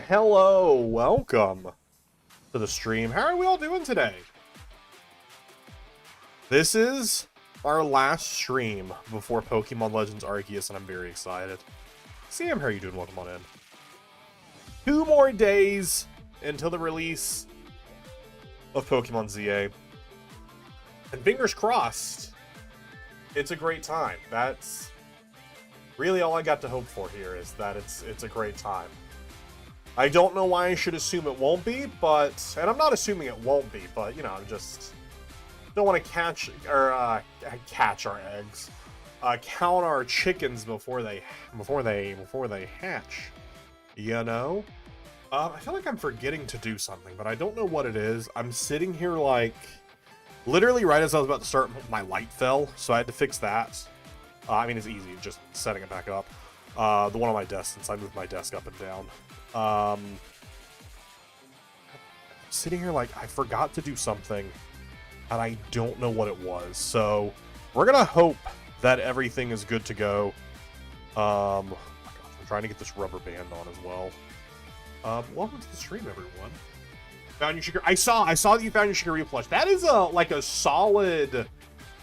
Hello, welcome to the stream. How are we all doing today? This is our last stream before Pokemon Legends Arceus, and I'm very excited. Sam, how are you doing? Welcome on in. 2 more days until the release of Pokemon ZA. And fingers crossed, it's a great time. That's really all I got to hope for here, is that it's a great time. I don't know why I should assume it won't be, but, and I'm not assuming it won't be, but, you know, I just don't want to catch our eggs, count our chickens before they hatch, you know? I feel like I'm forgetting to do something, but I don't know what it is. I'm sitting here like, literally right as I was about to start, my light fell, so I had to fix that. I mean, it's easy, just setting it back up. The one on my desk, since I moved my desk up and down. Sitting here like I forgot to do something, and I don't know what it was. So we're gonna hope that everything is good to go. Oh my gosh, I'm trying to get this rubber band on as well. Welcome to the stream, everyone. Found your Shigarita. I saw that you found your Shigarita plush. That is a solid.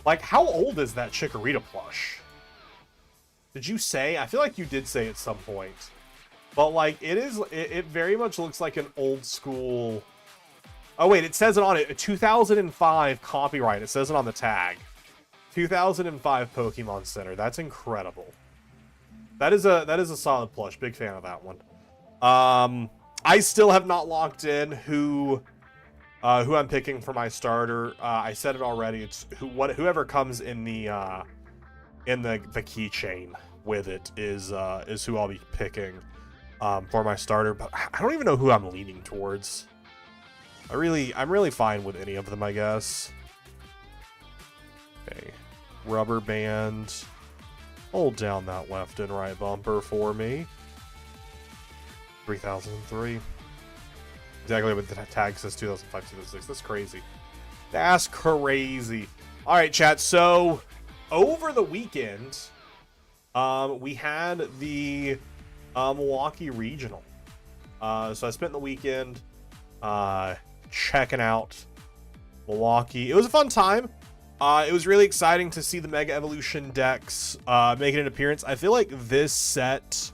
Like, how old is that Shigarita plush? Did you say? I feel like you did say at some point. But, like, it very much looks like an old school... Oh, wait, it says it on it. 2005 copyright. It says it on the tag. 2005 Pokemon Center. That's incredible. That is a solid plush. Big fan of that one. I still have not locked in who I'm picking for my starter. I said it already. It's whoever comes in the keychain with it is who I'll be picking for my starter. But I don't even know who I'm leaning towards. I'm really fine with any of them, I guess. Okay, rubber band. Hold down that left and right bumper for me. 3003. Exactly what the tag says, 2005, 2006. That's crazy. That's crazy. All right, chat. So over the weekend, we had the Milwaukee Regional. So I spent the weekend checking out Milwaukee. It was a fun time. It was really exciting to see the Mega Evolution decks making an appearance. I feel like this set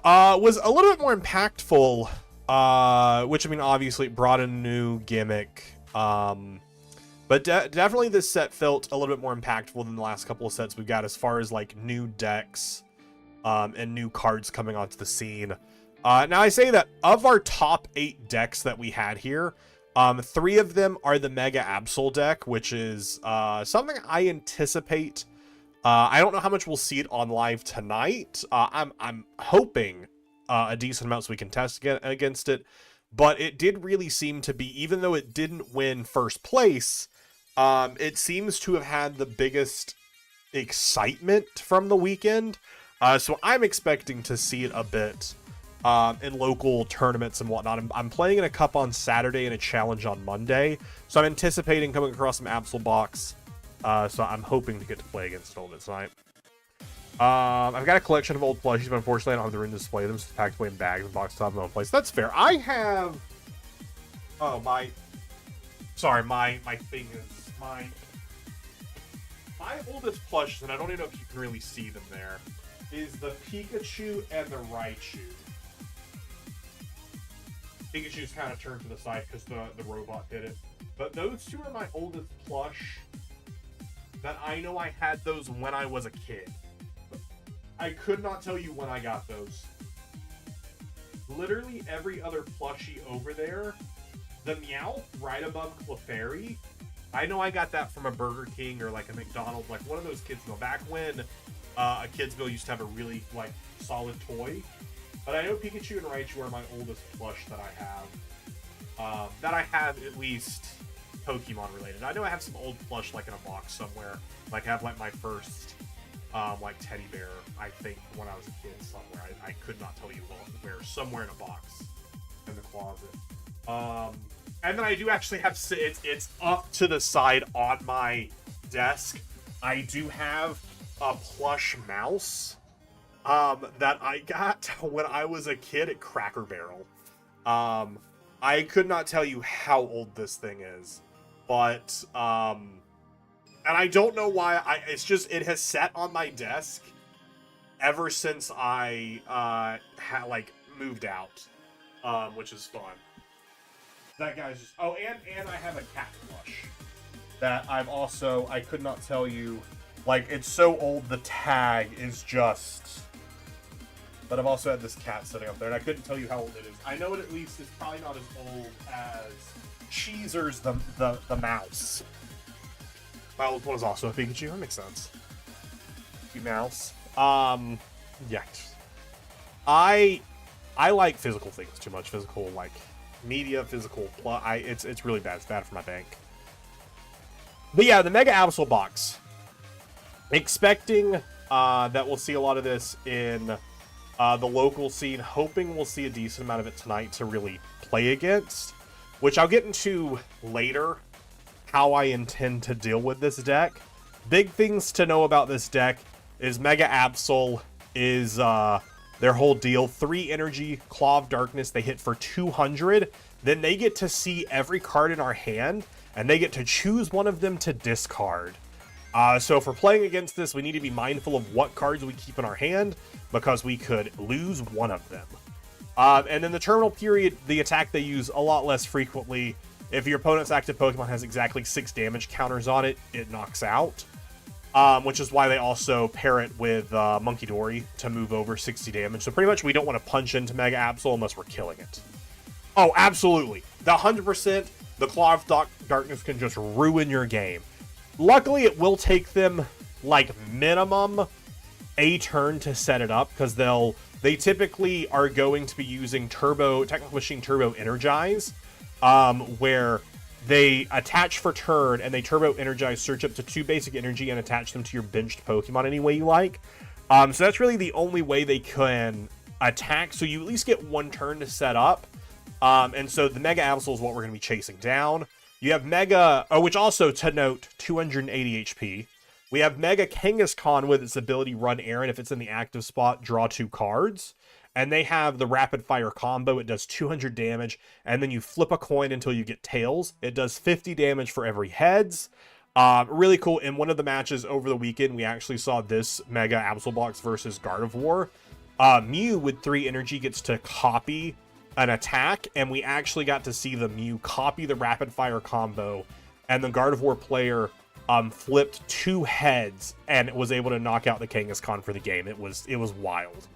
was a little bit more impactful, which, I mean, obviously it brought a new gimmick. But definitely this set felt a little bit more impactful than the last couple of sets we've got as far as, like, new decks and new cards coming onto the scene. Now, I say that of our top 8 decks that we had here, 3 of them are the Mega Absol deck, which is something I anticipate. I don't know how much we'll see it on live tonight. I'm hoping a decent amount so we can test against it. But it did really seem to be, even though it didn't win first place, it seems to have had the biggest excitement from the weekend. So I'm expecting to see it a bit in local tournaments and whatnot. I'm playing in a cup on Saturday and a challenge on Monday. So I'm anticipating coming across some Absol box. So I'm hoping to get to play against it a little bit tonight. I've got a collection of old plushies, but unfortunately I don't have the room to display them. So it's packed away in bags and boxed up in my own place. That's fair. I have... Oh, my... Sorry, my thing is... My oldest plushies, and I don't even know if you can really see them there, is the Pikachu and the Raichu. Pikachu's kind of turned to the side because the robot hit it. But those 2 are my oldest plush that I know I had those when I was a kid. I could not tell you when I got those. Literally every other plushie over there, the Meowth right above Clefairy, I know I got that from a Burger King or like a McDonald's, like one of those Kids Meal. Back when a Kids Meal used to have a really like solid toy. But I know Pikachu and Raichu are my oldest plush that I have at least Pokemon related. I know I have some old plush like in a box somewhere. Like I have like my first like teddy bear, I think, when I was a kid somewhere. I could not tell you where, somewhere in a box in the closet. And then I do actually have, it's up to the side on my desk. I do have a plush mouse that I got when I was a kid at Cracker Barrel. I could not tell you how old this thing is, but and I don't know why. It's just it has sat on my desk ever since I moved out, which is fun. That guy's just and I have a cat plush that I could not tell you, like, it's so old the tag is just. But I've also had this cat sitting up there, and I couldn't tell you how old it is. I know it at least is probably not as old as Cheezer's the mouse. My old one is also a Pikachu. That makes sense. Cute mouse. Yeah. I like physical things too much. Physical, like, media, physical. It's really bad. It's bad for my bank. But yeah, the Mega Absol box. Expecting that we'll see a lot of this in the local scene. Hoping we'll see a decent amount of it tonight to really play against. Which I'll get into later. How I intend to deal with this deck. Big things to know about this deck is Mega Absol is their whole deal. 3 energy, Claw of Darkness, they hit for 200. Then they get to see every card in our hand, and they get to choose one of them to discard. So if we're playing against this, we need to be mindful of what cards we keep in our hand, because we could lose one of them. And in the terminal period, the attack they use a lot less frequently. If your opponent's active Pokemon has exactly 6 damage counters on it, it knocks out. Which is why they also pair it with Monkey Dory to move over 60 damage. So pretty much we don't want to punch into Mega Absol unless we're killing it. Oh, absolutely. The 100%, the Claw of Darkness can just ruin your game. Luckily, it will take them, like, minimum a turn to set it up, because they typically are going to be using Technical Machine Turbo Energize, where they attach for turn, and they Turbo Energize, search up to 2 basic energy, and attach them to your benched Pokemon any way you like. So that's really the only way they can attack, so you at least get 1 turn to set up. And so the Mega Absol is what we're going to be chasing down. You have Mega, which also, to note, 280 HP. We have Mega Kangaskhan with its ability Run Air, and if it's in the active spot, draw 2 cards. And they have the Rapid Fire combo. It does 200 damage, and then you flip a coin until you get tails. It does 50 damage for every heads. Really cool. In one of the matches over the weekend, we actually saw this Mega Absol box versus Gardevoir. Mew with 3 energy gets to copy an attack, and we actually got to see the Mew copy the Rapid Fire combo, and the Gardevoir player flipped 2 heads and was able to knock out the Kangaskhan for the game. It was wild.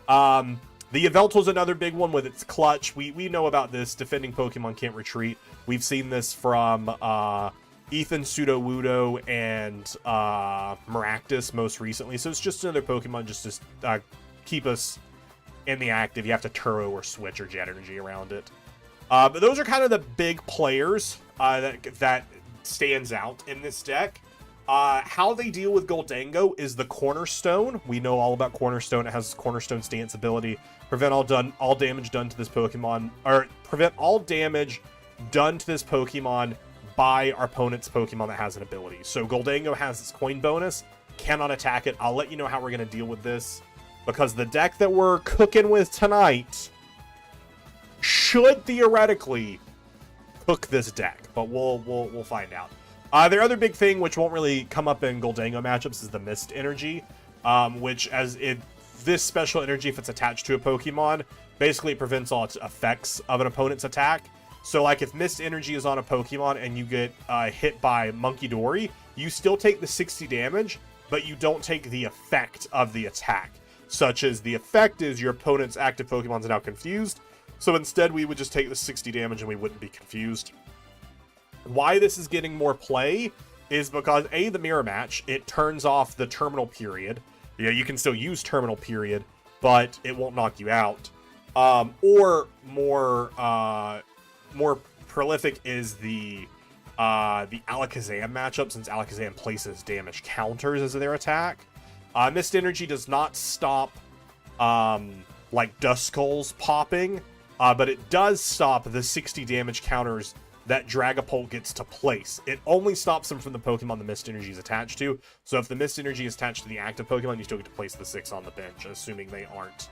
The Yveltal is another big one with its clutch. We know about this. Defending Pokemon can't retreat. We've seen this from Ethan, Sudowoodo, and Maractus most recently. So it's just another Pokemon just to keep us in the active. You have to Turbo or Switch or Jet Energy around it. But those are kind of the big players that stands out in this deck. How they deal with Goldango is the Cornerstone. We know all about Cornerstone. It has Cornerstone stance ability. Prevent all damage done to this Pokemon, or prevent all damage done to this Pokemon by our opponent's Pokemon that has an ability. So Goldango has its coin bonus, cannot attack it. I'll let you know how we're going to deal with this, because the deck that we're cooking with tonight should theoretically cook this deck, but we'll find out. Their other big thing, which won't really come up in Goldango matchups, is the Mist Energy, which this special energy, if it's attached to a Pokemon, basically prevents all its effects of an opponent's attack. So, like, if Mist Energy is on a Pokemon and you get hit by Monkey Dory, you still take the 60 damage, but you don't take the effect of the attack. Such as the effect is your opponent's active Pokemons are now confused, so instead we would just take the 60 damage and we wouldn't be confused. Why this is getting more play is because, A, the mirror match, it turns off the terminal period. Yeah, you can still use terminal period, but it won't knock you out. Or more prolific is the Alakazam matchup, since Alakazam places damage counters as their attack. Mist Energy does not stop like Duskulls popping, but it does stop the 60 damage counters that Dragapult gets to place. It only stops them from the Pokemon the Mist Energy is attached to. So if the Mist Energy is attached to the active Pokemon, you still get to place the 6 on the bench, assuming they aren't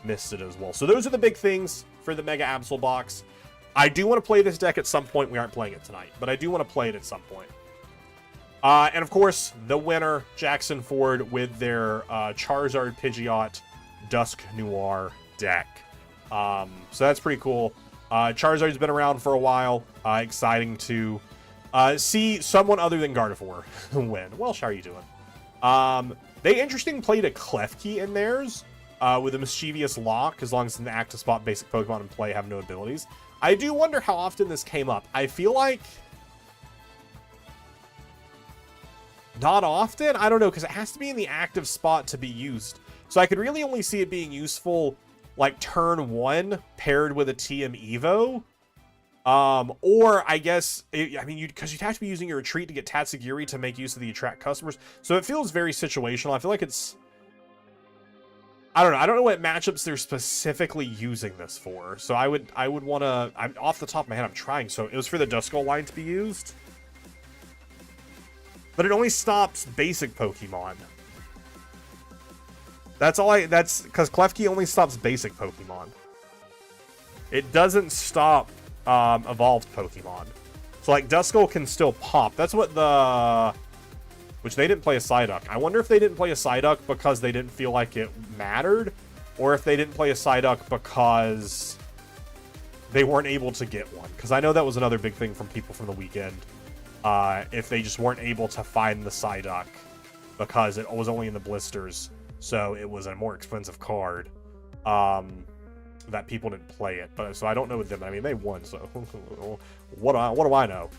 misted as well. So those are the big things for the Mega Absol box. I do want to play this deck at some point. We aren't playing it tonight, but I do want to play it at some point. And of course, the winner, Jackson Ford, with their Charizard, Pidgeot, Dusk Noir deck. So that's pretty cool. Charizard's been around for a while. Exciting to see someone other than Gardevoir win. Welsh, how are you doing? They interesting played a Klefki in theirs with a Mischievous Lock, as long as it's in the active spot, basic Pokemon in play have no abilities. I do wonder how often this came up. I feel like not often. I don't know, because it has to be in the active spot to be used. So I could really only see it being useful like turn 1 paired with a TM Evo. Or I guess, because you'd have to be using your retreat to get Tatsugiri to make use of the attract customers. So it feels very situational. I feel like it's, I don't know. I don't know what matchups they're specifically using this for. So I would want to, I'm off the top of my head, I'm trying. So it was for the Duskull line to be used. But it only stops basic Pokemon. That's because Klefki only stops basic Pokemon. It doesn't stop evolved Pokemon. So like Duskull can still pop. That's what which they didn't play a Psyduck. I wonder if they didn't play a Psyduck because they didn't feel like it mattered, or if they didn't play a Psyduck because they weren't able to get one. Because I know that was another big thing from people from the weekend. If they just weren't able to find the Psyduck because it was only in the blisters, so it was a more expensive card, that people didn't play it. But so I don't know with them. I mean, they won, so what do I know?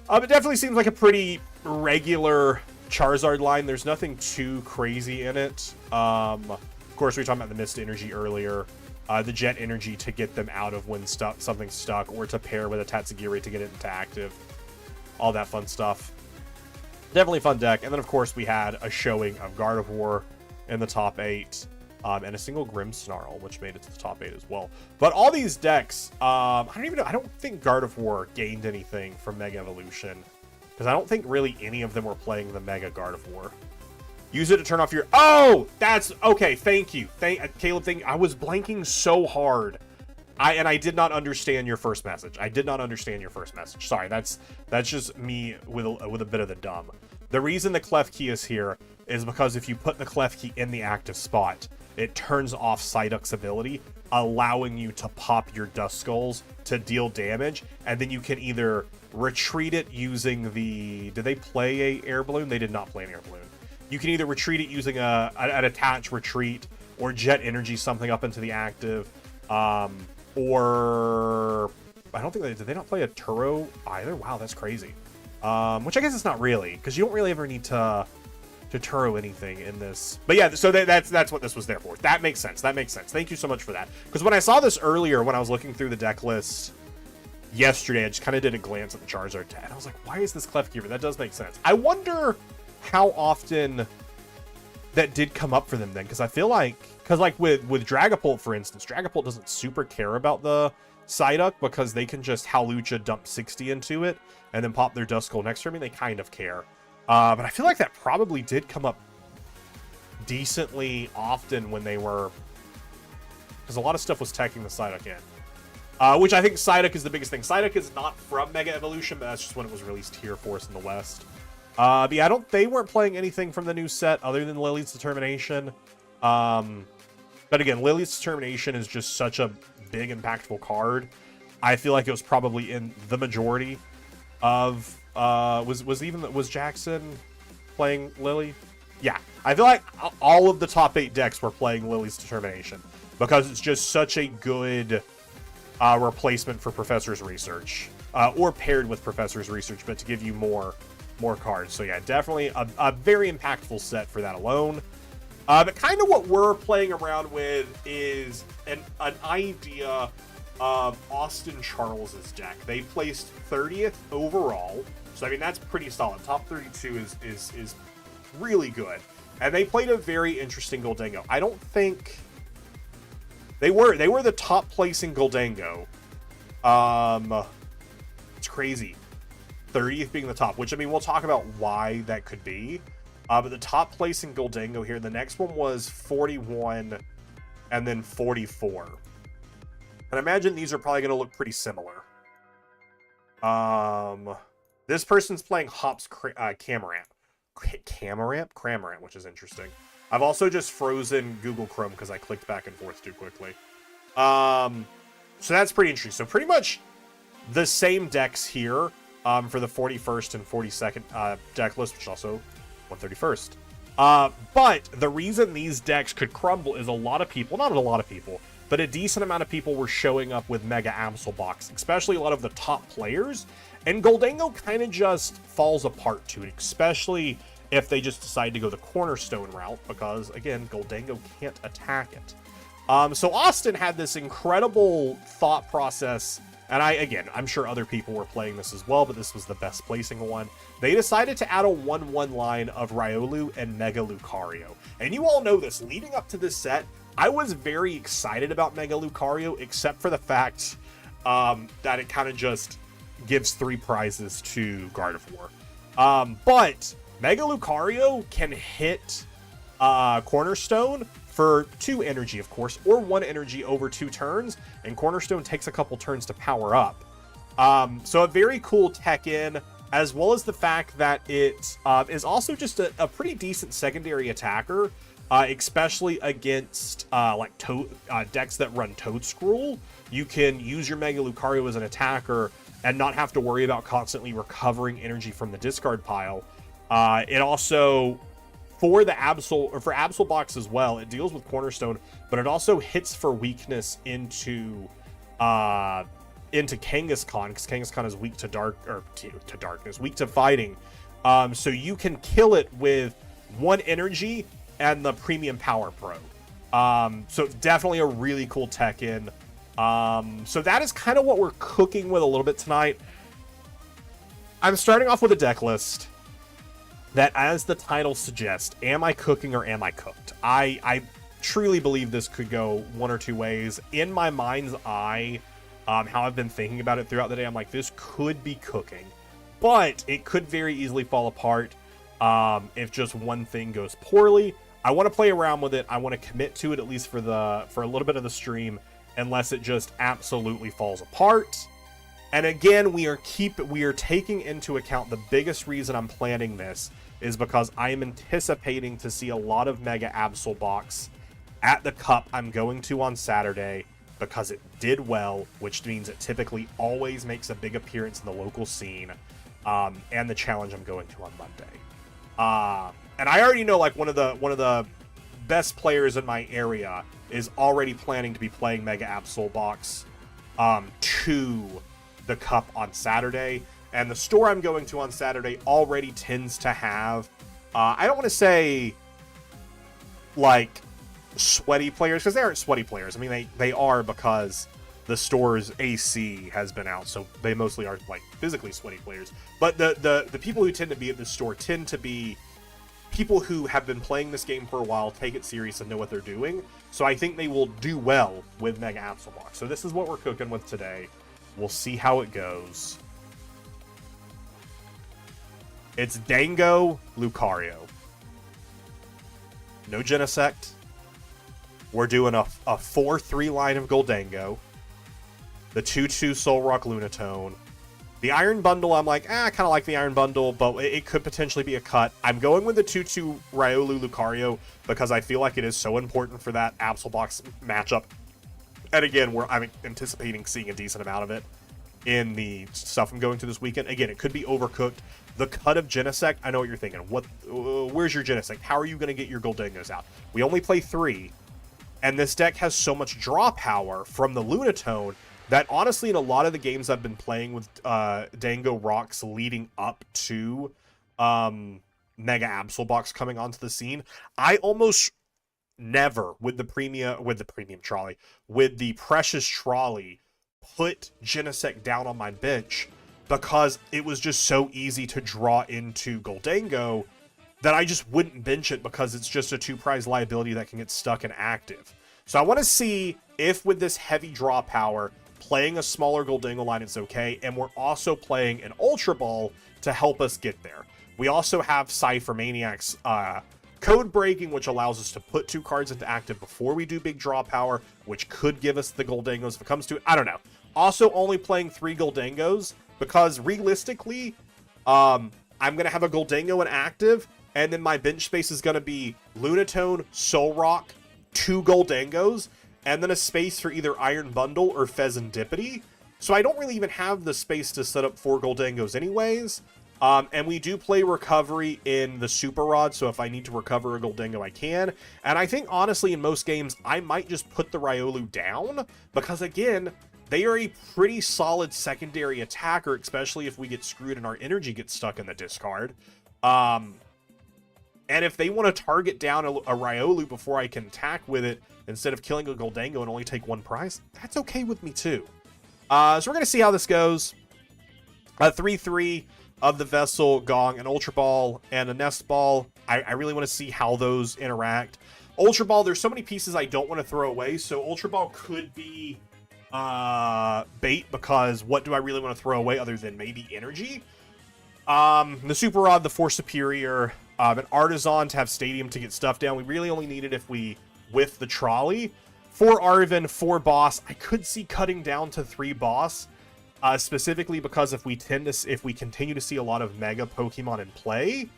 It definitely seems like a pretty regular Charizard line. There's nothing too crazy in it. Of course, we were talking about the Mist Energy earlier. The Jet Energy to get them out of when something's stuck, or to pair with a Tatsugiri to get it into active. All that fun stuff. Definitely a fun deck. And then, of course, we had a showing of Gardevoir in the top 8. And a single Grimmsnarl, which made it to the top 8 as well. But all these decks, I don't even know. I don't think Gardevoir gained anything from Mega Evolution, because I don't think really any of them were playing the Mega Gardevoir. Use it to turn off your... Oh! That's... Okay, thank you. Caleb, I was blanking so hard. I did not understand your first message. Sorry, that's just me with a bit of the dumb. The reason the Klefki is here is because if you put the Klefki in the active spot, it turns off Psyduck's ability, allowing you to pop your Duskulls to deal damage, and then you can either retreat it using the... Did they play a air balloon? They did not play an air balloon. You can either retreat it using an attached retreat, or Jet Energy something up into the active, or... I don't think did they not play a Turo either? Wow, that's crazy. Which I guess it's not really, because you don't really ever need to Turo anything in this. But yeah, so that's what this was there for. That makes sense. Thank you so much for that. Because when I saw this earlier, when I was looking through the deck list yesterday, I just kind of did a glance at the Charizard tag, and I was like, why is this Klefki here? That does make sense. I wonder how often that did come up for them then, because I feel like, with Dragapult, for instance, Dragapult doesn't super care about the Psyduck because they can just Hawlucha dump 60 into it and then pop their Duskull next turn. I mean, they kind of care. But I feel like that probably did come up decently often when they were... Because a lot of stuff was teching the Psyduck in. Which I think Psyduck is the biggest thing. Psyduck is not from Mega Evolution, but that's just when it was released here for us in the West. But yeah, they weren't playing anything from the new set other than Lily's Determination. But again, Lily's Determination is just such a big, impactful card. I feel like it was probably in the majority of... Was Jackson playing Lily? Yeah, I feel like all of the top 8 decks were playing Lily's Determination, because it's just such a good replacement for Professor's Research, or paired with Professor's Research, but to give you more cards. So yeah, definitely a very impactful set for that alone. But kind of what we're playing around with is an idea of Austin Charles's deck. They placed 30th overall. So, I mean, that's pretty solid. Top 32 is really good. And they played a very interesting Goldango. I don't think... They were the top place in Goldango. crazy. 30th being the top, which, I mean, we'll talk about why that could be. But the top place in Goldango here, the next one was 41 and then 44. And I imagine these are probably going to look pretty similar. This person's playing Hops Cramorant, which is interesting. I've also just frozen Google Chrome because I clicked back and forth too quickly. So that's pretty interesting. So pretty much the same decks here for the 41st and 42nd deck list, which is also 131st. But the reason these decks could crumble is a lot of people, not a lot of people, but a decent amount of people were showing up with Mega Absol Box, especially a lot of the top players. And Goldango kind of just falls apart to it, especially if they just decide to go the Cornerstone route, because, again, Goldango can't attack it. So Austin had this incredible thought process, and I'm sure other people were playing this as well, but this was the best placing one. They decided to add a 1/1 line of Riolu and Mega Lucario. And you all know this, leading up to this set, I was very excited about Mega Lucario, except for the fact that it kind of just gives 3 prizes to Gardevoir. But Mega Lucario can hit Cornerstone for 2 energy, of course, or 1 energy over 2 turns, and Cornerstone takes a couple turns to power up. So a very cool tech in, as well as the fact that it is also just a pretty decent secondary attacker, especially against decks that run Toedscruel. You can use your Mega Lucario as an attacker and not have to worry about constantly recovering energy from the discard pile. It also, for Absol Box as well, it deals with Cornerstone, but it also hits for weakness into Kangaskhan, because Kangaskhan is weak to darkness, weak to fighting. So you can kill it with 1 energy and the Premium Power Pro. So it's definitely a really cool tech in. So that is kind of what we're cooking with a little bit tonight. I'm starting off with a deck list that, as the title suggests, am I cooking or am I cooked? I truly believe this could go one or two ways. In my mind's eye, how I've been thinking about it throughout the day, I'm like, this could be cooking, but it could very easily fall apart if just one thing goes poorly. I want to play around with it. I want to commit to it, at least for a little bit of the stream, unless it just absolutely falls apart. And again, we are taking into account the biggest reason I'm planning this is because I am anticipating to see a lot of Mega Absol Box at the Cup I'm going to on Saturday, because it did well, which means it typically always makes a big appearance in the local scene, and the challenge I'm going to on Monday. And I already know, like, one of the best players in my area is already planning to be playing Mega Absol Box to the Cup on Saturday. And the store I'm going to on Saturday already tends to have, I don't want to say, like, sweaty players, because they aren't sweaty players. I mean, they are, because the store's AC has been out, so they mostly are, like, physically sweaty players. But the people who tend to be at the store tend to be people who have been playing this game for a while, take it serious, and know what they're doing. So I think they will do well with Mega Absol Box. So this is what we're cooking with today. We'll see how it goes. It's Dango Lucario. No Genesect. We're doing a 4-3 line of Goldango. The 2-2 Solrock Lunatone. The Iron Bundle, I'm like, I kind of like the Iron Bundle, but it could potentially be a cut. I'm going with the 2-2 Riolu Lucario because I feel like it is so important for that Absol Box matchup. And again, I'm anticipating seeing a decent amount of it in the stuff I'm going to this weekend. Again, it could be overcooked. The cut of Genesect, I know what you're thinking. Where's your Genesect? How are you going to get your Goldangos out? We only play 3, and this deck has so much draw power from the Lunatone that honestly, in a lot of the games I've been playing with Dango Rocks leading up to Mega Absol Box coming onto the scene, I almost never, with the Precious Trolley, put Genesect down on my bench, because it was just so easy to draw into Goldango that I just wouldn't bench it, because it's just a 2-prize liability that can get stuck inactive. So I want to see if, with this heavy draw power, playing a smaller Goldango line is okay, and we're also playing an Ultra Ball to help us get there. We also have Cypher Maniac's code breaking, which allows us to put 2 cards into active before we do big draw power, which could give us the Goldangos if it comes to it. I don't know. Also, only playing 3 Goldangos because realistically, I'm going to have a Goldango in active, and then my bench space is going to be Lunatone, Solrock, 2 Goldangos, and then a space for either Iron Bundle or Pheasantipity. So I don't really even have the space to set up 4 Goldangos anyways. And we do play recovery in the Super Rod, so if I need to recover a Goldango, I can. And I think, honestly, in most games, I might just put the Riolu down, because, again, they are a pretty solid secondary attacker, especially if we get screwed and our energy gets stuck in the discard. And if they want to target down a Riolu before I can attack with it, instead of killing a Goldango and only take 1 prize, that's okay with me, too. So we're going to see how this goes. 3-3... of the Vessel, Gong, an Ultra Ball, and a Nest Ball. I really want to see how those interact. Ultra Ball, there's so many pieces I don't want to throw away, so Ultra Ball could be bait, because what do I really want to throw away other than maybe energy? The Super Rod, the Force Superior, an Artisan to have Stadium to get stuff down. We really only need it if we whiff the Trolley. 4 Arven, 4 Boss. I could see cutting down to 3 Boss. Specifically because if we continue to see a lot of Mega Pokemon in play,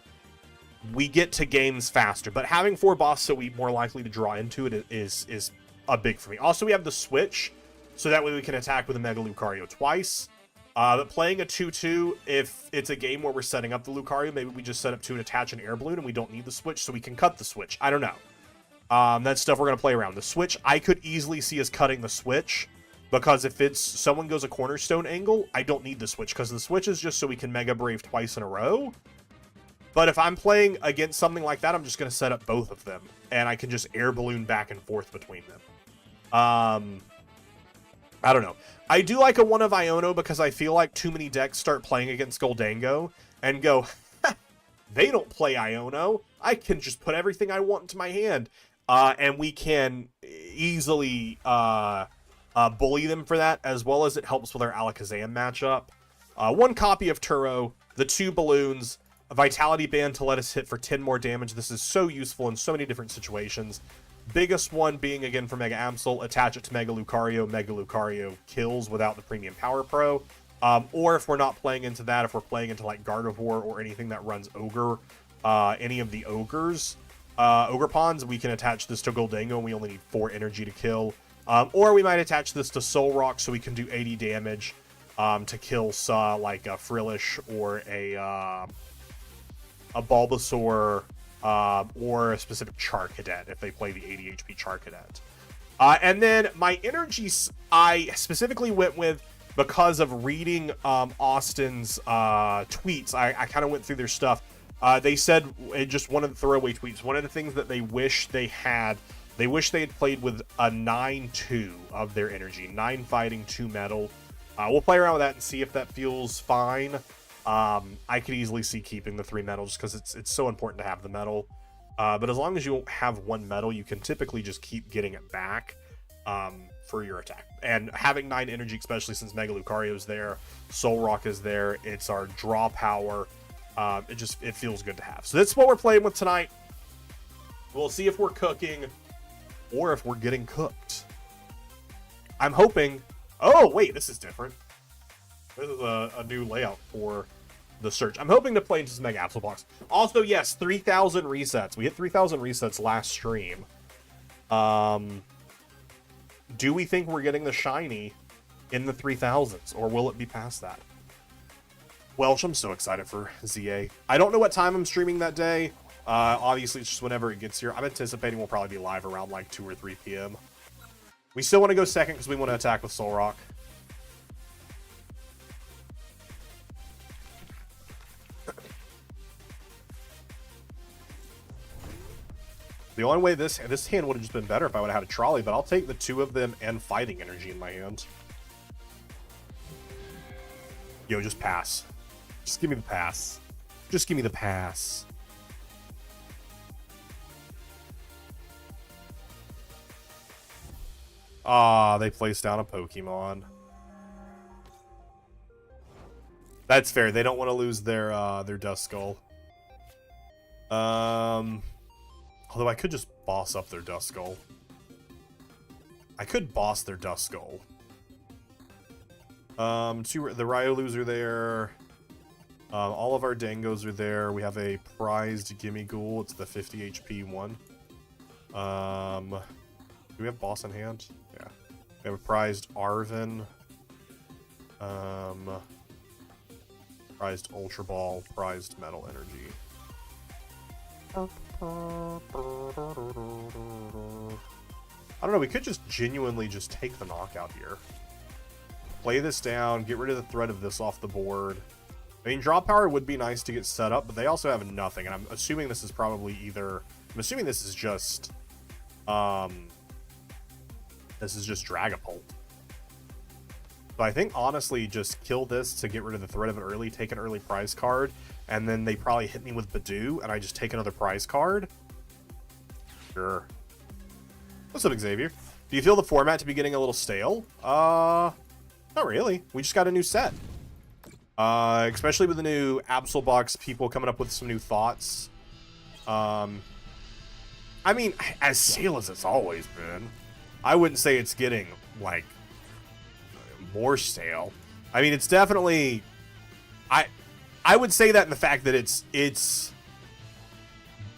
we get to games faster. But having 4 Boss, so we're more likely to draw into it, is a big for me. Also, we have the Switch, so that way we can attack with a Mega Lucario twice. But playing a 2-2, if it's a game where we're setting up the Lucario, maybe we just set up 2 and attach an Air Balloon, and we don't need the Switch, so we can cut the Switch. I don't know. That's stuff we're going to play around. The Switch, I could easily see us cutting the Switch, because if it's someone goes a Cornerstone angle, I don't need the Switch, because the Switch is just so we can Mega Brave twice in a row. But if I'm playing against something like that, I'm just going to set up both of them, and I can just Air Balloon back and forth between them. I don't know. I do like a 1 of Iono, because I feel like too many decks start playing against Goldango and go, they don't play Iono. I can just put everything I want into my hand. And we can easily... bully them for that, as well as it helps with our Alakazam matchup. 1 copy of Turo, the 2 balloons, a Vitality Band to let us hit for 10 more damage. This is so useful in so many different situations. Biggest one being, again, for Mega Absol, attach it to Mega Lucario kills without the Premium Power Pro. Or if we're not playing into that, if we're playing into like Gardevoir or anything that runs Ogre, any of the Ogres, Ogre Pawns, we can attach this to Goldango and we only need 4 energy to kill. Or we might attach this to Solrock so we can do 80 damage to kill like a Frillish or a Bulbasaur or a specific Charcadet if they play the 80 HP Charcadet. And then my energies I specifically went with because of reading Austin's tweets. I kind of went through their stuff. They said, just one of the throwaway tweets, one of the things that they wish they had, they wish they had played with a 9-2 of their energy. 9 fighting, 2 metal. We'll play around with that and see if that feels fine. I could easily see keeping the 3 metal just because it's so important to have the metal. But as long as you have 1 metal, you can typically just keep getting it back for your attack. And having 9 energy, especially since Mega Lucario is there, Solrock is there, it's our draw power. It feels good to have. So that's what we're playing with tonight. We'll see if we're cooking or if we're getting cooked. I'm hoping... Oh, wait, this is different. This is a new layout for the search. I'm hoping to play into some Mega Absol Box. Also, yes, 3,000 resets. We hit 3,000 resets last stream. Do we think we're getting the shiny in the 3,000s, or will it be past that? Welsh, I'm so excited for ZA. I don't know what time I'm streaming that day. Obviously, it's just whenever it gets here. I'm anticipating we'll probably be live around like 2 or 3 p.m. We still want to go second because we want to attack with Solrock. The only way this hand would have just been better if I would have had a trolley, but I'll take the 2 of them and fighting energy in my hand. Yo, just pass. Just give me the pass. Just give me the pass. Ah, they placed down a Pokemon. That's fair. They don't want to lose their Dust Skull. Although I could just boss up their Dust Skull. I could boss their Dust Skull. The Ryolus are there. All of our Dangos are there. We have a prized Gimme Ghoul. It's the 50 HP one. Do we have boss in hand? Yeah. We have a prized Arven. Prized Ultra Ball. Prized Metal Energy. I don't know. We could just genuinely just take the knockout here. Play this down. Get rid of the threat of this off the board. I mean, draw power would be nice to get set up, but they also have nothing. And I'm assuming this is probably either... I'm assuming this is just... This is just Dragapult. So I think, honestly, just kill this to get rid of the threat of it early, take an early prize card, and then they probably hit me with Badoo, and I just take another prize card. Sure. What's up, Xavier? Do you feel the format to be getting a little stale? Not really. We just got a new set. Especially with the new Absol Box, people coming up with some new thoughts. I mean, as stale as it's always been, I wouldn't say it's getting, like, more stale. I mean, it's definitely... I would say that in the fact that it's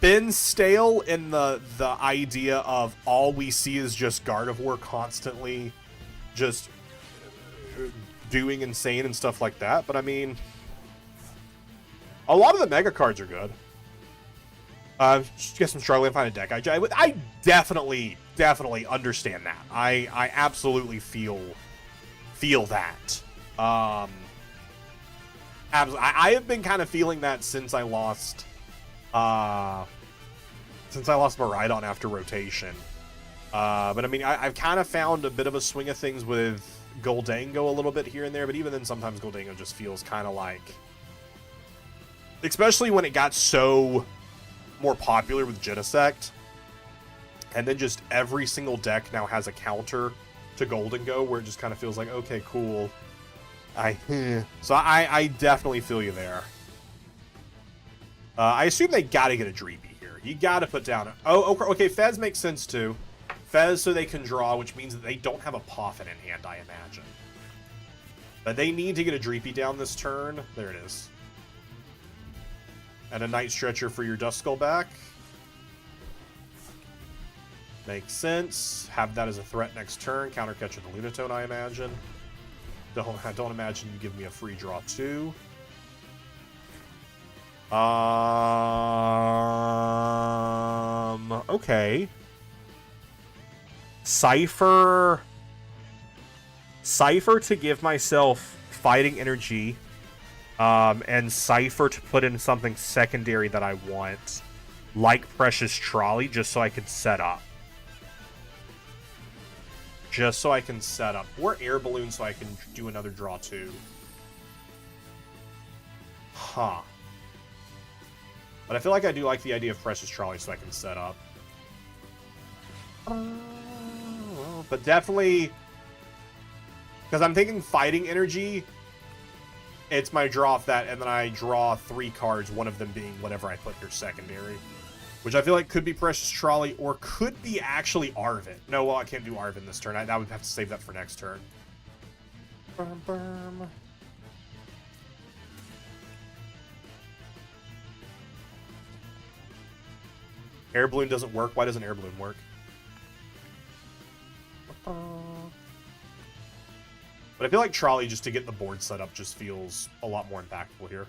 been stale in the idea of all we see is just Gardevoir constantly just doing insane and stuff like that. But I mean, a lot of the mega cards are good. Just guess I'm struggling to find a deck. I definitely understand that. I absolutely feel that. I have been kind of feeling that since I lost Miraidon after rotation. But I mean, I've kind of found a bit of a swing of things with Goldango a little bit here and there, but even then sometimes Goldango just feels kind of like, especially when it got so more popular with Genesect, and then just every single deck now has a counter to Goldango, where it just kind of feels like, okay, cool. So I definitely feel you there. I assume they gotta get a Dreepy here. You gotta put down a... Oh, okay, Fez makes sense too. Fez so they can draw, which means that they don't have a Poffin in hand, I imagine. But they need to get a Dreepy down this turn. There it is. And a Night Stretcher for your Duskull back. Makes sense. Have that as a threat next turn. Counter catch with the Lunatone, I imagine. I don't imagine you give me a free draw too. Okay. Cypher to give myself fighting energy, and Cypher to put in something secondary that I want, like Precious Trolley, just so I can set up. Or Air Balloon so I can do another draw too. Huh. But I feel like I do like the idea of Precious Trolley so I can set up. But definitely... Because I'm thinking Fighting Energy, it's my draw off that, and then I draw 3 cards, one of them being whatever I put here secondary. Which I feel like could be Precious Trolley, or could be actually Arven. No, well, I can't do Arven this turn. I would have to save that for next turn. Air Balloon doesn't work. Why doesn't Air Balloon work? But I feel like Trolley, just to get the board set up, just feels a lot more impactful here.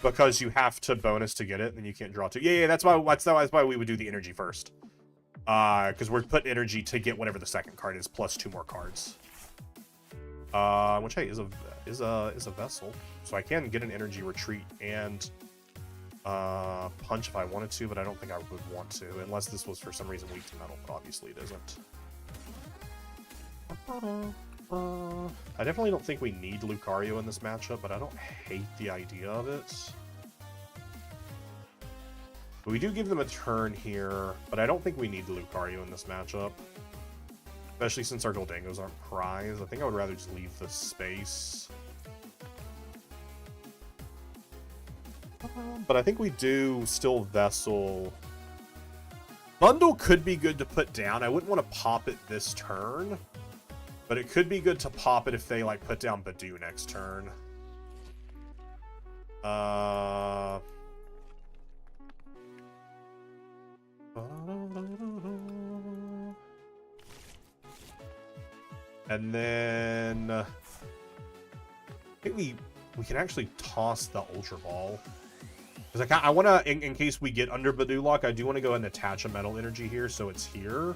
Because you have to bonus to get it, and you can't draw 2. Yeah, that's why we would do the energy first. Because we're putting energy to get whatever the second card is, plus 2 more cards. Which, hey, is a vessel. So I can get an energy retreat and punch if I wanted to, but I don't think I would want to, unless this was for some reason weak to metal, but obviously it isn't. I definitely don't think we need Lucario in this matchup, but I don't hate the idea of it. We do give them a turn here, but I don't think we need Lucario in this matchup. Especially since our Goldengos aren't prized. I think I would rather just leave the space. But I think we do still Vessel. Bundle could be good to put down. I wouldn't want to pop it this turn. But it could be good to pop it if they, like, put down Badoo next turn. And then I think we can actually toss the Ultra Ball. Because I want to, in case we get under Badoo Lock, I do want to go ahead and attach a Metal Energy here, so it's here.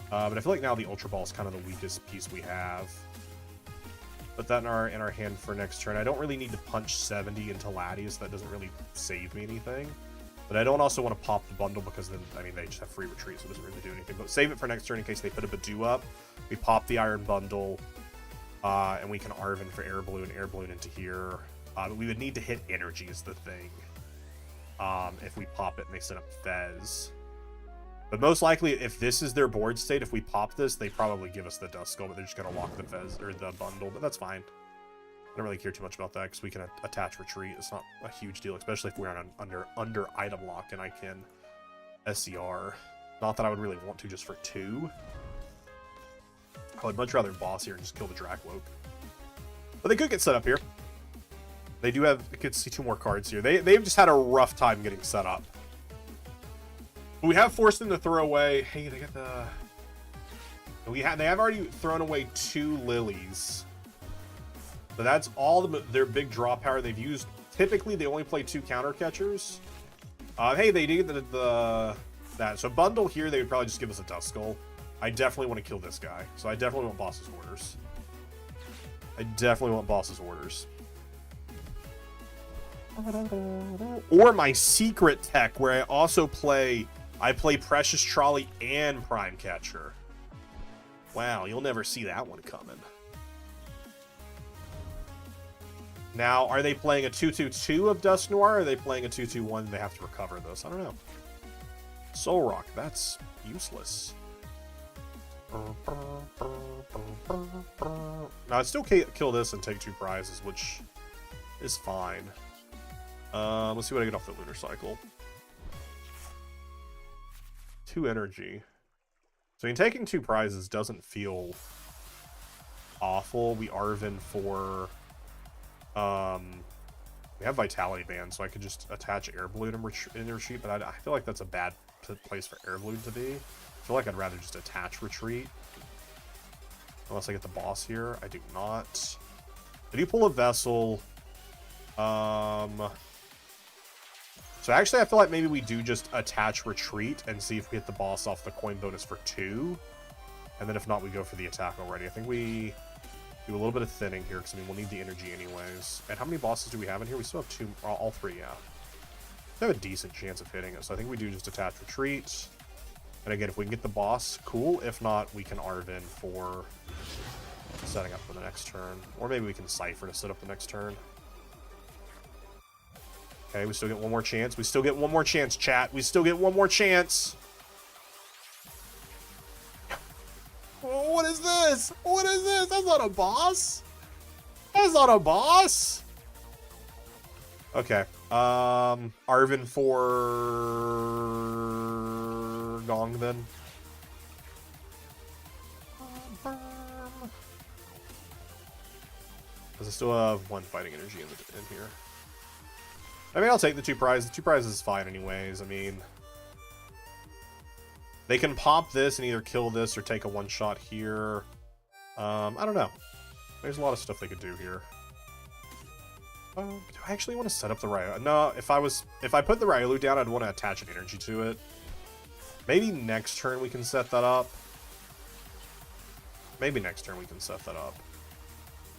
But I feel like now the Ultra Ball is kind of the weakest piece we have. Put that in our hand for next turn. I don't really need to punch 70 into Latias. That doesn't really save me anything. But I don't also want to pop the bundle because then, I mean, they just have free retreat, so it doesn't really do anything. But save it for next turn in case they put a Badoo up. We pop the Iron Bundle, and we can Arven for Air Balloon into here. But we would need to hit Energy is the thing. If we pop it and they set up Fez. But most likely, if this is their board state, if we pop this, they probably give us the Dust Skull, but they're just going to lock the Fez, or the bundle, but that's fine. I don't really care too much about that, because we can attach Retreat. It's not a huge deal, especially if we're on under item lock, and I can SCR. Not that I would really want to just for 2. I would much rather boss here and just kill the Drakwoke. But they could get set up here. They do have, you could see 2 more cards here. They've just had a rough time getting set up. But we have forced them to throw away. Hey, they got the. They have already thrown away 2 Lilies. So that's all their big draw power they've used. Typically, they only play 2 counter catchers. Hey, they did that. So bundle here, they would probably just give us a Dust Skull. I definitely want to kill this guy. So I definitely want boss's orders. Or my secret tech, where I also play Precious Trolley and Prime Catcher. Wow, you'll never see that one coming. Now, are they playing a 2/2/2 of Dusk Noir, or are they playing a 2/2/1 and they have to recover this? I don't know. Soul Rock, that's useless. Now, I'd still kill this and take 2 prizes, which is fine. Let's see what I get off the Lunar Cycle. 2 energy. So taking 2 prizes doesn't feel awful. We Arven for... we have Vitality Band, so I could just attach Air Balloon in Retreat, but I feel like that's a bad place for Air Balloon to be. I feel like I'd rather just attach Retreat. Unless I get the boss here. I do not. I do pull a Vessel. So actually, I feel like maybe we do just attach Retreat and see if we hit the boss off the coin bonus for 2. And then if not, we go for the attack already. I think we do a little bit of thinning here, because I mean, we'll need the energy anyways. And how many bosses do we have in here? We still have 2, all 3, yeah. We have a decent chance of hitting it, so I think we do just attach Retreat. And again, if we can get the boss, cool. If not, we can Arven for setting up for the next turn. Or maybe we can Cypher to set up the next turn. Okay, we still get one more chance. We still get one more chance, chat. We still get one more chance. Oh, what is this? What is this? That's not a boss. That's not a boss. Okay. Arven for Gong then. Does it still have 1 fighting energy in here? I mean, I'll take the 2 prizes. The 2 prizes is fine anyways. I mean, they can pop this and either kill this or take a 1-shot here. I don't know. There's a lot of stuff they could do here. Do I actually want to set up the Ryu? No, if I put the Ryulu down, I'd want to attach an energy to it. Maybe next turn we can set that up. Maybe next turn we can set that up.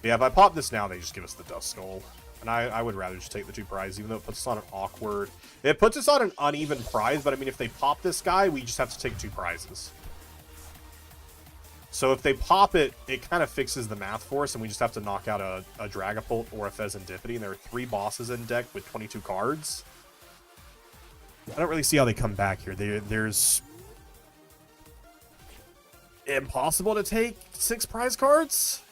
But yeah, if I pop this now, they just give us the Dust Skull. And I would rather just take the 2 prizes, even though it puts us on an awkward... It puts us on an uneven prize, but I mean, if they pop this guy, we just have to take 2 prizes. So if they pop it, it kind of fixes the math for us, and we just have to knock out a Dragapult or a Fezandipity, and there are 3 bosses in deck with 22 cards. I don't really see how they come back here. There's impossible to take 6 prize cards.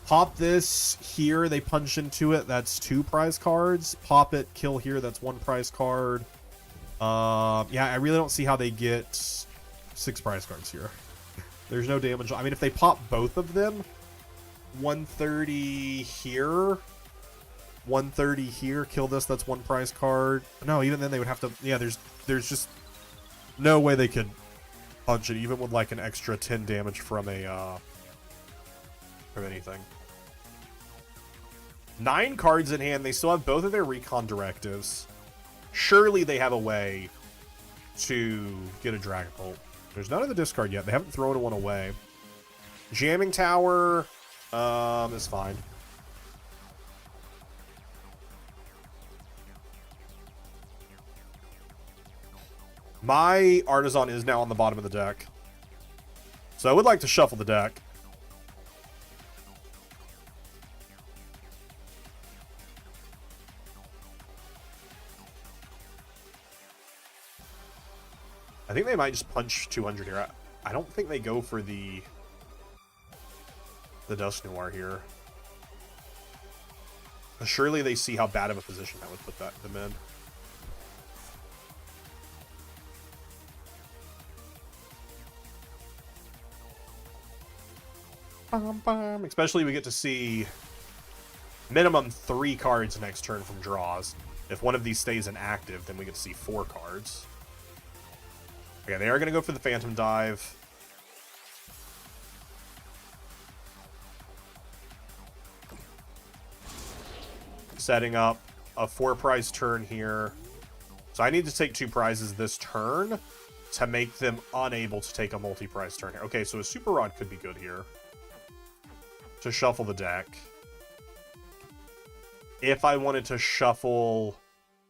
Pop this here, they punch into it, that's 2 prize cards. Pop it, kill here, that's 1 prize card. Yeah, I really don't see how they get 6 prize cards here. There's no damage. I mean, if they pop both of them, 130 here, 130 here, kill this, that's 1 prize card. No, even then they would have to, yeah, there's just no way they could punch it, even with like an extra 10 damage from a, from anything. 9 cards in hand, they still have both of their recon directives. Surely they have a way to get a Dragapult. There's none of the discard yet. They haven't thrown one away. Jamming Tower is fine. My Artisan is now on the bottom of the deck. So I would like to shuffle the deck. I think they might just punch 200 here. I don't think they go for the Dusk Noir here. Surely they see how bad of a position that would put them in. Especially we get to see minimum 3 cards next turn from draws. If one of these stays inactive, then we get to see 4 cards. Okay, they are going to go for the Phantom Dive. Setting up a 4-prize turn here. So I need to take 2 prizes this turn to make them unable to take a multi-prize turn here. Okay, so a Super Rod could be good here to shuffle the deck. If I wanted to shuffle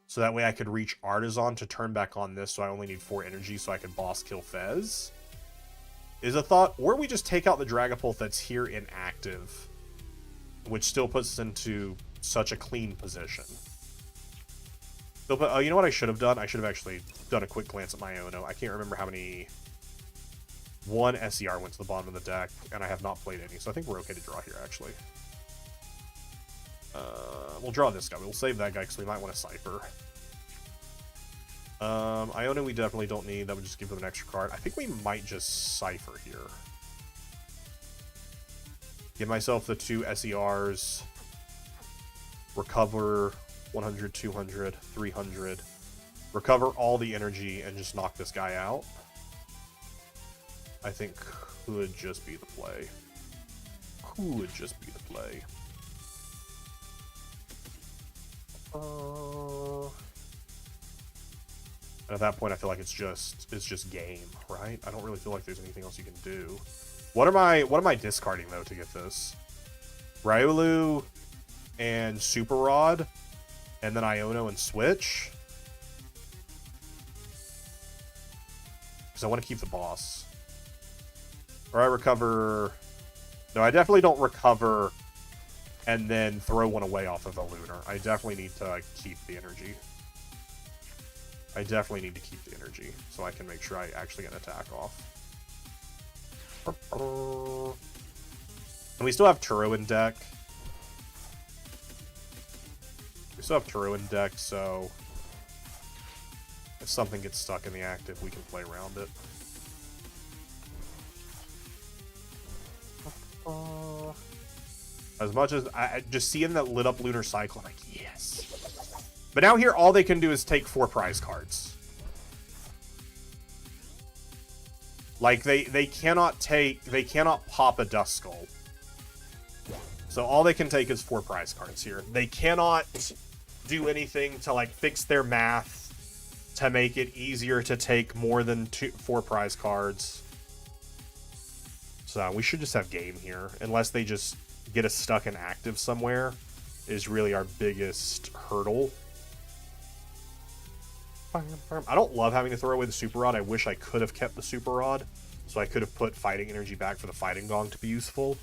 so that way I could reach Artisan to turn back on this, so I only need 4 energy so I could boss kill Fez, is a thought. Or we just take out the Dragapult that's here inactive, which still puts us into such a clean position. You know what I should have done? I should have actually done a quick glance at my Iono. I can't remember how many... 1 SER went to the bottom of the deck, and I have not played any, so I think we're okay to draw here, actually. We'll draw this guy. We'll save that guy because we might want to Cypher. Iono we definitely don't need. That would just give them an extra card. I think we might just Cypher here. Give myself the 2 SERs. Recover 100, 200, 300. Recover all the energy and just knock this guy out. I think could just be the play. Could just be the play. And at that point, I feel like it's just game, right? I don't really feel like there's anything else you can do. What am I discarding though to get this? Riolu and Super Rod, and then Iono and Switch. Because I want to keep the boss. Or I recover... No, I definitely don't recover and then throw one away off of a Lunar. I definitely need to keep the energy. I definitely need to keep the energy so I can make sure I actually get an attack off. And we still have Turo in deck. We still have Turo in deck, so if something gets stuck in the active, we can play around it. As much as I just seeing that lit up Lunar Cycle, I'm like, yes. But now here, all they can do is take 4 prize cards. Like they cannot pop a Duskull. So all they can take is 4 prize cards here. They cannot do anything to like fix their math to make it easier to take more than 4 prize cards. So we should just have game here, unless they just get us stuck in active somewhere, is really our biggest hurdle. I don't love having to throw away the Super Rod. I wish I could have kept the Super Rod, so I could have put fighting energy back for the Fighting Gong to be useful.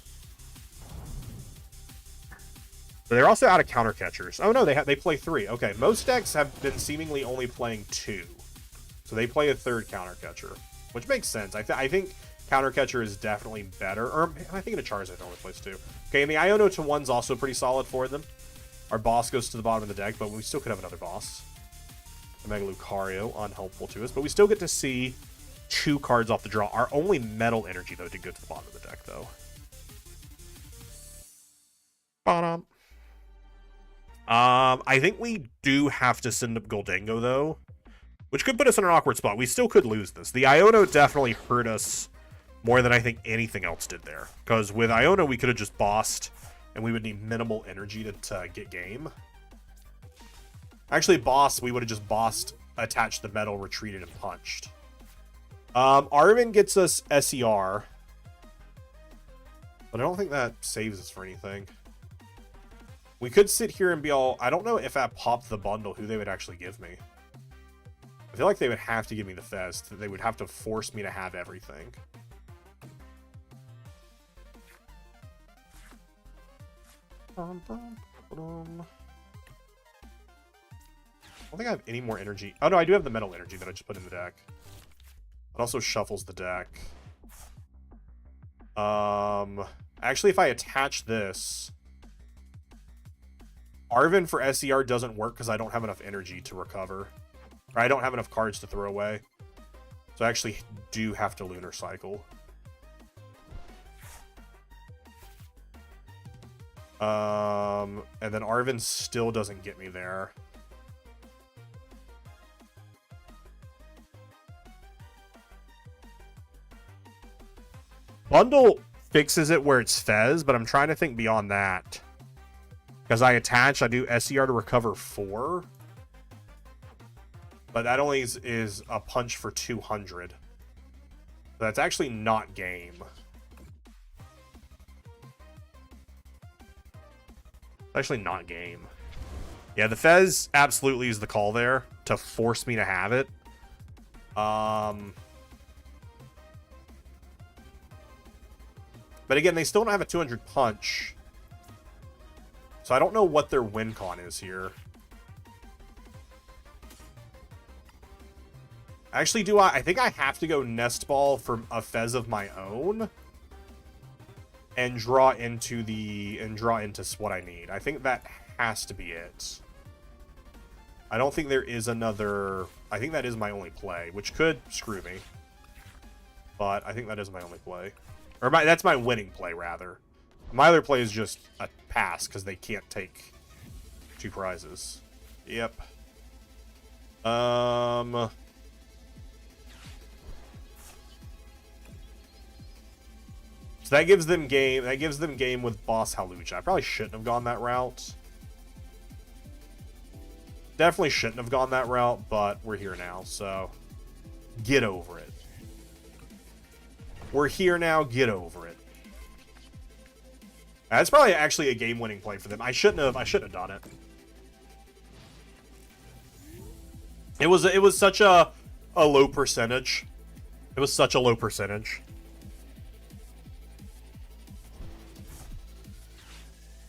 But they're also out of counter catchers. Oh no, they play 3. Okay, most decks have been seemingly only playing 2. So they play a 3rd counter catcher, which makes sense. I think counter catcher is definitely better. Or I think in a Charizard only plays 2. Okay, and the Iono to 1's also pretty solid for them. Our boss goes to the bottom of the deck, but we still could have another boss. The Mega Lucario, unhelpful to us, but we still get to see 2 cards off the draw. Our only metal energy, though, did go to the bottom of the deck, though. Bottom. I think we do have to send up Goldango, though, which could put us in an awkward spot. We still could lose this. The Iono definitely hurt us more than I think anything else did there, because with Iono, we could have just bossed, and we would need minimal energy to get game. Actually, boss, we would have just bossed, attached the metal, retreated, and punched. Arvin gets us SER, but I don't think that saves us for anything. We could sit here and be all... I don't know if I popped the bundle, who they would actually give me. I feel like they would have to give me the Fez. They would have to force me to have everything. I don't think I have any more energy. Oh, no, I do have the metal energy that I just put in the deck. It also shuffles the deck. Actually, if I attach this... Arvin for SER doesn't work because I don't have enough energy to recover. Or I don't have enough cards to throw away. So I actually do have to Lunar Cycle. And then Arvin still doesn't get me there. Bundle fixes it where it's Fez, but I'm trying to think beyond that. Because I attach, I do SER to recover 4. But that only is a punch for 200. So that's actually not game. It's actually not game. Yeah, the Fez absolutely is the call there to force me to have it. But again, they still don't have a 200 punch. So I don't know what their win con is here. Actually, I think I have to go Nest Ball for a Fez of my own and draw into what I need. I think that has to be it. I don't think there is another... I think that is my only play, which could screw me. But I think that is my only play. Or that's my winning play, rather. My other play is just a pass, because they can't take 2 prizes. Yep. So that gives them game. That gives them game with Boss Halucha. I probably shouldn't have gone that route. Definitely shouldn't have gone that route, but we're here now, so get over it. We're here now, get over it. That's probably actually a game-winning play for them. I shouldn't have done it. It was such a low percentage. It was such a low percentage.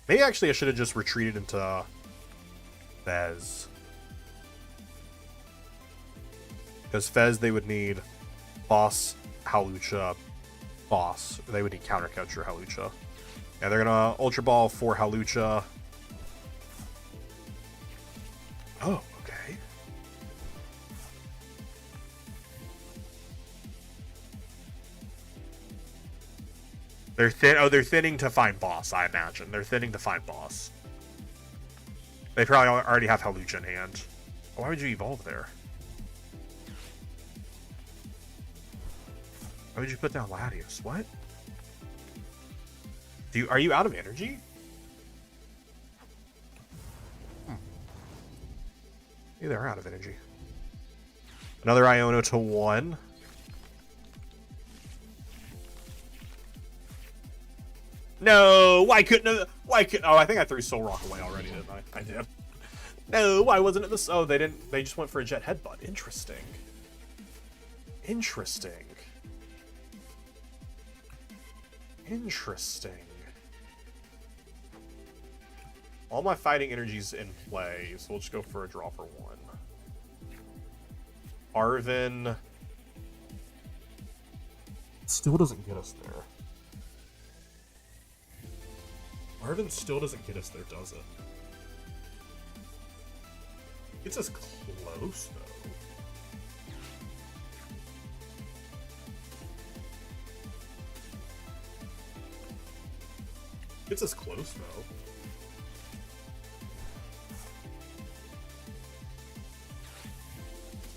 Maybe actually I should have just retreated into Fez. Because Fez, they would need Boss, Halucha, Boss. They would need Counter Catcher, Halucha. Yeah, they're gonna Ultra Ball for Halucha. Oh, okay. They're thinning to find Boss, I imagine. They're thinning to find Boss. They probably already have Halucha in hand. Why would you evolve there? Why would you put down Latios? What? Are you out of energy? Yeah, they're out of energy. Another Iono to 1. No, why couldn't have... Oh, I think I threw Soul Rock away already, didn't I? I did. No, why wasn't it this? Oh, they didn't. They just went for a Jet Headbutt. Interesting. Interesting. Interesting. All my fighting energy's in play, so we'll just go for a draw for 1. Arvin still doesn't get us there. Arvin still doesn't get us there, does it? It's as close, though. It's as close, though.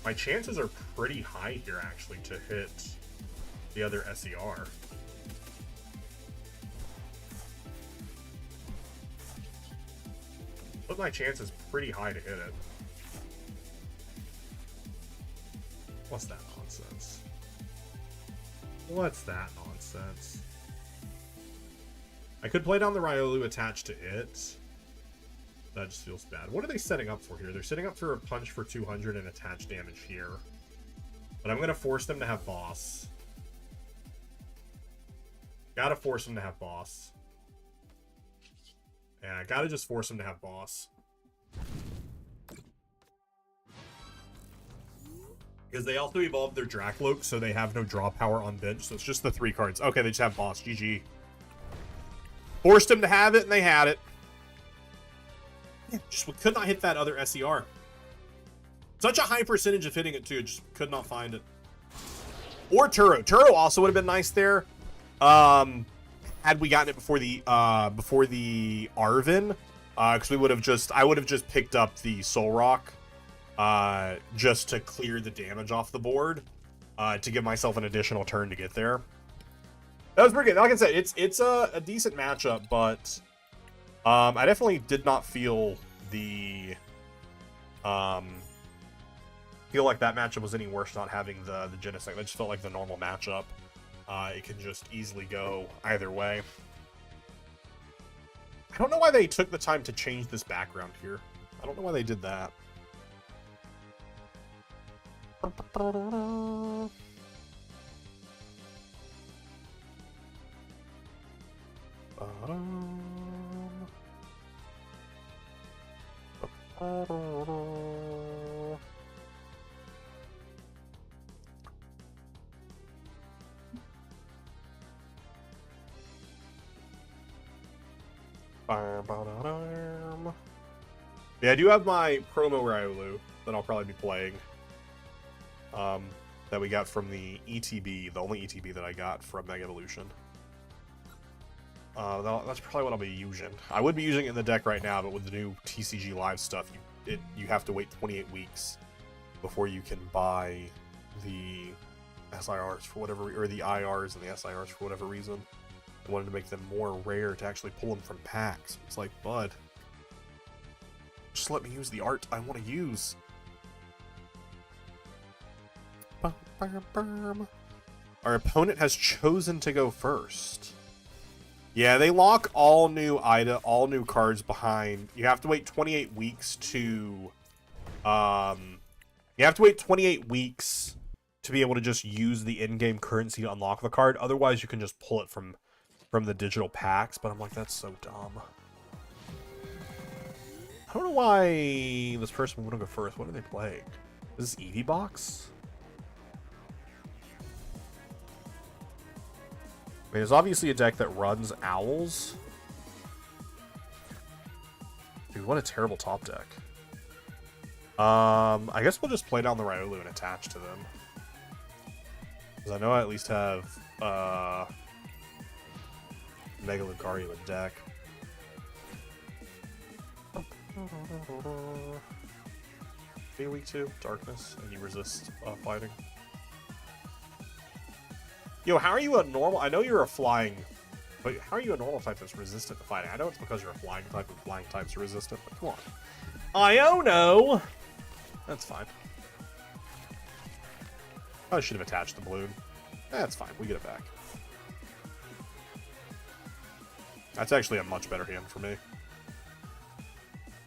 My chances are pretty high here, actually, to hit the other SER. But my chance is pretty high to hit it. What's that nonsense? What's that nonsense? I could play down the Riolu attached to it. That just feels bad. What are they setting up for here? They're setting up for a punch for 200 and attached damage here. But I'm going to force them to have boss. Gotta force them to have boss. Yeah, I gotta just force them to have boss. Because they also evolved their Dracloak, so they have no draw power on bench, so it's just the 3 cards. Okay, they just have boss. GG. Forced them to have it, and they had it. Yeah, just could not hit that other SER. Such a high percentage of hitting it, too. Just could not find it. Or Turo. Turo also would have been nice there. Had we gotten it before the Arvin, because we would have just, I would have just picked up the Soul Rock, just to clear the damage off the board, to give myself an additional turn to get there. That was pretty good. Like I said, it's a decent matchup, but I definitely did not feel the feel like that matchup was any worse not having the Genesect. I just felt like the normal matchup. It can just easily go either way. I don't know why they took the time to change this background here. I don't know why they did that. Yeah, I do have my promo Riolu that I'll probably be playing. That we got from the ETB, the only ETB that I got from Mega Evolution. That's probably what I'll be using. I would be using it in the deck right now, but with the new TCG Live stuff, you have to wait 28 weeks before you can buy the SIRs for whatever, or the IRs and the SIRs for whatever reason. I wanted to make them more rare to actually pull them from packs. It's like, bud, just let me use the art I want to use. Our opponent has chosen to go first. Yeah, they lock all new cards behind. You have to wait 28 weeks to you have to wait 28 weeks to be able to just use the in-game currency to unlock the card. Otherwise, you can just pull it from the digital packs, but I'm like, that's so dumb. I don't know why this person wouldn't go first. What are they playing? Is this Eevee Box? I mean, there's obviously a deck that runs owls. Dude, what a terrible top deck. I guess we'll just play down the Riolu and attach to them. Because I know I at least have Mega Lucario in deck. Be weak to darkness, and you resist fighting. Yo, how are you a normal? I know you're a flying, but how are you a normal type that's resistant to fighting? I know it's because you're a flying type, and flying types are resistant, but come on. Iono! That's fine. I should have attached the balloon. That's fine, we get it back. That's actually a much better hand for me.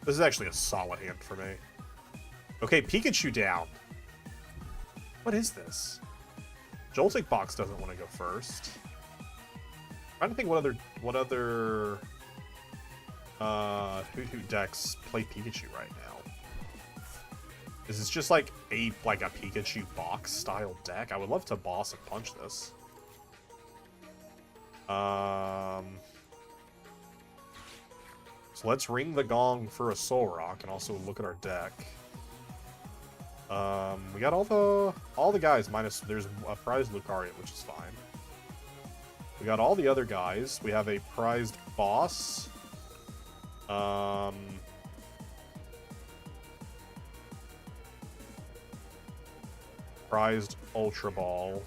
This is actually a solid hand for me. Okay, Pikachu down. What is this? Joltik Box doesn't want to go first. I'm trying to think what other Who decks play Pikachu right now? Is this just like a Pikachu box style deck? I would love to boss and punch this. So let's ring the gong for a Soul Rock and also look at our deck. We got all the guys minus there's a prized Lucario, which is fine. We got all the other guys. We have a prized boss. Prized Ultra Ball.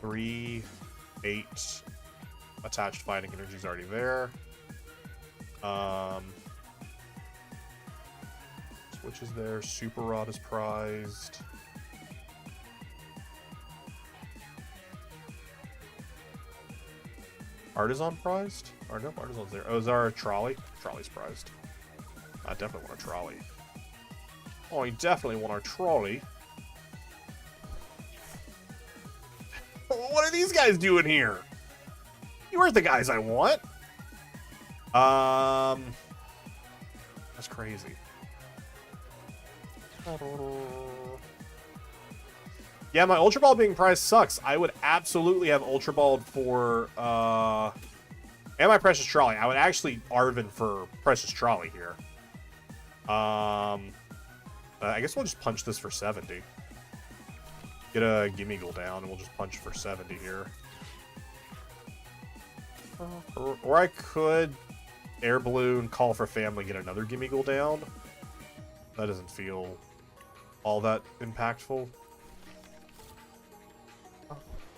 3, 8 attached fighting energy is already there. Switch is there. Super Rod is prized. Artisan prized? Or nope, Artisan's there. Oh, is our trolley? Trolley's prized. I definitely want a trolley. Oh, I definitely want our trolley. What are these guys doing here? You aren't the guys I want. That's crazy. Yeah, my Ultra Ball being prized sucks. I would absolutely have Ultra Balled for, and my Precious Trolley. I would actually Arven for Precious Trolley here. I guess we'll just punch this for 70. Get a Gimmighoul down, and we'll just punch for 70 here. Or I could Air Balloon, Call for Family, get another Gimmighoul down. That doesn't feel all that impactful.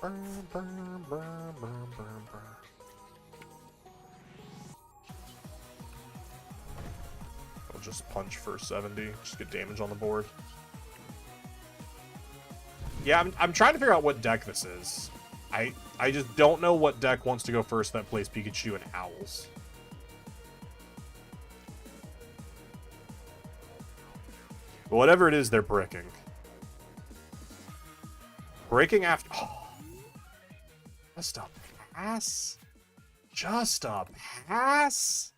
I'll just punch for 70, just get damage on the board. Yeah, I'm trying to figure out what deck this is. I just don't know what deck wants to go first that plays Pikachu and Owls. But whatever it is, they're bricking. Breaking after... Oh. Just a pass? Just a pass?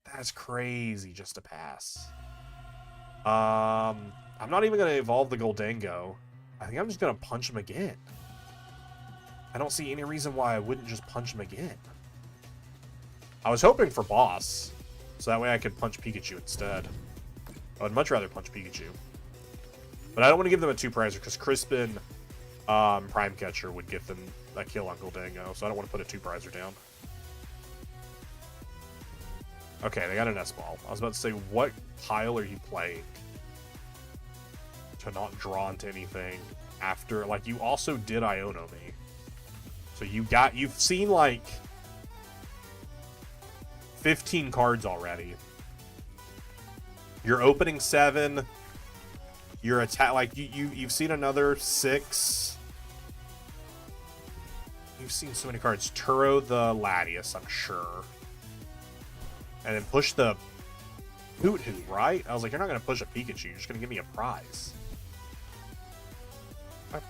That's crazy, just a pass. I'm not even going to evolve the Goldango. I think I'm just going to punch him again. I don't see any reason why I wouldn't just punch him again. I was hoping for boss, so that way I could punch Pikachu instead. I would much rather punch Pikachu. But I don't want to give them a 2-prizer, because Crispin Prime Catcher would get them a kill on Goldango, so I don't want to put a 2-prizer down. Okay, they got an S-Ball. I was about to say, what pile are you playing to not draw into anything after? Like, you also did Iono me. So you've seen, like, 15 cards already. You're opening 7. You're like, you've seen another 6. You've seen so many cards. Turo the Latias, I'm sure. And then push the Hoot Hoot, right? I was like, you're not going to push a Pikachu. You're just going to give me a prize. Are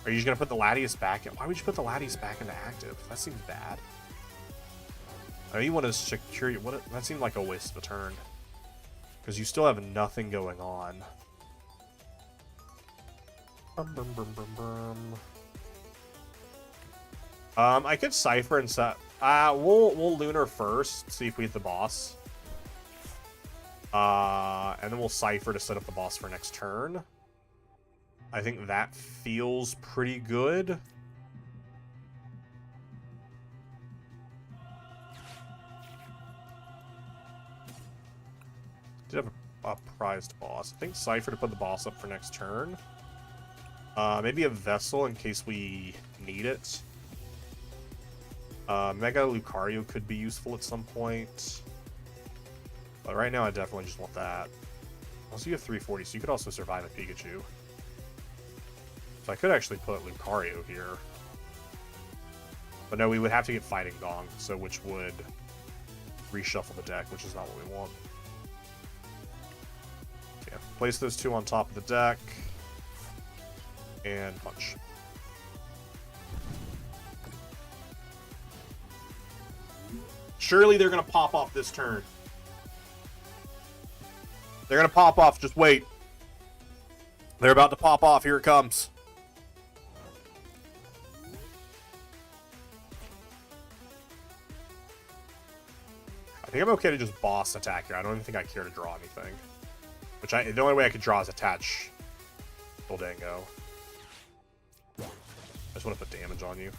you just going to put the Latias back in? Why would you put the Latias back into active? That seems bad. I know you want to secure... That seemed like a waste of a turn. Because you still have nothing going on. I could Cypher and set... we'll Lunar first, see if we hit the boss. And then we'll Cypher to set up the boss for next turn. I think that feels pretty good. Did have a prized boss. I think Cypher to put the boss up for next turn. Maybe a Vessel in case we need it. Mega Lucario could be useful at some point. But right now I definitely just want that. Also you have 340, so you could also survive a Pikachu. So I could actually put Lucario here. But no, we would have to get Fighting Gong, so which would reshuffle the deck, which is not what we want. Okay, place those two on top of the deck. And punch. Surely they're going to pop off this turn. They're going to pop off. Just wait. They're about to pop off. Here it comes. I think I'm okay to just boss attack here. I don't even think I care to draw anything. The only way I could draw is attach Goldango. I just want to put damage on you.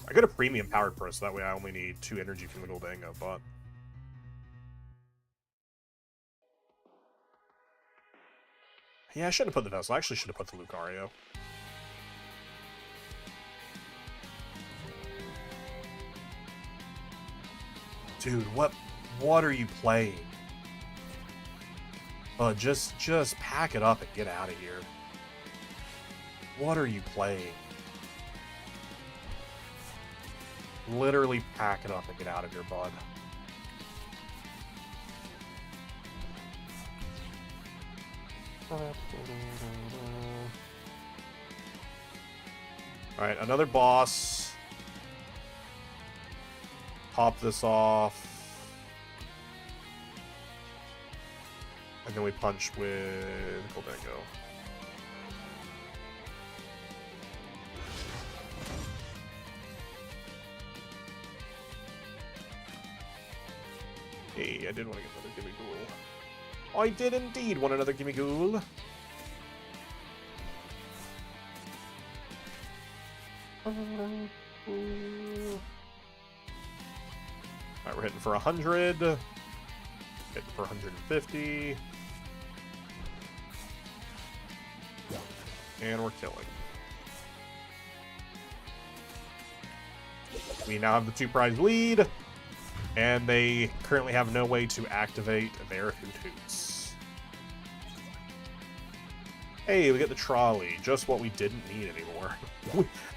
I could have premium powered pro, so that way I only need 2 energy from the Goldango, but... Yeah, I shouldn't have put the Vessel. I actually should have put the Lucario. Dude, what are you playing? Just pack it up and get out of here. What are you playing? Literally pack it up and get out of here, bud. Alright, another boss. Pop this off. And then we punch with Goldango. Hey, I did want to get another Gimme Ghoul. I did indeed want another Gimme Ghoul. Alright, we're hitting for 100. Hitting for 150. And we're killing. We now have the 2-prize lead. And they currently have no way to activate their Hoot Hoots. Hey, we get the trolley. Just what we didn't need anymore.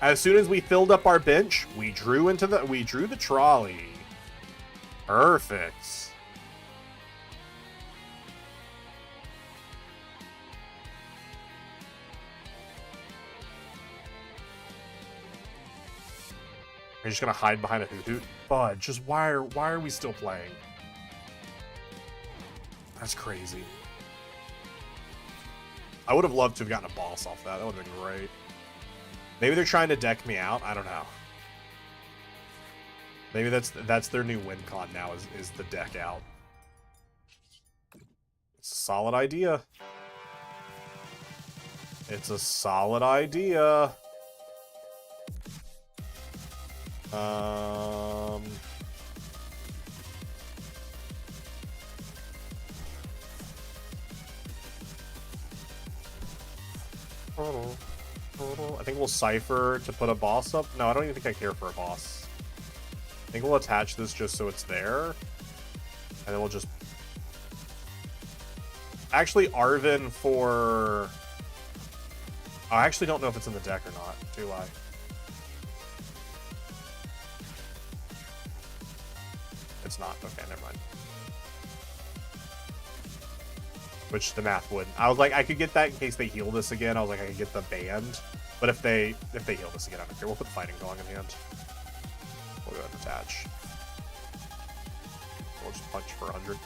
As soon as we filled up our bench, we drew the trolley. Perfect. You're just gonna hide behind a Hoot Hoot? Bud, just why are we still playing? That's crazy. I would have loved to have gotten a boss off that. That would have been great. Maybe they're trying to deck me out. I don't know. Maybe that's their new win con now is the deck out. It's a solid idea. It's a solid idea. I think we'll Cypher to put a boss up. No, I don't even think I care for a boss. I think we'll attach this just so it's there. And then we'll just... Actually, Arven for... I actually don't know if it's in the deck or not, do I? It's not. Okay, never mind. Which the math wouldn't. I was like, I could get that in case they heal this again. I was like, I could get the band. But if they heal this again, I don't care. We'll put Fighting Dog in hand. We'll go ahead and attach. We'll just punch for 100.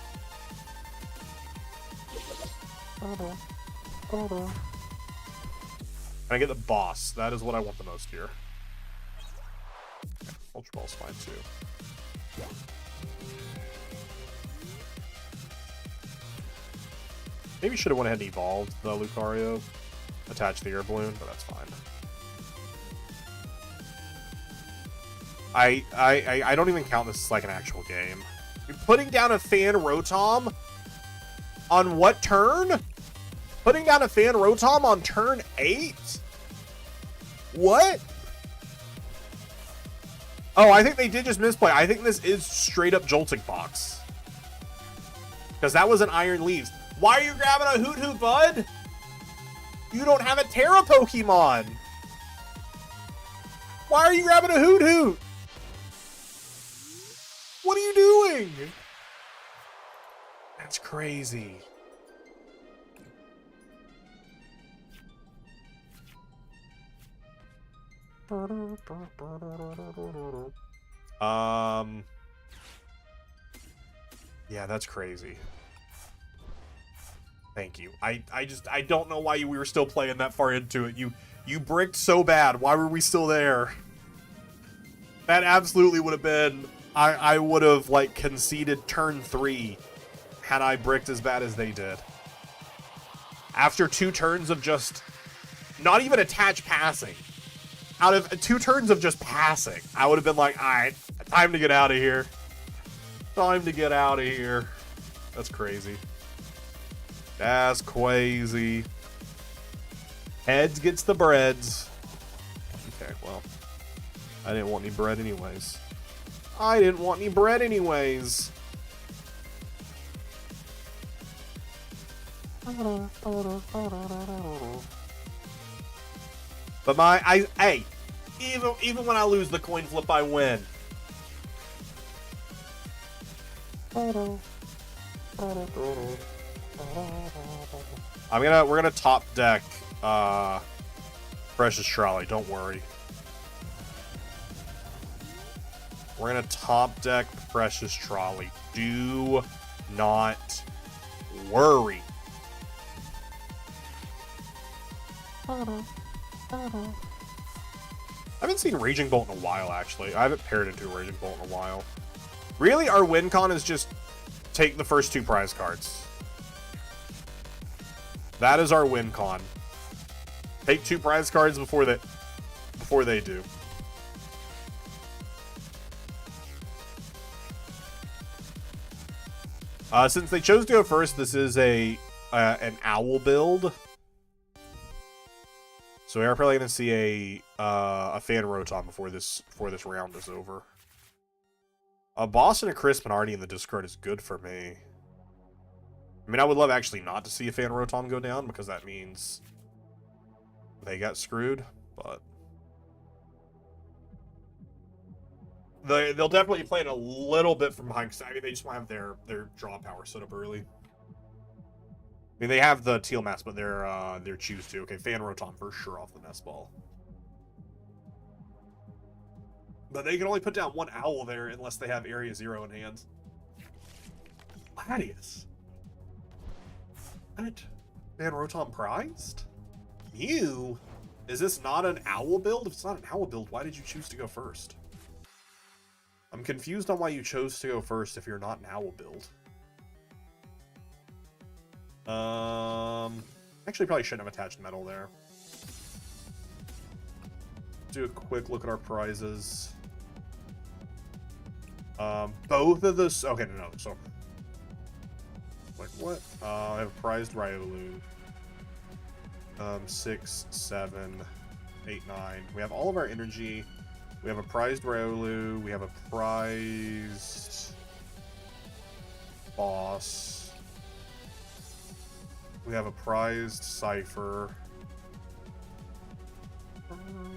And I get the boss. That is what I want the most here. Okay, Ultra Ball's fine too. Maybe should have went ahead and evolved the Lucario. Attached the air balloon, but that's fine. I don't even count this as like an actual game. You're putting down a Fan Rotom on what turn? Putting down a Fan Rotom on turn 8? What? Oh, I think they did just misplay. I think this is straight up Jolting Box. Because that was an Iron Leaves. Why are you grabbing a Hoot Hoot, bud? You don't have a Terra Pokemon. Why are you grabbing a Hoot Hoot? What are you doing? That's crazy. Yeah, that's crazy. Thank you. I don't know why we were still playing that far into it. You bricked so bad. Why were we still there? That absolutely would have been... I would have, like, conceded turn 3 had I bricked as bad as they did. After 2 turns of just... Not even attached passing. Out of 2 turns of just passing, I would have been like, alright, time to get out of here. Time to get out of here. That's crazy. That's crazy. Heads gets the breads. Okay, well. I didn't want any bread anyways. I didn't want any bread anyways. But hey, even when I lose the coin flip, I win. We're gonna top deck Precious Trolley, don't worry. We're gonna top deck Precious Trolley. Do not worry. I haven't seen Raging Bolt in a while, actually. I haven't paired into a Raging Bolt in a while. Really, our win con is just take the first 2 prize cards. That is our win con. Take 2 prize cards before they do. Since they chose to go first, this is an owl build. So we are probably going to see a Fan Rotom before this round is over. A Boss and a Crisp and already in the discard is good for me. I mean, I would love actually not to see a Fan Rotom go down because that means they got screwed, but they'll definitely play it a little bit from behind because I mean they just want to have their draw power set up early. I mean, they have the Teal Mask, but they're choose to. Okay, Fan Rotom for sure off the nest ball. But they can only put down 1 owl there unless they have Area 0 in hand. Gladius. What? Fan Rotom prized? Mew? Is this not an owl build? If it's not an owl build, why did you choose to go first? I'm confused on why you chose to go first if you're not an owl build. Actually probably shouldn't have attached metal there. Do a quick look at our prizes. Both of those. Okay, no. So, like what? I have a prized Riolu. 6, 7, 8, 9. We have all of our energy. We have a prized Riolu. We have a prized Boss. We have a prized Cypher.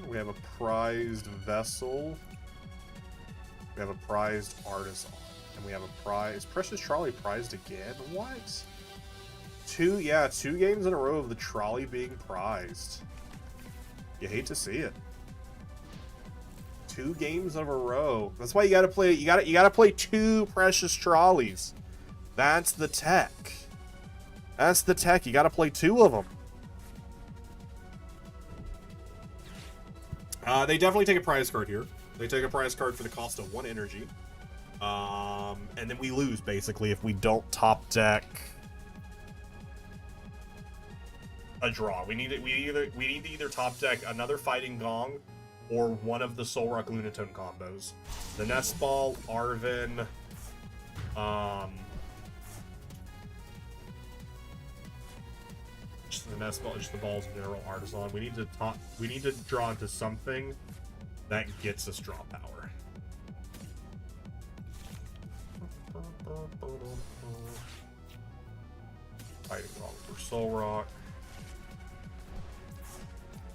We have a prized Vessel. We have a prized Artisan. And we have a prize. Precious Trolley prized again? What? 2 games in a row of the Trolley being prized. You hate to see it. 2 games in a row. That's why you gotta play. You gotta play 2 Precious Trolleys. That's the tech. That's the tech. You gotta play 2 of them. They definitely take a prize card here. They take a prize card for the cost of 1 energy. And then we lose, basically, if we don't top deck a draw. We need to either top deck another Fighting Gong or one of the Solrock Lunatone combos. The Nest Ball, Arven, just the Nest Ball, just the Balls Mineral Artisan. We need to draw into something that gets us draw power. Fighting Gong for Solrock.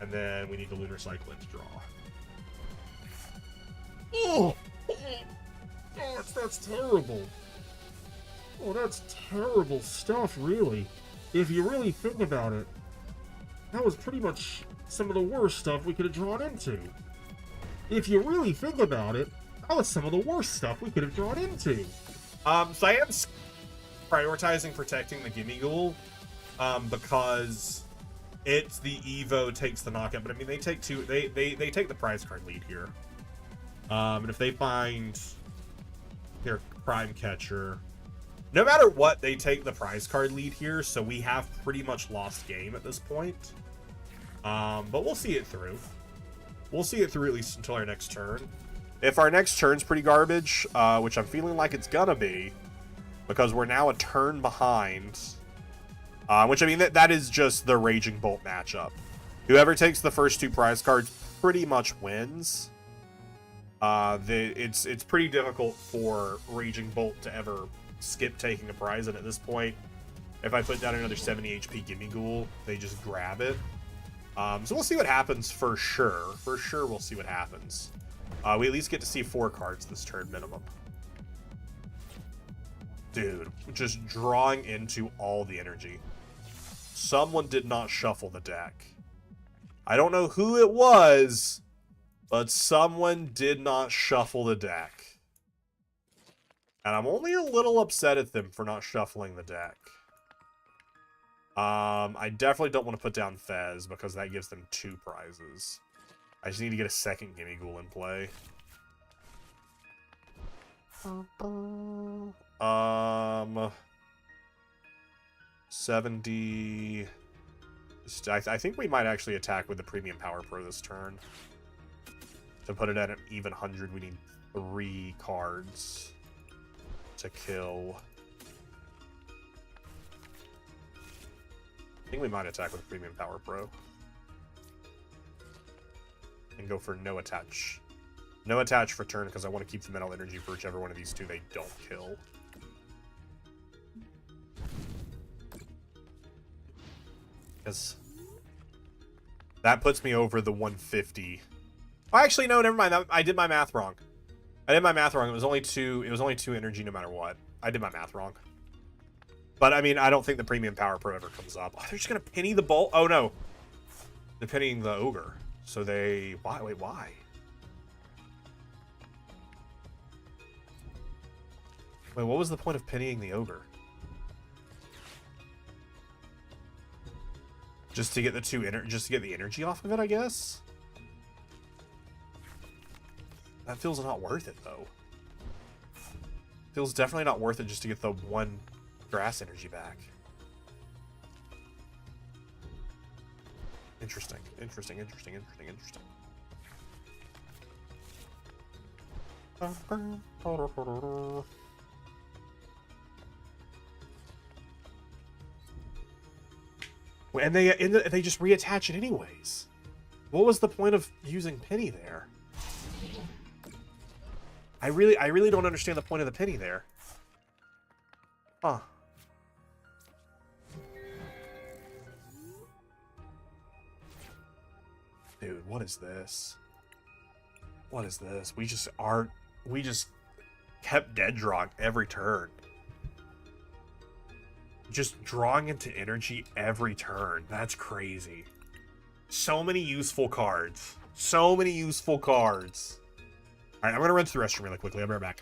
And then we need the Lunar Cyclone to draw. Oh, that's terrible. Oh, that's terrible stuff, really. If you really think about it, that was pretty much some of the worst stuff we could have drawn into. if you really think about it, that was some of the worst stuff we could have drawn into. So I am prioritizing protecting the Gimme Ghoul, because it's the Evo takes the knockout. But I mean, they take two. They take the prize card lead here. And if they find their Prime Catcher, no matter what, they take the prize card lead here. So we have pretty much lost game at this point. But we'll see it through. We'll see it through at least until our next turn. If our next turn's pretty garbage, which I'm feeling like it's gonna be, because we're now a turn behind, which I mean, that is just the Raging Bolt matchup. Whoever takes the first two prize cards pretty much wins. It's pretty difficult for Raging Bolt to ever skip taking a prize, and at this point, if I put down another 70 HP Gimme Ghoul, they just grab it. So we'll see what happens for sure. For sure, we'll see what happens. We at least get to see 4 cards this turn minimum. Dude, just drawing into all the energy. Someone did not shuffle the deck. I don't know who it was, but someone did not shuffle the deck. And I'm only a little upset at them for not shuffling the deck. I definitely don't want to put down Fez because that gives them 2 prizes. I just need to get a second Gimme Ghoul in play. 70. I think we might actually attack with the Premium Power Pro this turn. To put it at an even 100, we need 3 cards to kill. I think we might attack with Premium Power Pro. And go for no attach. No attach for turn because I want to keep the mental energy for whichever one of these two they don't kill. Because that puts me over the 150. Oh, actually, no, never mind. I did my math wrong. It was only 2. It was only 2 energy no matter what. I did my math wrong. But I mean, I don't think the Premium Power Pro ever comes up. Oh, they're just gonna penny the bolt. Oh no, they're pennying the ogre. So they why? Wait, why? Wait, what was the point of pennying the ogre? Just to get the just to get the energy off of it, I guess. That feels not worth it though. Feels definitely not worth it just to get the 1 grass energy back. Interesting. And they just reattach it anyways. What was the point of using penny there? I really don't understand the point of the penny there. Huh. Dude, what is this? What is this? We just kept dead drawing every turn. Just drawing into energy every turn. That's crazy. So many useful cards. So many useful cards. Alright, I'm gonna run to the restroom really quickly. I'll be right back.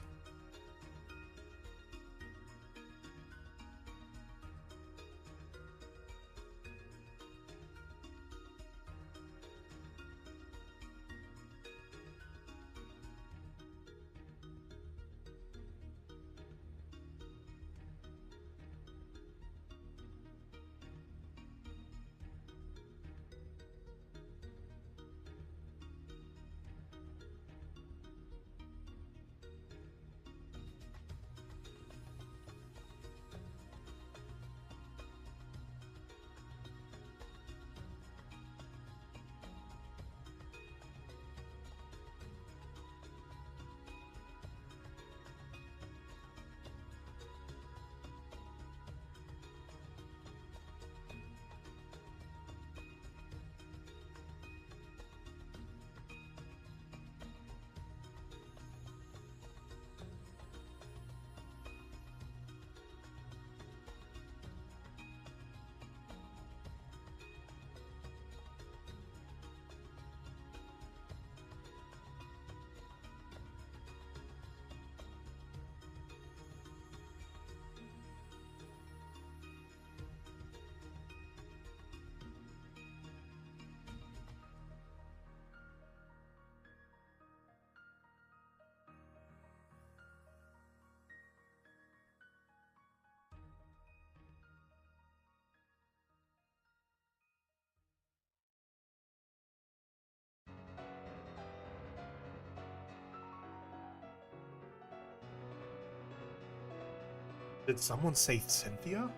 Did someone say Cynthia?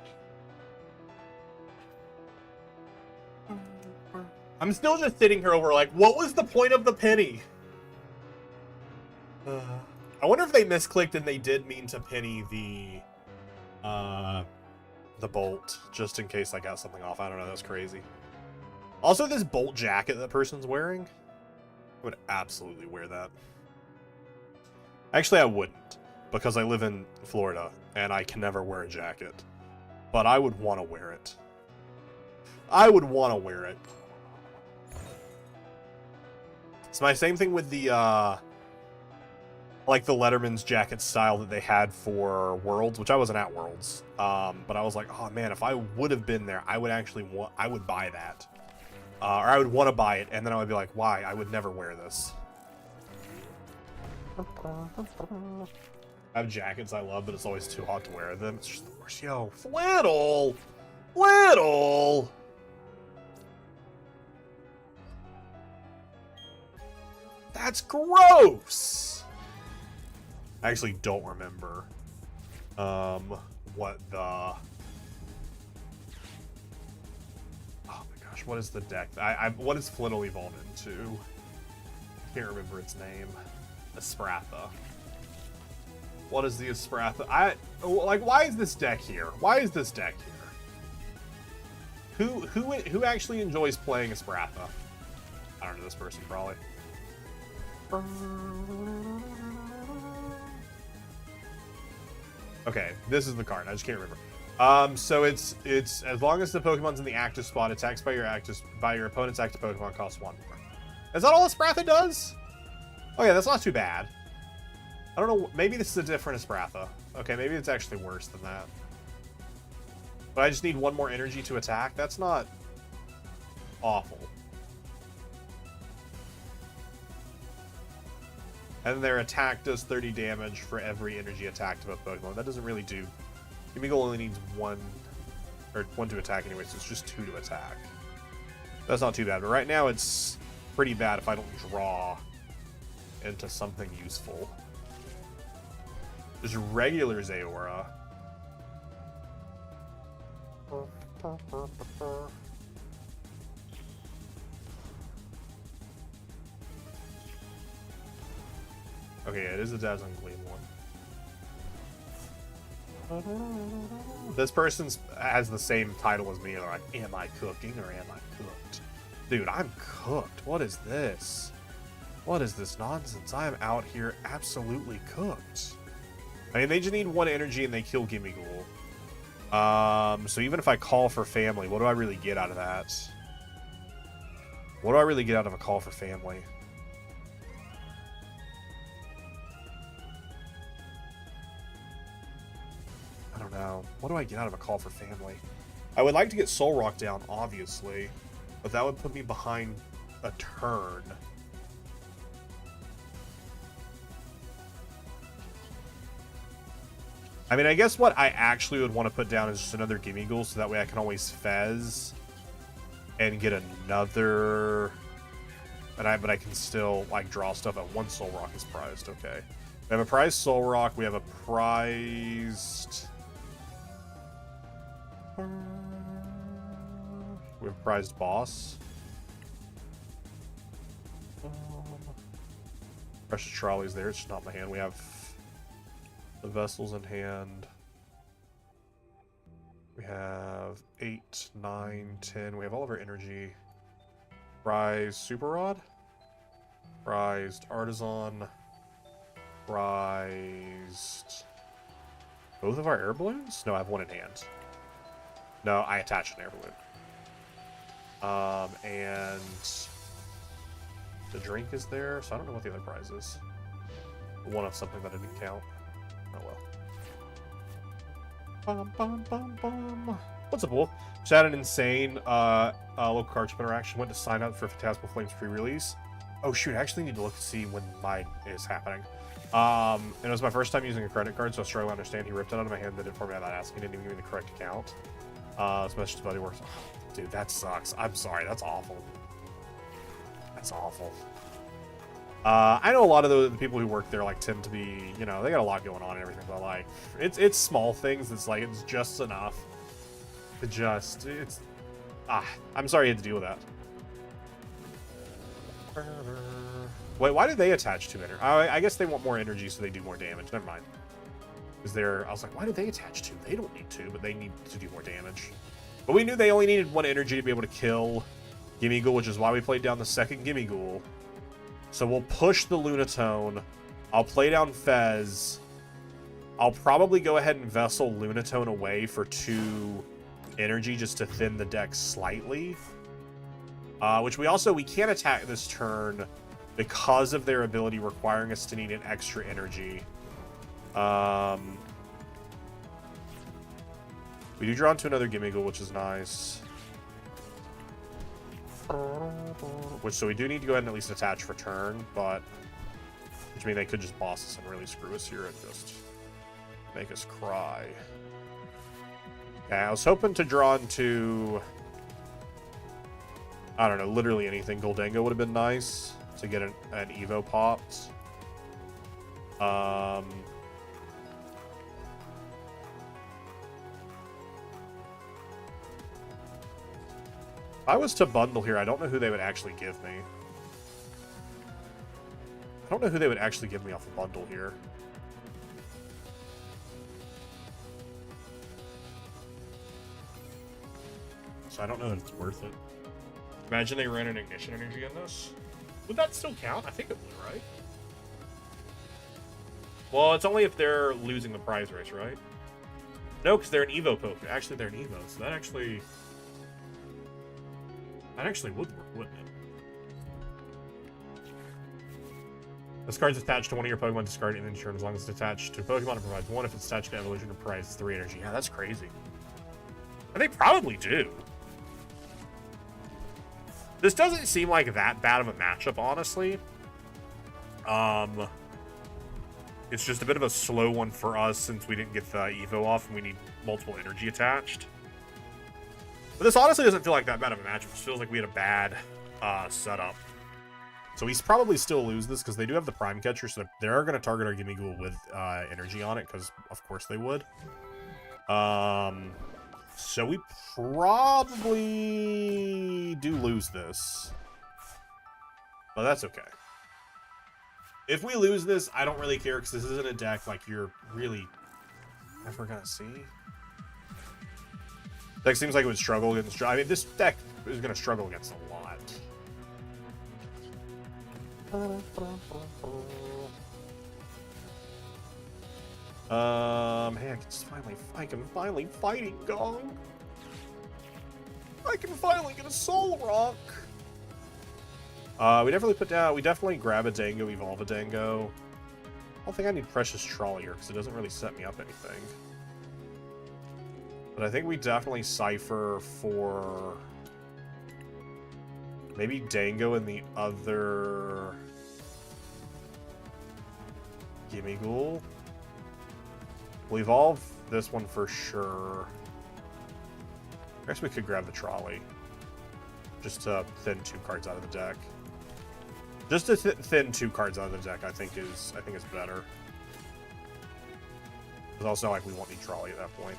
I'm still just sitting here over like, what was the point of the penny? I wonder if they misclicked and they did mean to penny the bolt, just in case I got something off. I don't know, that's crazy. Also, this bolt jacket that person's wearing, I would absolutely wear that. Actually, I wouldn't, because I live in Florida, and I can never wear a jacket. But I would want to wear it. I would want to wear it. It's my same thing with the, like the Letterman's jacket style that they had for Worlds, which I wasn't at Worlds. But I was like, oh man, if I would have been there, I would buy that. Or I would want to buy it, and then I would be like, why? I would never wear this. I have jackets I love, but it's always too hot to wear them. It's just the worst. Yo, flannel! Flannel! That's gross! I actually don't remember what the... Oh my gosh, what is the deck? What does Flannel evolve into? I can't remember its name. Espratha. What is the Espratha? Why is this deck here? Why is this deck here? Who actually enjoys playing Espratha? I don't know, this person probably. Okay, this is the card. I just can't remember. So it's as long as the Pokemon's in the active spot, attacks by your opponent's active Pokemon costs 1 more. Is that all Espratha does? Okay, that's not too bad. I don't know. Maybe this is a different Espratha. Okay, maybe it's actually worse than that. But I just need 1 more energy to attack. That's not awful. And their attack does 30 damage for every energy attacked of a Pokemon. That doesn't really do... Gimmighoul only needs 1 to attack anyway, so it's just 2 to attack. That's not too bad, but right now it's pretty bad if I don't draw into something useful. There's regular Zaora. Okay, it is a Dazzling Gleam one. This person has the same title as me. They're like, am I cooking or am I cooked? Dude, I'm cooked. What is this? What is this nonsense? I am out here absolutely cooked. I mean, they just need 1 energy and they kill Gimmighoul. So even if I call for family, what do I really get out of that? What do I really get out of a call for family? I don't know. What do I get out of a call for family? I would like to get Soul Rock down, obviously, but that would put me behind a turn. I mean, I guess what I actually would want to put down is just another Gimmighoul, so that way I can always Fez and get another... But I can still, like, draw stuff at 1 Soul Rock is prized. Okay. We have a prized Soul Rock. We have a prized... We have a prized boss. Precious Trolley's there. It's just not in my hand. We have the vessels in hand. We have 8, 9, 10. We have all of our energy. Prized Super Rod. Prized Artisan. Prized... Both of our air balloons? No, I have 1 in hand. No, I attached an air balloon. And the drink is there, so I don't know what the other prize is. One of something that I didn't count. Oh well. What's up, Wolf? Just had an insane local card shop interaction. Went to sign up for Phantasmal Flames pre-release. Oh shoot, I actually need to look to see when mine is happening. And it was my first time using a credit card, so I was struggling to understand. He ripped it out of my hand, did it for me without asking. He didn't even give me the correct account. This message to Buddy works. Oh, dude, that sucks. I'm sorry, that's awful. That's awful. I know a lot of the people who work there like tend to be, you know, they got a lot going on and everything, but like it's small things. It's like it's just enough to just I'm sorry you had to deal with that. Wait, why do they attach to energy? I guess they want more energy, so they do more damage. Never mind. Because I was like, why do they attach to? They don't need to, but they need to do more damage. But we knew they only needed 1 energy to be able to kill Gimme Ghoul, which is why we played down the second Gimme Ghoul. So we'll push the Lunatone. I'll play down Fez. I'll probably go ahead and Vessel Lunatone away for 2 energy just to thin the deck slightly. Which we can't attack this turn because of their ability requiring us to need an extra energy. We do draw into another Gimme Ghoul, which is nice. So we do need to go ahead and at least attach for turn, but which means they could just boss us and really screw us here and just make us cry. Yeah, I was hoping to draw into, I don't know, literally anything. Goldango would have been nice to get an Evo popped. If I was to bundle here, I don't know who they would actually give me. I don't know who they would actually give me off a bundle here. So I don't know if it's worth it. Imagine they ran an Ignition Energy in this. Would that still count? I think it would, right? Well, it's only if they're losing the prize race, right? No, because they're an Evo poker. Actually, they're an Evo, so that actually would work, wouldn't it? This card's attached to one of your Pokemon, discard it in turn as long as it's attached to a Pokemon. It provides 1 if it's attached to evolution or prize. It's 3 energy. Yeah, that's crazy. And they probably do. This doesn't seem like that bad of a matchup, honestly. It's just a bit of a slow one for us since we didn't get the Evo off and we need multiple energy attached. But this honestly doesn't feel like that bad of a matchup. It feels like we had a bad setup. So we probably still lose this because they do have the Prime Catcher, so they are going to target our Gimme Ghoul with energy on it, because of course they would. So we probably do lose this. But that's okay. If we lose this, I don't really care, because this isn't a deck like you're really ever going to see. Deck seems like it would struggle against... I mean, this deck is going to struggle against a lot. Hey, I can finally fighting Gong. I can finally get a Soul Rock. We definitely grab a Dango, evolve a Dango. I don't think I need Precious Trolley here, because it doesn't really set me up anything. But I think we definitely Cypher for maybe Dango and the other Gimme Ghoul. We'll evolve this one for sure. I guess we could grab the Trolley. Just to thin 2 cards out of the deck. Just to thin 2 cards out of the deck, I think is better. It's also like we won't need Trolley at that point.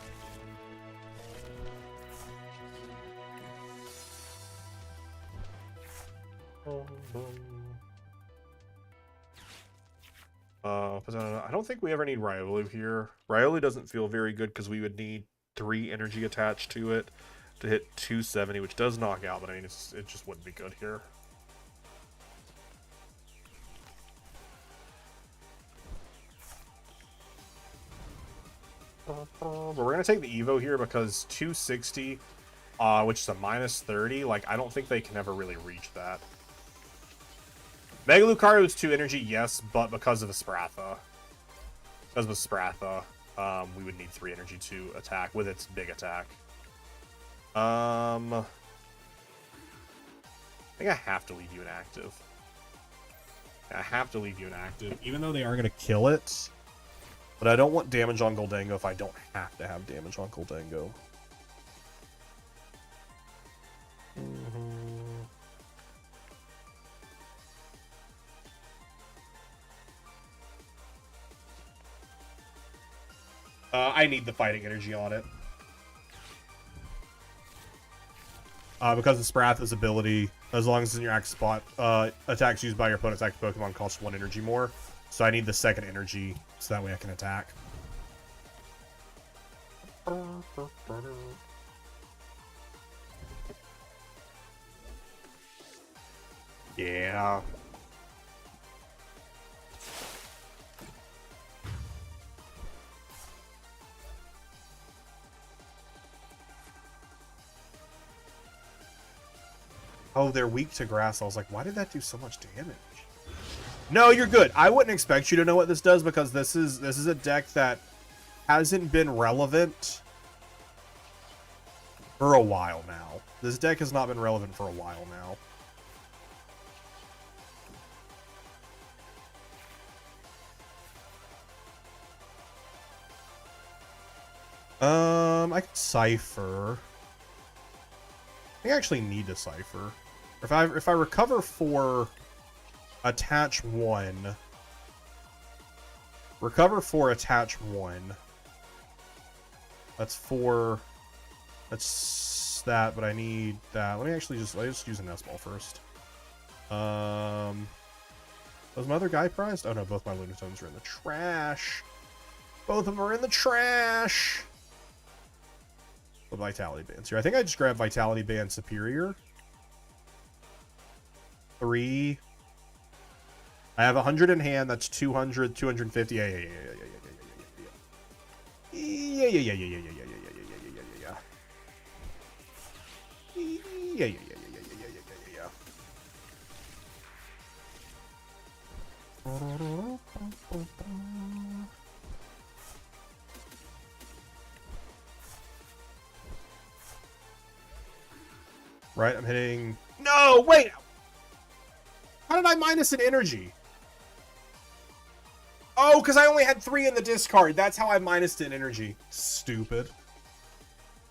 I don't think we ever need Riolu here. Riolu doesn't feel very good because we would need 3 energy attached to it to hit 270, which does knock out, but I mean, it just wouldn't be good here. But we're going to take the Evo here because 260, which is a minus 30, like, I don't think they can ever really reach that. Mega Lucario is 2 energy, yes, but because of the Spratha. Because of Spratha, we would need 3 energy to attack with its big attack. I think I have to leave you inactive. I have to leave you inactive, even though they are going to kill it. But I don't want damage on Goldango if I don't have to have damage on Goldango. I need the fighting energy on it. Because the Sprath's ability, as long as it's in your active spot, attacks used by your opponent's active Pokemon cost 1 energy more. So I need the second energy, so that way I can attack. Yeah. Oh, they're weak to grass. I was like, why did that do so much damage? No, you're good. I wouldn't expect you to know what this does because this is a deck that hasn't been relevant for a while now. This deck has not been relevant for a while now. I could Cipher. I actually need to Cipher. If I recover 4, attach 1. Recover 4, attach 1. That's 4. That's that, but I need that. Let me just use a nest ball first. Was my other guy prized? Oh no, both my Lunatomes are in the trash. Both of them are in the trash. The Vitality Bands here. I think I just grabbed Vitality Band Superior. 3. I have 100 in hand. That's 200, 250. Yeah. Right, I'm hitting... No, wait! How did I minus an energy? Oh, because I only had 3 in the discard. That's how I minused an energy. Stupid.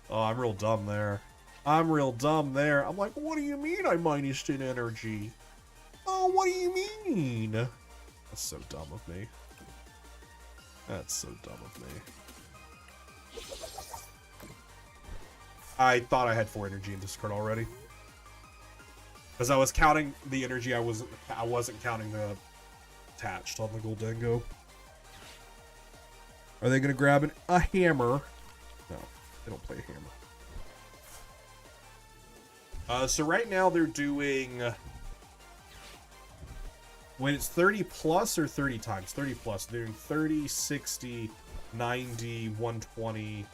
Oh, I'm real dumb there. I'm like, what do you mean I minused an energy? Oh, what do you mean? That's so dumb of me. I thought I had 4 energy in discard already. Because I was counting the energy, I wasn't counting the attached on the Goldengo. Are they going to grab a hammer? No, they don't play a hammer. So right now they're doing... When it's 30 plus or 30 times? 30 plus. They're doing 30, 60, 90, 120.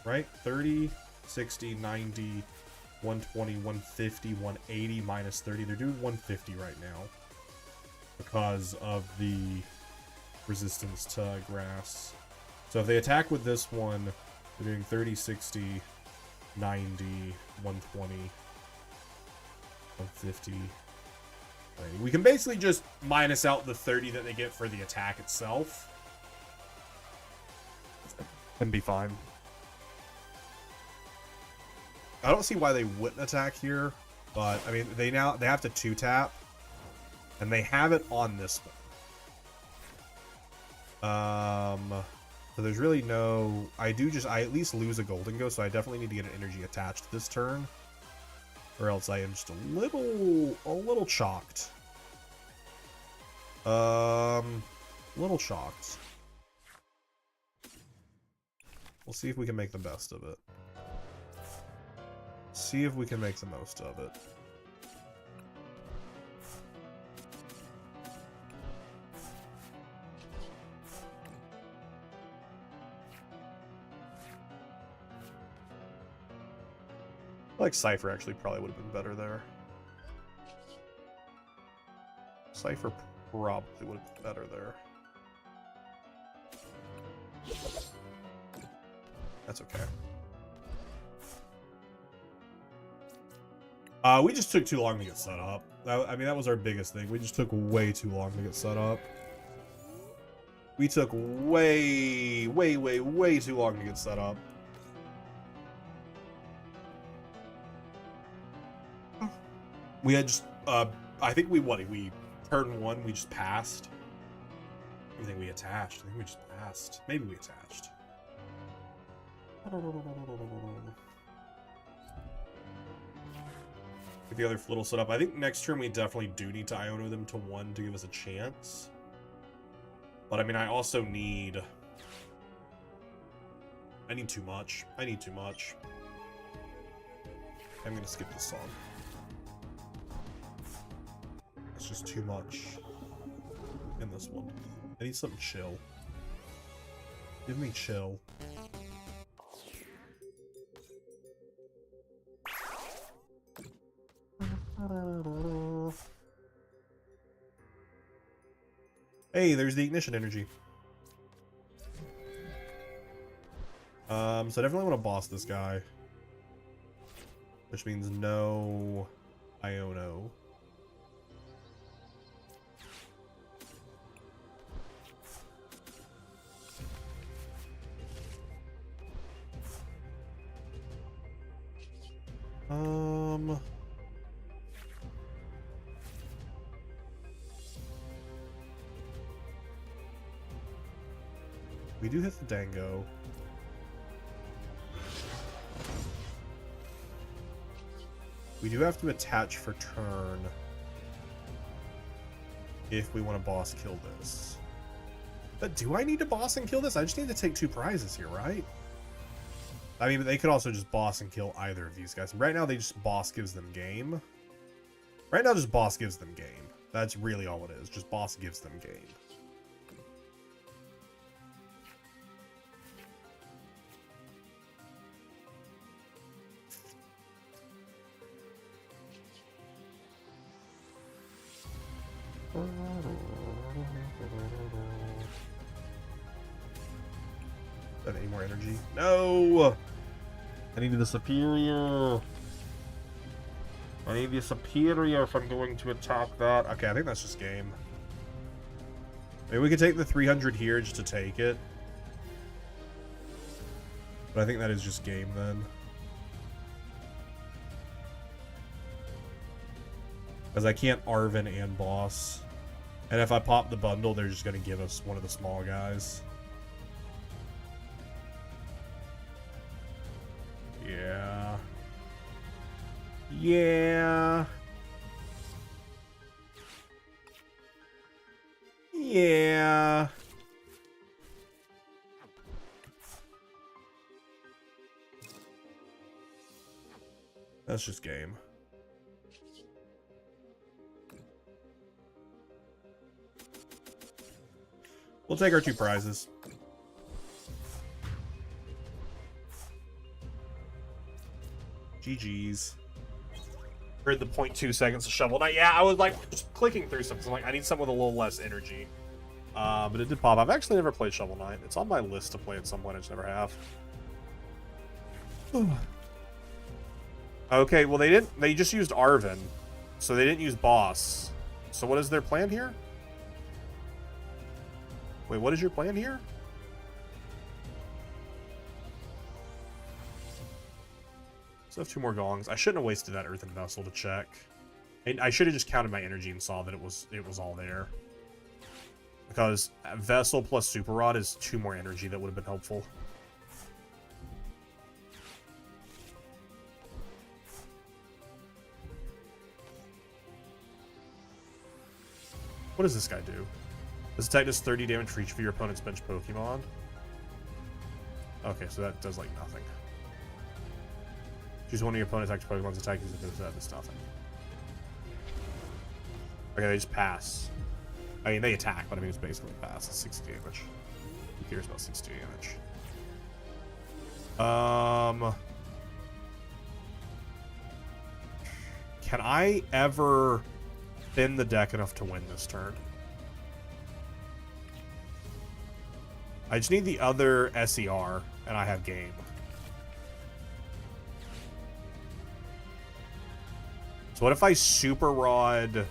Right? 30, 60, 90, 120, 150, 180, minus 30. They're doing 150 right now. Because of the resistance to grass. So if they attack with this one, they're doing 30, 60, 90, 120, 150. We can basically just minus out the 30 that they get for the attack itself. And be fine. I don't see why they wouldn't attack here, but I mean they have to 2-tap. And they have it on this one. So there's really no... I at least lose a Goldengo, so I definitely need to get an energy attached this turn. Or else I am just a little chalked. Little chalked. We'll see if we can make the best of it. See if we can make the most of it. Like Cypher actually probably would have been better there. Cypher probably would have been better there. That's okay. We just took too long to get set up. I mean, that was our biggest thing. We just took way too long to get set up. We took way too long to get set up. We had just, I think we turn 1, we just passed. I think we attached. I think we just passed. Maybe we attached. Get the other little setup. I think next turn we definitely do need to Iono them to 1 to give us a chance. But I mean, I also need... I need too much. I need too much. I'm gonna skip this song. It's just too much in this one. I need something chill. Give me chill. Hey, there's the ignition energy. So I definitely want to boss this guy. Which means no Iono. We do hit the Dango. We do have to attach for turn if we want to boss kill this. But do I need to boss and kill this? I just need to take 2 prizes here, right? I mean, they could also just boss and kill either of these guys. Right now, they just boss gives them game. Right now, just boss gives them game. That's really all it is. Just boss gives them game. Have any more energy? No! I need the superior. I need the superior if I'm going to attack that. Okay, I think that's just game. Maybe we could take the 300 here just to take it. But I think that is just game then. Because I can't Arven and boss. And if I pop the bundle, they're just going to give us one of the small guys. Yeah. Yeah. Yeah. That's just game. We'll take our 2 prizes. GG's. Heard the 0.2 seconds of Shovel Knight. Yeah, I was like just clicking through something. Like I need something with a little less energy. But it did pop. I've actually never played Shovel Knight. It's on my list to play at some point. I just never have. Okay, well they just used Arven, so they didn't use boss. So what is their plan here? Wait, what is your plan here? So I have 2 more gongs. I shouldn't have wasted that Earthen Vessel to check. I should have just counted my energy and saw that it was all there. Because Vessel plus Super Rod is 2 more energy that would have been helpful. What does this guy do? This attack does 30 damage for each of your opponent's bench Pokemon. Okay, so that does like nothing. Choose one of your opponent's active Pokemon's attack using that does nothing. Okay, they just pass. I mean, they attack, but I mean, it's basically pass. It's 60 damage. Who cares about 60 damage? Can I ever thin the deck enough to win this turn? I just need the other SER, and I have game. So what if I Super Rod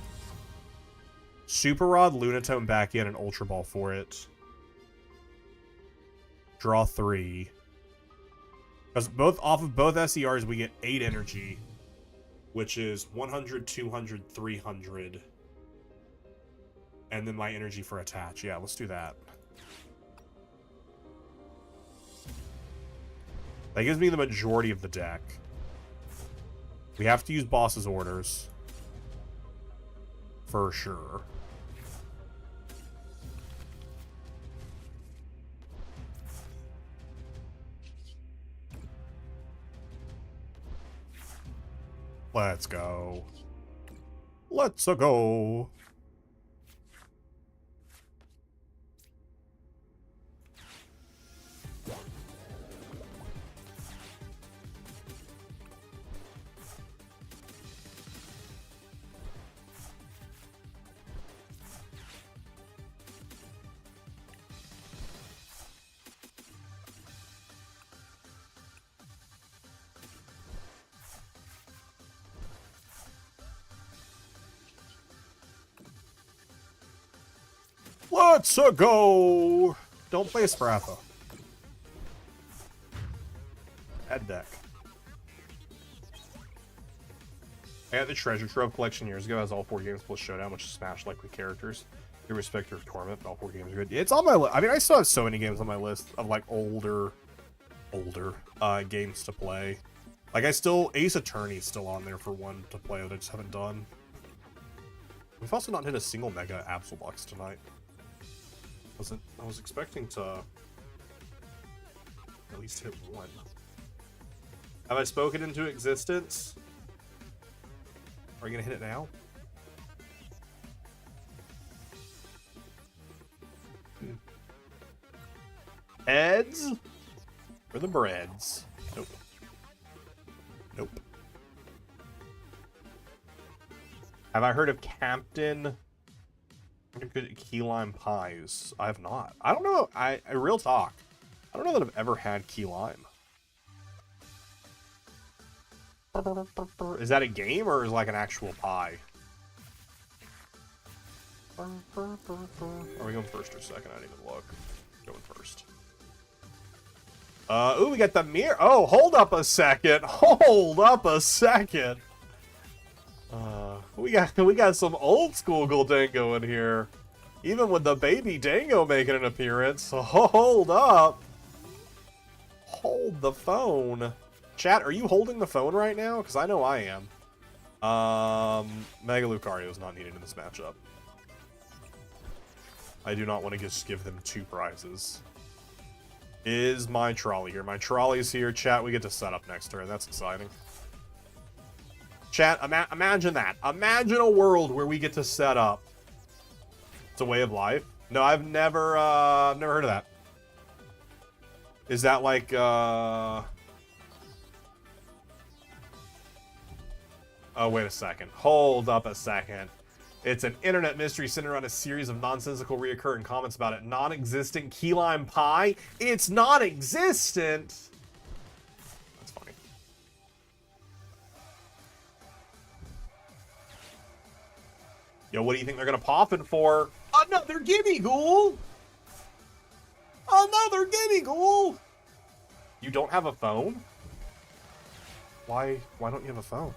Lunatone back in and Ultra Ball for it? Draw 3. Because off of both SERs we get 8 energy, which is 100, 200, 300. And then my energy for attach. Yeah, let's do that. That gives me the majority of the deck. We have to use boss's orders. For sure. Let's go. Let's go. Let's go. Don't play a Spratha. Head deck. I got the Treasure Trove collection years ago. It has all 4 games plus Showdown, which is Smash likely characters. Irrespective of tournament, but all 4 games are good. It's on my list. I mean, I still have so many games on my list of like older games to play. Like Ace Attorney's still on there for one to play that I just haven't done. We've also not hit a single Mega Absol Box tonight. I was expecting to at least hit one. Have I spoken into existence? Are you gonna hit it now? Heads or the breads? Nope. Nope. Have I heard of Captain Key Lime Pies? I have not. I don't know. I real talk. I don't know that I've ever had key lime. Is that a game or is it like an actual pie? Are we going first or second? I didn't even look. Going first. Ooh, we got the mirror. Oh, hold up a second. Hold up a second. We got some old school Goldango in here. Even with the baby Dango making an appearance. Hold up. Hold the phone. Chat, are you holding the phone right now? Because I know I am. Mega Lucario is not needed in this matchup. I do not want to just give them 2 prizes. Is my trolley here? My trolley's here. Chat, we get to set up next turn. That's exciting. Chat, imagine that. Imagine a world where we get to set up. It's a way of life. No, I've never heard of that. Is that like, Oh, wait a second. Hold up a second. It's an internet mystery centered around a series of nonsensical reoccurring comments about it. Non-existent key lime pie? It's non-existent! That's funny. Yo, what do you think they're gonna pop it for? Another Gimme Ghoul! Another Gimme Ghoul! You don't have a phone? Why don't you have a phone?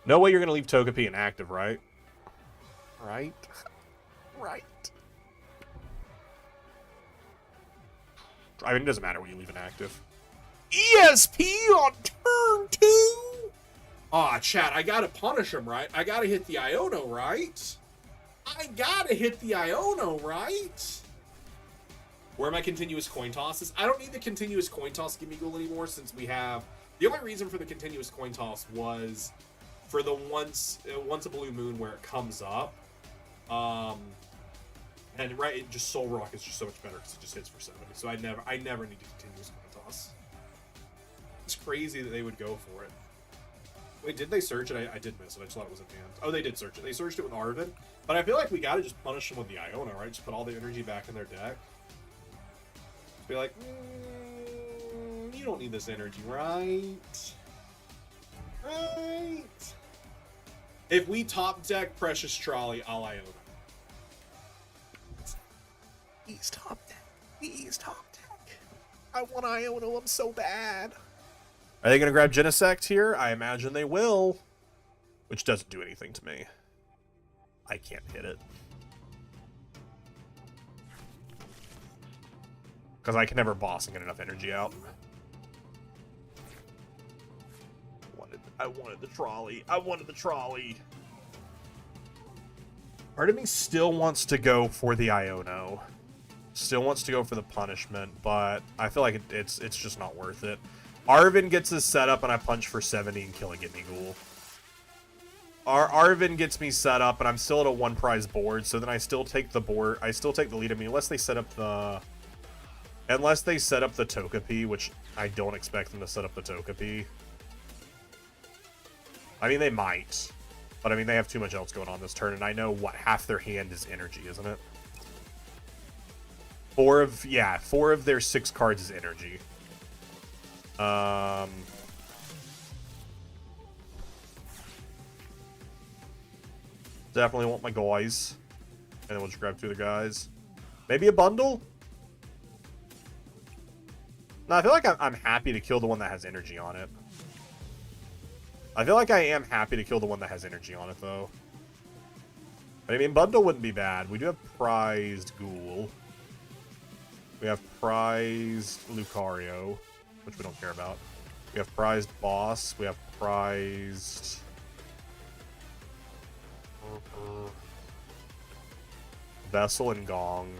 No way you're gonna leave Togepi inactive, right? Right? Right. I mean, it doesn't matter when you leave inactive. ESP on turn 2? Aw, chat, I gotta punish him, right? I gotta hit the Iono, right? I gotta hit the Iono, right? Where are my continuous coin tosses? I don't need the continuous coin toss Gimme Ghoul anymore since we have... The only reason for the continuous coin toss was for the once a blue moon where it comes up. And right, it just Soul Rock is just so much better because it just hits for 70. So I never need a continuous coin toss. It's crazy that they would go for it. Wait, did they search it? I did miss it. I just thought it was at the end. Oh, they did search it. They searched it with Arvin. But I feel like we gotta just punish them with the Iono, right? Just put all the energy back in their deck. Just be like, you don't need this energy, right? Right? If we top deck Precious Trolley, I'll Iono. Please top deck. Please top deck. I want Iono him so bad. Are they going to grab Genesect here? I imagine they will. Which doesn't do anything to me. I can't hit it. Because I can never boss and get enough energy out. I wanted the trolley. I wanted the trolley. Part of me still wants to go for the Iono. Still wants to go for the punishment, but I feel like it's just not worth it. Arvin gets his setup and I punch for 70 and kill a Gimmighoul. Arvin gets me set up and I'm still at a 1 prize board, so then I still take the board. I still take the lead. I mean, unless they set up the Togepi, which I don't expect them to set up the Togepi. I mean, they might. But, I mean, they have too much else going on this turn, and I know, what, half their hand is energy, isn't it? 4 of their 6 cards is energy. Definitely want my guys. And then we'll just grab 2 of the guys. Maybe a bundle? No, I feel like I'm happy to kill the one that has energy on it. I feel like I am happy to kill the one that has energy on it, though. But, I mean, bundle wouldn't be bad. We do have prized Ghoul. We have prized Lucario, which we don't care about. We have prized Boss. We have prized... Vessel and Gong.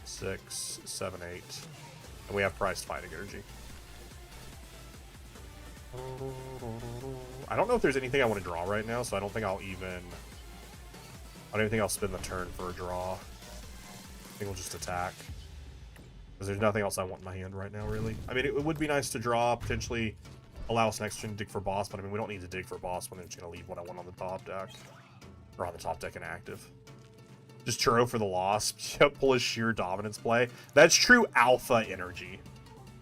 6, 7, 8. And we have prized Fighting Energy. I don't know if there's anything I want to draw right now, so I don't think I'll even... I don't even think I'll spend the turn for a draw. I think we'll just attack. Because there's nothing else I want in my hand right now, really. I mean, it would be nice to draw, potentially allow us next turn to dig for boss, but I mean, we don't need to dig for boss when it's going to leave what I want on the top deck. Or on the top deck inactive. Just Churro for the loss. Pull a sheer dominance play. That's true alpha energy.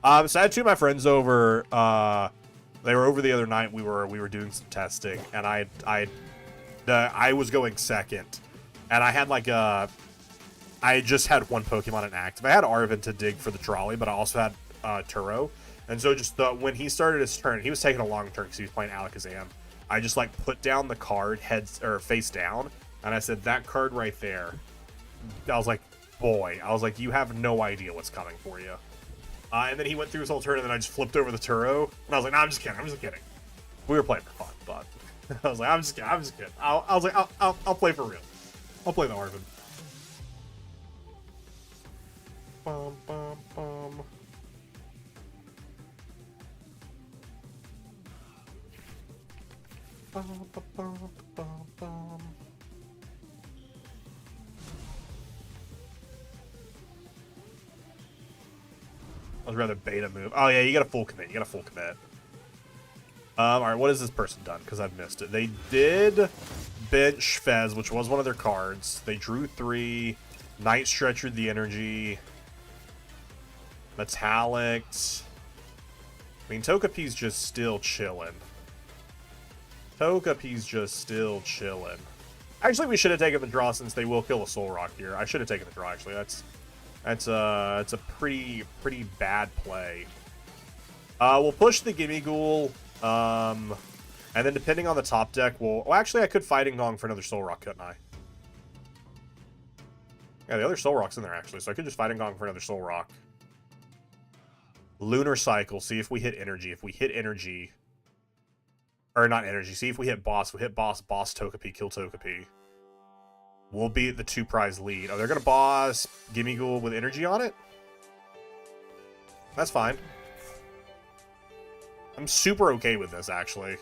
So I had 2 of my friends over. They were over the other night. We were doing some testing, and I was going second, and I had like I just had 1 Pokemon inactive. I had Arvin to dig for the trolley, but I also had Turo, and so just when he started his turn, he was taking a long turn because he was playing Alakazam. I just like put down the card face down, and I said, that card right there. I was like, boy. I was like, you have no idea what's coming for you. And then he went through his whole turn, and then I just flipped over the Turo, and I was like, no, I'm just kidding. We were playing for fun, but I was like, I'm just kidding. I was like, I'll play for real. I'll play the Arvin. Bum, bum, bum. Bum, bum, bum, bum, bum. I'd rather beta move. Oh yeah, you got a full commit. Alright, what has this person done? Because I've missed it. They did bench Fez, which was one of their cards. They drew 3. Night Stretchered the energy. Metallic. I mean, Togepi's just still chilling. Actually, we should have taken the draw since they will kill a Soul Rock here. I should have taken the draw, actually. It's a pretty bad play. We'll push the Gimmighoul, and then depending on the top deck, well, actually, I could Fighting Gong for another Soul Rock, couldn't I? Yeah, the other Soul Rock's in there, actually, so I could just Fighting Gong for another Soul Rock. Lunar Cycle, see if we hit energy. If we hit energy... Or not energy, see if we hit boss. We hit boss Togepi, kill Togepi. We'll be at the 2 prize lead. Oh, they're going to boss Gimmighoul with energy on it? That's fine. I'm super okay with this, actually.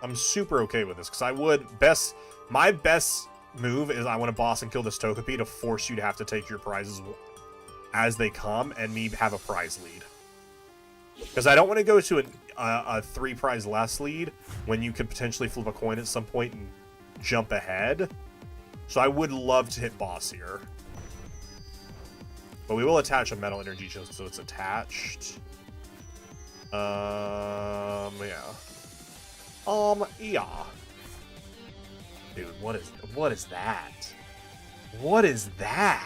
I'm super okay with this, because I would my best move is I want to boss and kill this Togepi to force you to have to take your prizes as they come, and me have a prize lead. Because I don't want to go to a 3 prize less lead when you could potentially flip a coin at some point and jump ahead. So I would love to hit boss here. But we will attach a metal energy just so it's attached. Yeah. Yeah. Dude, what is that? What is that?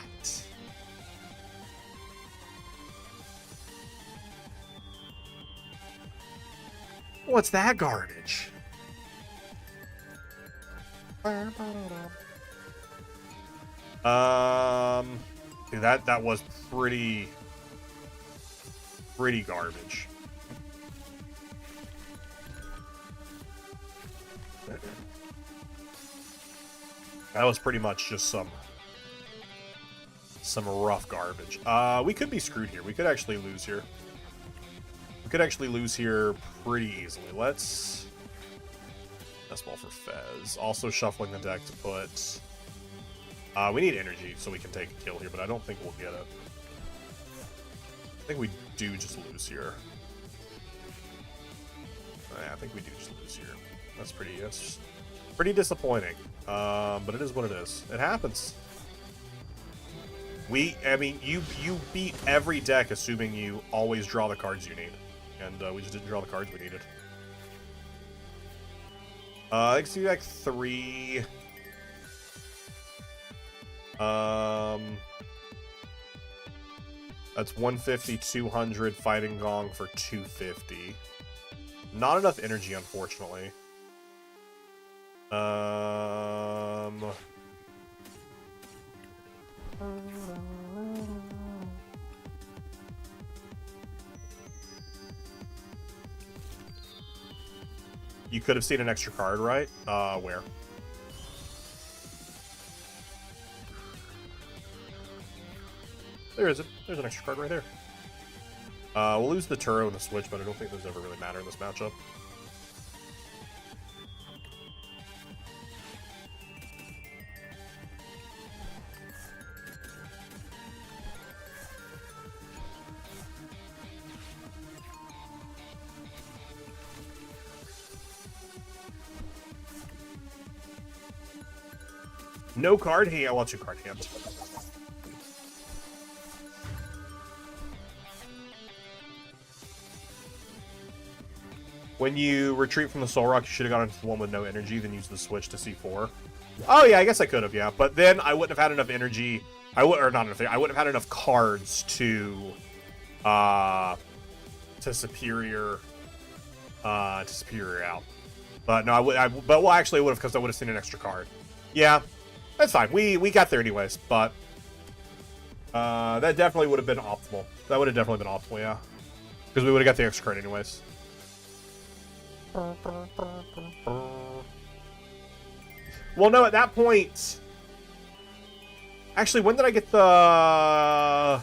What's that garbage? Dude, that was pretty garbage. That was pretty much just some rough garbage. We could be screwed here. We could actually lose here. We could actually lose here pretty easily. Let's... Best ball for Fez. Also shuffling the deck to put... we need energy so we can take a kill here, but I don't think we'll get it. I think we do just lose here. Yeah, I think we do just lose here. That's pretty disappointing. But it is what it is. It happens. I mean, you beat every deck assuming you always draw the cards you need. And we just didn't draw the cards we needed. Let's do like 3. That's 150, 200, Fighting Gong for 250. Not enough energy, unfortunately. You could have seen an extra card, right? Where? There is it. There's an extra card right there. We'll lose the Turo and the Switch, but I don't think those ever really matter in this matchup. No card hand. I want 2 card hands. When you retreat from the Soul Rock, you should have gone into the one with no energy, then use the Switch to C4. Oh yeah, I guess I could have, yeah. But then I wouldn't have had enough energy. I wouldn't have had enough cards to superior out. But no, actually I would have, because I would have seen an extra card. Yeah. That's fine. We got there anyways, but that definitely would have been optimal. That would have definitely been optimal, yeah. Because we would have got the extra card anyways. Well, no, at that point... Actually, when did I get the... I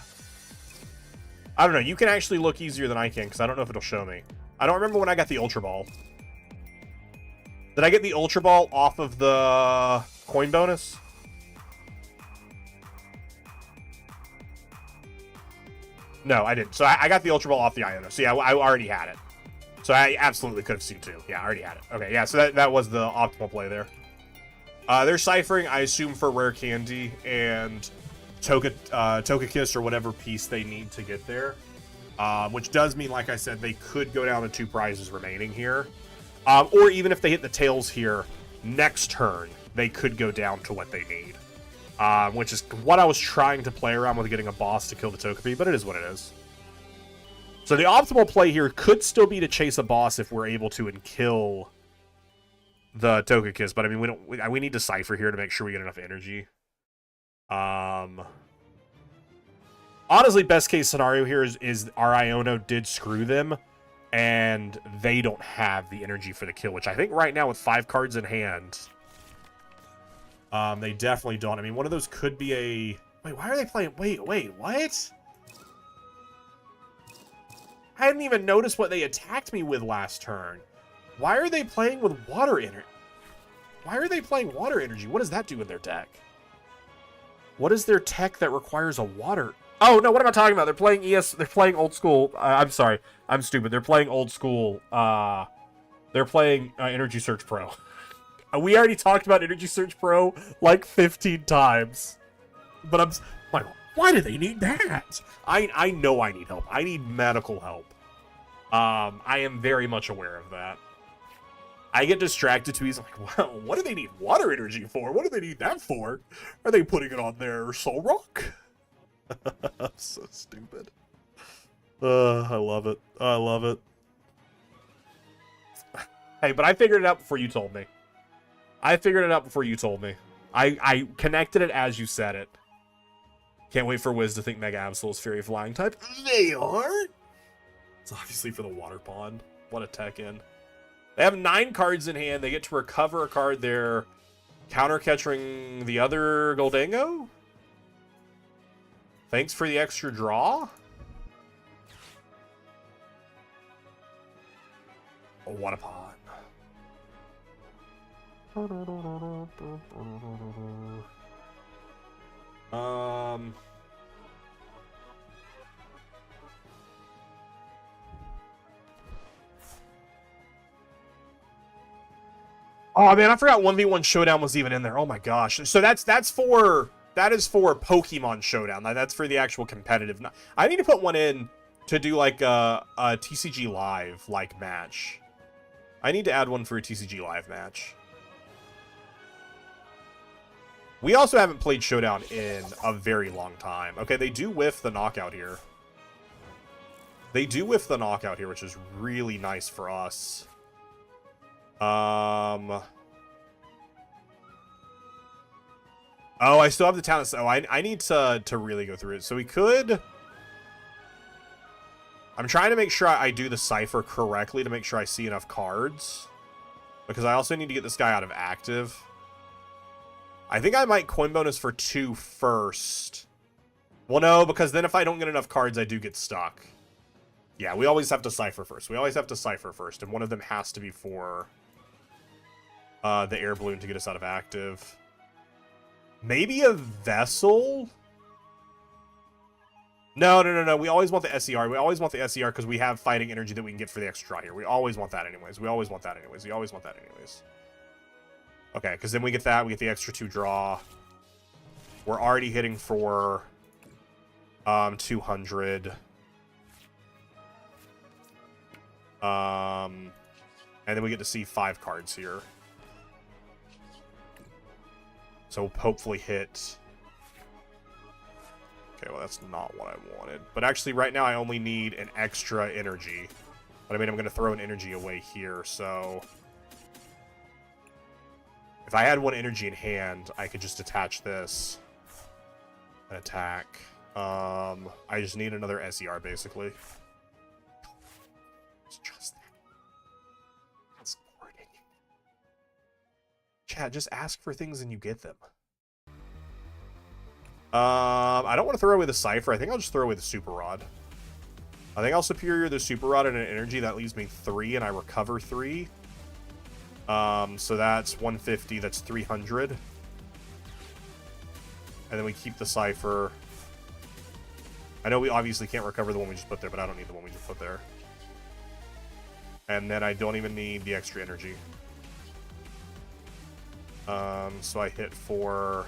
don't know. You can actually look easier than I can, because I don't know if it'll show me. I don't remember when I got the Ultra Ball. Did I get the Ultra Ball off of the coin bonus? No, I didn't. So I got the Ultra Ball off the Iona. So yeah, I already had it. So I absolutely could have seen 2. Yeah, I already had it. Okay, yeah, so that was the optimal play there. They're ciphering, I assume, for Rare Candy and Togekiss or whatever piece they need to get there. Which does mean, like I said, they could go down to 2 prizes remaining here. Or even if they hit the tails here next turn, they could go down to what they need. Which is what I was trying to play around with, getting a boss to kill the Togepi, but it is what it is. So the optimal play here could still be to chase a boss if we're able to and kill the Togekiss, but I mean we need to cipher here to make sure we get enough energy. Honestly, best case scenario here is our Iono did screw them, and they don't have the energy for the kill, which I think right now with 5 cards in hand, they definitely don't. I mean, one of those could be a... Wait, why are they playing... Wait, what? I hadn't even noticed what they attacked me with last turn. Why are they playing with water energy? Why are they playing water energy? What does that do in their deck? What is their tech that requires a water... Oh, no, what am I talking about? They're playing They're playing old school... I'm sorry. I'm stupid. They're playing old school... They're playing Energy Search Pro. We already talked about Energy Search Pro like 15 times. But I'm like, why do they need that? I know I need help. I need medical help. I am very much aware of that. I get distracted too easily. Like, wow, what do they need water energy for? What do they need that for? Are they putting it on their soul rock? So stupid. I love it. I love it. Hey, but I figured it out before you told me. I figured it out before you told me. I connected it as you said it. Can't wait for Wiz to think Mega Absol is Fury Flying type. They are? It's obviously for the water pond. What a tech in. They have 9 cards in hand. They get to recover a card there. Counter catching the other Goldango? Thanks for the extra draw? Oh, what a pond. Oh man, I forgot 1v1 Showdown was even in there. Oh my gosh. So that is for Pokemon Showdown. That's for the actual competitive. I need to put one in to do like a TCG Live like match. I need to add one for a TCG Live match. We also haven't played Showdown in a very long time. Okay, they do whiff the knockout here. They do whiff the knockout here, which is really nice for us. Oh, I still have the talent. Oh, I need to really go through it. So we could... I'm trying to make sure I do the cipher correctly to make sure I see enough cards. Because I also need to get this guy out of active. I think I might coin bonus for 2 first. Well, no, because then if I don't get enough cards, I do get stuck. Yeah, we always have to cipher first. We always have to cipher first. And one of them has to be for the air balloon to get us out of active. Maybe a vessel? No. We always want the SER. We always want the SER because we have fighting energy that we can get for the extra draw here. We always want that anyways. We always want that anyways. We always want that anyways. Okay, because then we get that. We get the extra 2 draw. We're already hitting for 200. And then we get to see 5 cards here. So hopefully hit... Okay, well that's not what I wanted. But actually right now I only need an extra energy. But I mean I'm going to throw an energy away here, so... If I had 1 energy in hand, I could just attach this and attack. I just need another SER basically. It's just that. That's boring. Chat, just ask for things and you get them. I don't want to throw away the Cipher. I think I'll just throw away the Super Rod. I think I'll Superior the Super Rod and an energy. That leaves me 3 and I recover 3. So that's 150, that's 300. And then we keep the Cipher. I know we obviously can't recover the one we just put there, but I don't need the one we just put there. And then I don't even need the extra energy. So I hit for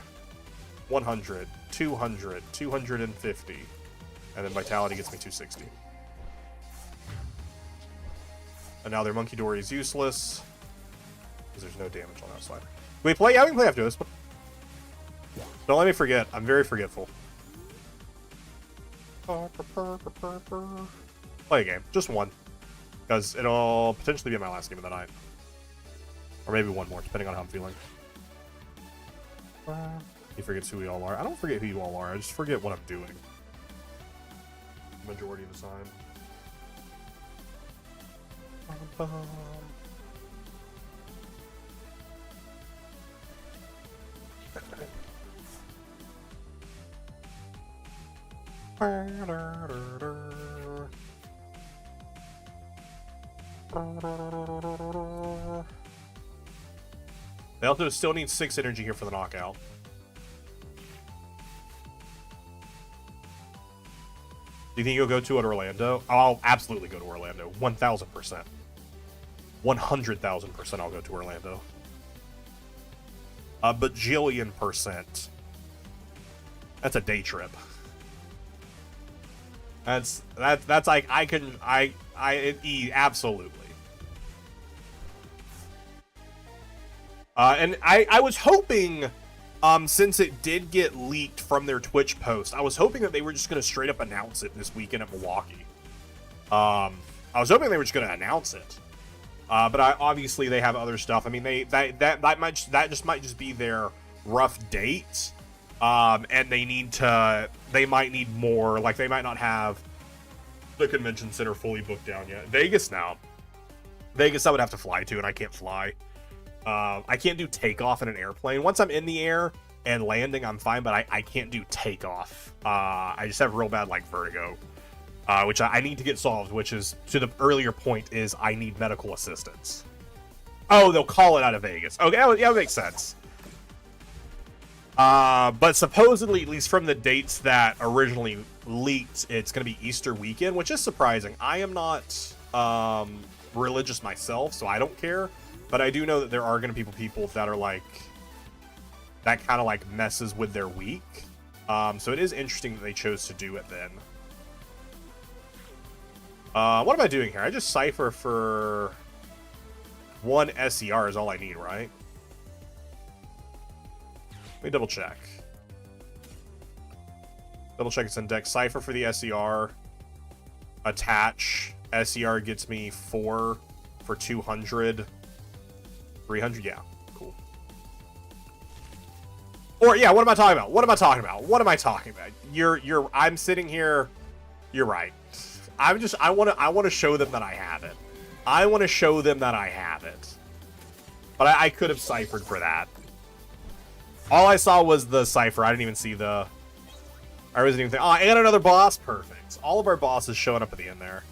100, 200, 250. And then Vitality gets me 260. And now their Monkey Dory is useless. Because there's no damage on that side. Can we play? Yeah, we can play after this. But don't let me forget. I'm very forgetful. Play a game. Just one. Because it'll potentially be my last game of the night. Or maybe one more, depending on how I'm feeling. He forgets who we all are. I don't forget who you all are. I just forget what I'm doing. Majority of the time. They also still need 6 energy here for the knockout. Do you think you'll go to it, Orlando? I'll absolutely go to Orlando. 1,000%. 100,000% I'll go to Orlando. A bajillion %. That's a day trip. That's like absolutely. And I was hoping, since it did get leaked from their Twitch post, I was hoping that they were just going to straight up announce it this weekend at Milwaukee. I was hoping they were just going to announce it. But obviously they have other stuff. I mean, that just might just be their rough date. And they might need more. Like, they might not have the convention center fully booked down yet. Vegas now. Vegas I would have to fly to, and I can't fly. I can't do takeoff in an airplane. Once I'm in the air and landing, I'm fine, but I can't do takeoff. I just have real bad, like, vertigo. Which I need to get solved, which is, to the earlier point, is I need medical assistance. Oh, they'll call it out of Vegas. Okay, yeah, that makes sense. But supposedly, at least from the dates that originally leaked, it's going to be Easter weekend, which is surprising. I am not religious myself, so I don't care. But I do know that there are going to be people that are like, that kind of like messes with their week. So it is interesting that they chose to do it then. What am I doing here? I just cipher for one SER is all I need, right? Let me double check. Double check its index. Cipher for the SER. Attach. SER gets me 4 for 200. 300, yeah. Cool. Or, yeah, what am I talking about? What am I talking about? What am I talking about? I'm sitting here. You're right. I want to show them that I have it. I want to show them that I have it. But I could have ciphered for that. All I saw was the cipher. I didn't even see the... I wasn't even thinking... Oh, and another boss? Perfect. All of our bosses showing up at the end there.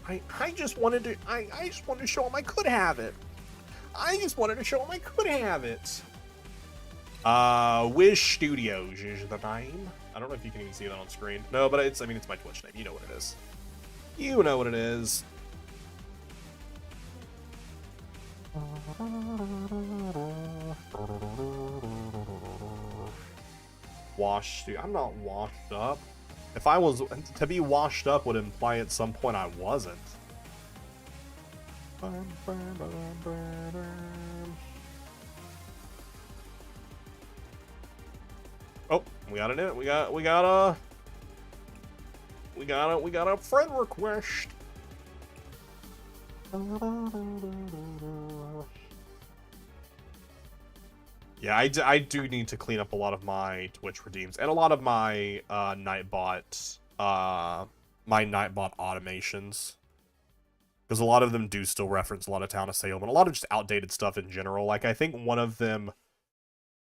I just wanted to... I just wanted to show them I could have it. I just wanted to show them I could have it. Wish Studios is the name. I don't know if you can even see that on screen. No, but it's my Twitch name. You know what it is. You know what it is. Washed. I'm not washed up. If I was to be washed up would imply at some point I wasn't. Oh, we got it in. We got a friend request. Yeah, I do need to clean up a lot of my Twitch redeems and a lot of my Nightbot automations, because a lot of them do still reference a lot of Town of Salem and a lot of just outdated stuff in general. Like I think one of them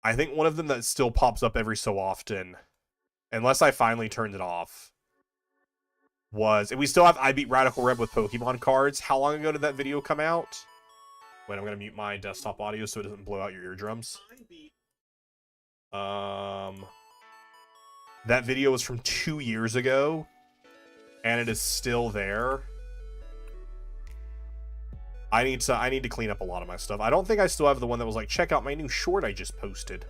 that still pops up every so often, unless I finally turned it off, was, and we still have I Beat Radical Red with Pokemon cards. How long ago did that video come out? Wait, I'm gonna mute my desktop audio so it doesn't blow out your eardrums. That video was from 2 years ago, and it is still there. I need to clean up a lot of my stuff. I don't think I still have the one that was like, check out my new short I just posted.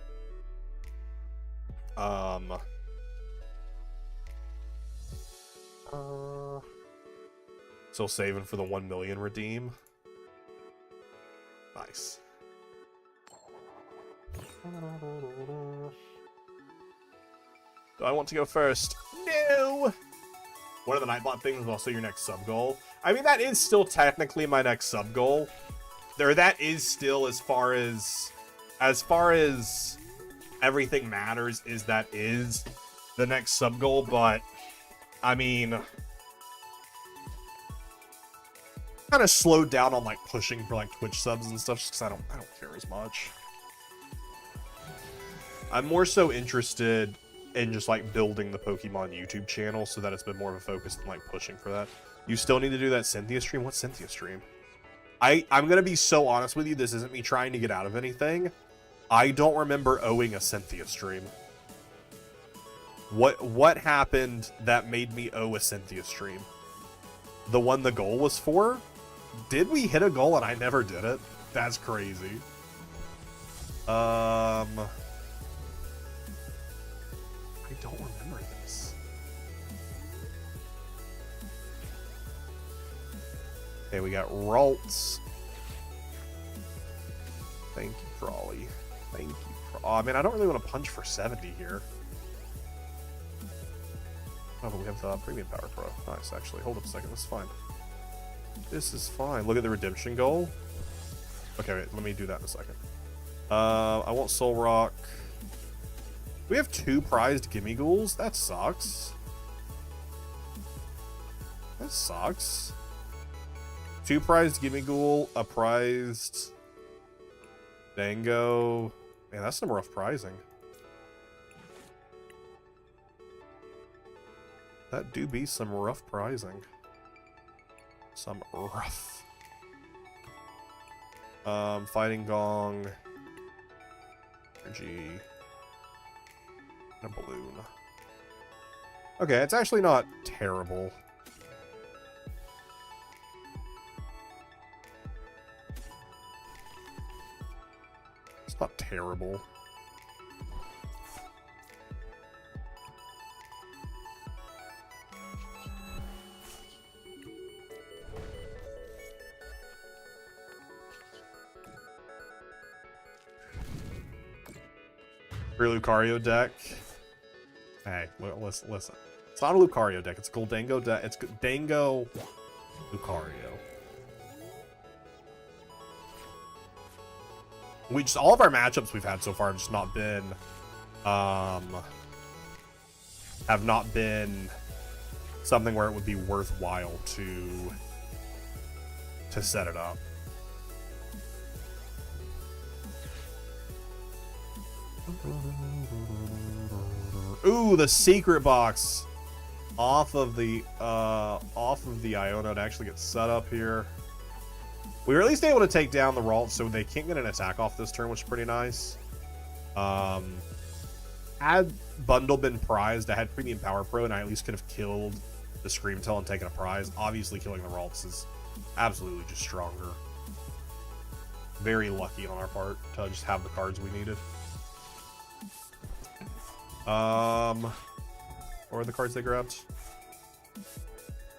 Still saving for the 1 million redeem. Nice. Do I want to go first? No! One of the Nightbot things is also your next sub-goal. I mean, that is still technically my next sub-goal. That is still, as far as everything matters, that is the next sub-goal, but, I mean... kind of slowed down on, like, pushing for, like, Twitch subs and stuff, just because I don't care as much. I'm more so interested in just, like, building the Pokemon YouTube channel so that it's been more of a focus than, like, pushing for that. You still need to do that Cynthia stream? What Cynthia stream? I'm gonna be so honest with you, this isn't me trying to get out of anything. I don't remember owing a Cynthia stream. What happened that made me owe a Cynthia stream? The one the goal was for? Did we hit a goal and I never did it? That's crazy. I don't remember this. Okay, we got Ralts. Thank you, Trolley. Thank you. Oh, man, I don't really want to punch for 70 here. Oh, but we have the Premium Power Pro. Nice, actually. Hold up a second. This is fine. This is fine. Look at the redemption goal. Okay, wait. Let me do that in a second. I want Soul Rock. We have 2 prized Gimme Ghouls? That sucks. That sucks. 2 prized Gimme Ghoul, a prized Dango. Man, that's some rough prizing. That do be some rough prizing. Some rough. Fighting Gong. Energy. And a balloon. Okay, it's actually not terrible. It's not terrible. Lucario deck. Hey, listen. It's not a Lucario deck. It's a Goldango deck. It's Dango Lucario. All of our matchups we've had so far have just not been, have not been something where it would be worthwhile to set it up. Ooh, the secret box off of the Iona to actually get set up here. We were at least able to take down the Ralt, so they can't get an attack off this turn, which is pretty nice. Had Bundle been prized, I had Premium Power Pro, and I at least could have killed the Screamtail and taken a prize. Obviously, killing the Ralts is absolutely just stronger. Very lucky on our part to just have the cards we needed. What are the cards they grabbed?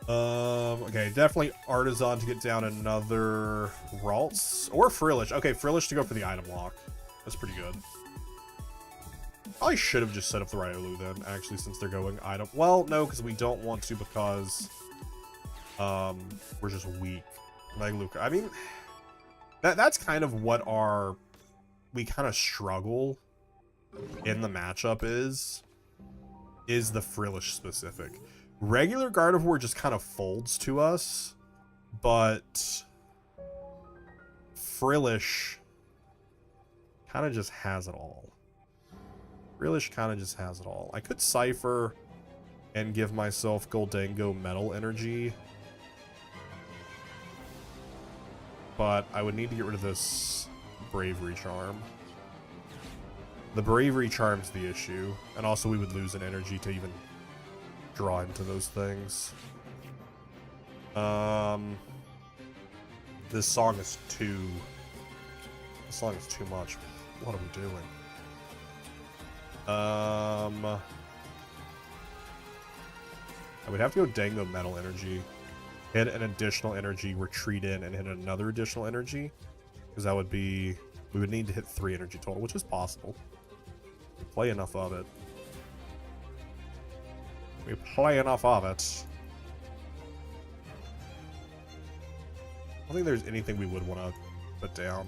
Okay, definitely Artisan to get down another Ralts. Or Frillish. Okay, Frillish to go for the item lock. That's pretty good. Probably should have just set up the Riolu then, actually, since they're going item. Well, no, because we don't want to because we're just weak. Like Luca. I mean, that's kind of what we kind of struggle in the matchup is the Frillish specific. Regular Gardevoir just kind of folds to us, but Frillish kind of just has it all. Frillish kind of just has it all. I could Cypher and give myself Goldango Metal Energy, but I would need to get rid of this Bravery Charm. The Bravery Charm's the issue, and also we would lose an energy to even draw into those things. This song is too much. What are we doing? I would have to go Dango Metal Energy, hit an additional energy, retreat in, and hit another additional energy, because that would be, we would need to hit 3 energy total, which is possible. We play enough of it. We play enough of it. I don't think there's anything we would want to put down.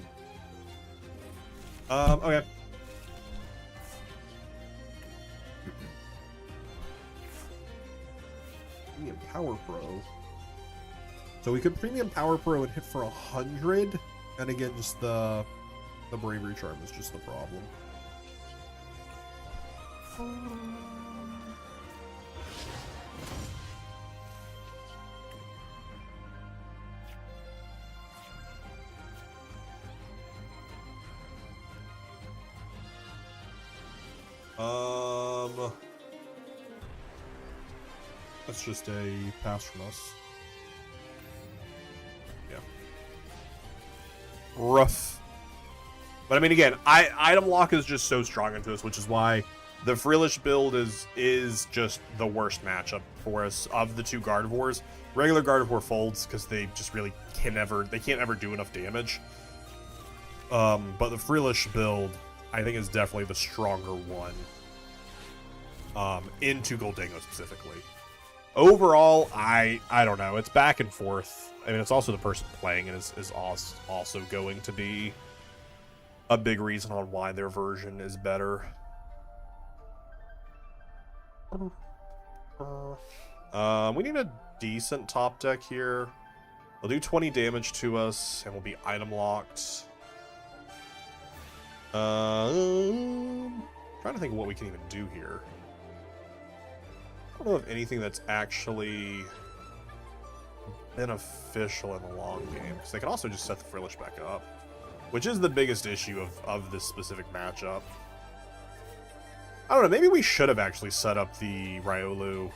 Okay. Premium Power Pro. So we could Premium Power Pro and hit for 100, and again, just the Bravery Charm is just the problem. That's just a pass from us. Yeah. Rough. But I mean, again, item lock is just so strong into us, which is why the Frillish build is just the worst matchup for us of the 2 Gardevoirs. Regular Gardevoir folds because they just really can't ever do enough damage. But the Freelish build, I think, is definitely the stronger one. Into Goldango specifically. Overall, I don't know. It's back and forth. I mean, it's also the person playing it is also going to be a big reason on why their version is better. We need a decent top deck here. They'll do 20 damage to us, and we'll be item locked. Trying to think of what we can even do here. I don't know of anything that's actually beneficial in the long game, because they can also just set the Freelish back up, which is the biggest issue of this specific matchup. I don't know, maybe we should have actually set up the Riolu.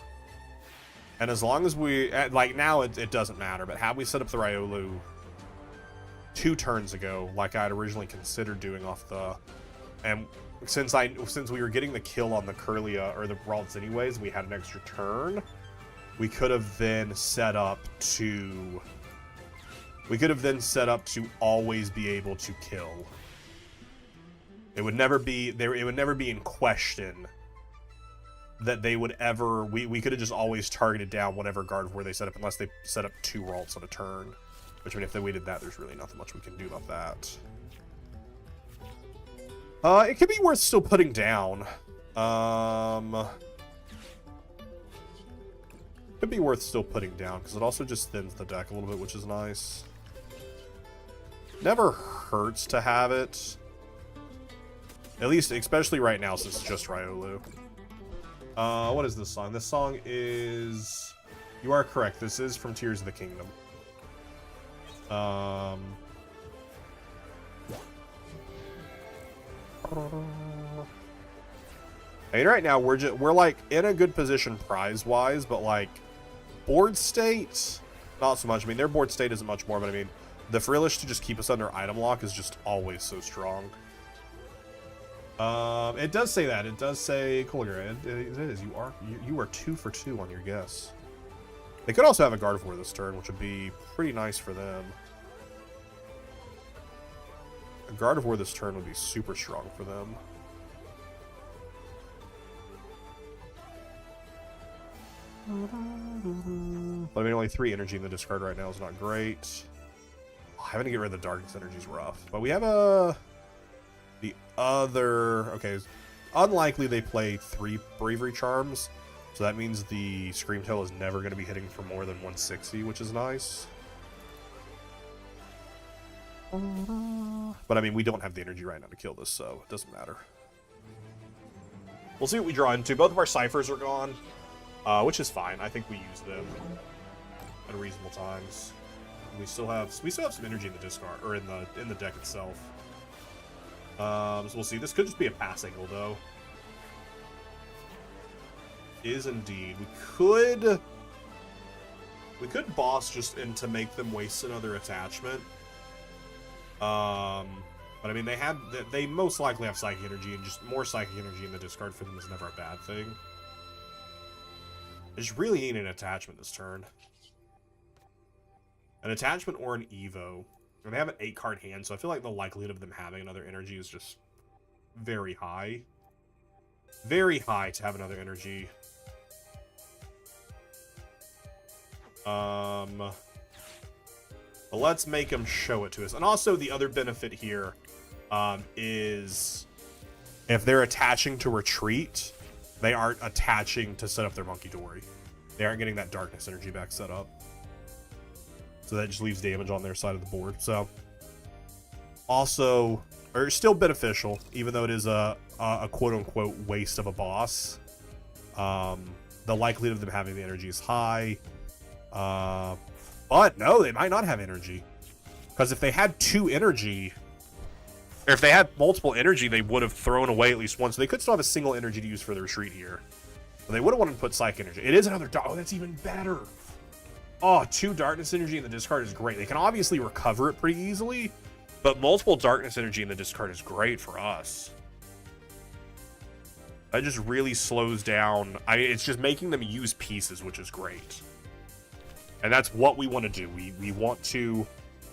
And as long as we, like now it doesn't matter, but had we set up the Riolu 2 turns ago, like I had originally considered doing off the, and since we were getting the kill on the Kirlia or the Ralts anyways, we had an extra turn. We could have then set up to always be able to kill. It would never be there. It would never be in question that they would ever. We could have just always targeted down whatever guard where they set up, unless they set up 2 Ralts on a turn. Which, I mean, if we did that, there's really nothing much we can do about that. It could be worth still putting down. Could be worth still putting down, because it also just thins the deck a little bit, which is nice. Never hurts to have it. At least, especially right now, since it's just Riolu. What is this song? This song is... You are correct, this is from Tears of the Kingdom. I mean, right now we're like in a good position prize wise, but like board state, not so much. I mean, their board state isn't much more, but I mean, the Freelish to just keep us under item lock is just always so strong. It does say that. It does say Collier. It is. You are 2 for 2 on your guess. They could also have a Gardevoir this turn, which would be pretty nice for them. A Gardevoir this turn would be super strong for them. But I mean, only 3 energy in the discard right now is not great. Having to get rid of the Darkness energy is rough. But we have the other... Okay, unlikely they play 3 Bravery Charms. So that means the Screamtail is never going to be hitting for more than 160, which is nice. But I mean, we don't have the energy right now to kill this, so it doesn't matter. We'll see what we draw into. Both of our Ciphers are gone, which is fine. I think we use them at reasonable times. And we still have some energy in the discard, or in the deck itself. So we'll see. This could just be a pass angle, though. Is indeed. We could boss just in to make them waste another attachment. But I mean, they most likely have Psychic Energy, and just more Psychic Energy in the discard for them is never a bad thing. I just really need an attachment this turn. An attachment or an Evo. And they have an 8-card hand, so I feel like the likelihood of them having another energy is just very high. Very high to have another energy. But let's make them show it to us. And also the other benefit here is if they're attaching to retreat, they aren't attaching to set up their Monkey Dory. They aren't getting that Darkness energy back set up. So that just leaves damage on their side of the board. So also, or still beneficial, even though it is a quote-unquote waste of a boss. The likelihood of them having the energy is high. But no, they might not have energy. Because if they had 2 energy, or if they had multiple energy, they would have thrown away at least one. So they could still have a single energy to use for the retreat here. But they would have wanted to put Psychic Energy. It is another... Oh, that's even better. Oh, 2 Darkness Energy in the discard is great. They can obviously recover it pretty easily, but multiple Darkness Energy in the discard is great for us. That just really slows down... it's just making them use pieces, which is great. And that's what we want to do. We want to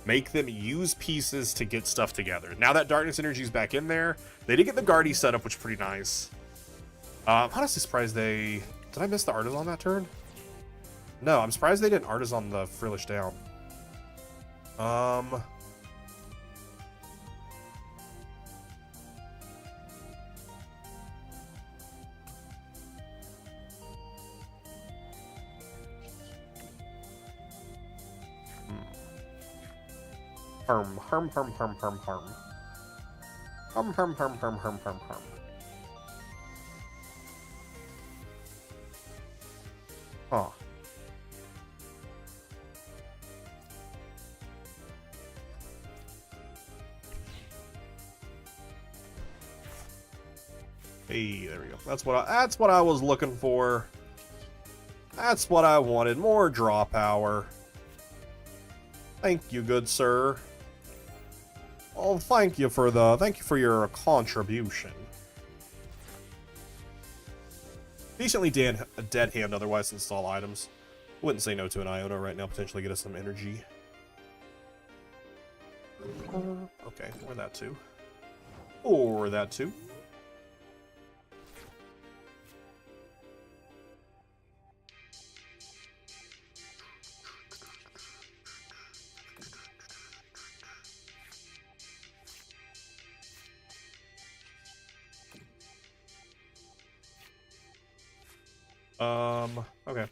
Make them use pieces to get stuff together. Now that Darkness Energy is back in there, they did get the Guardy set up, which is pretty nice. I'm honestly surprised they... Did I miss the Artisan on that turn? No, I'm surprised they didn't Artisan the Frillish down. Harm. Huh. Hey, there we go. That's what I was looking for. That's what I wanted. More draw power. Thank you, good sir. Oh, thank you for your contribution. Decently dead hand otherwise install items. Wouldn't say no to an Iona right now, potentially get us some energy. Okay, or that too. Or that too. Okay.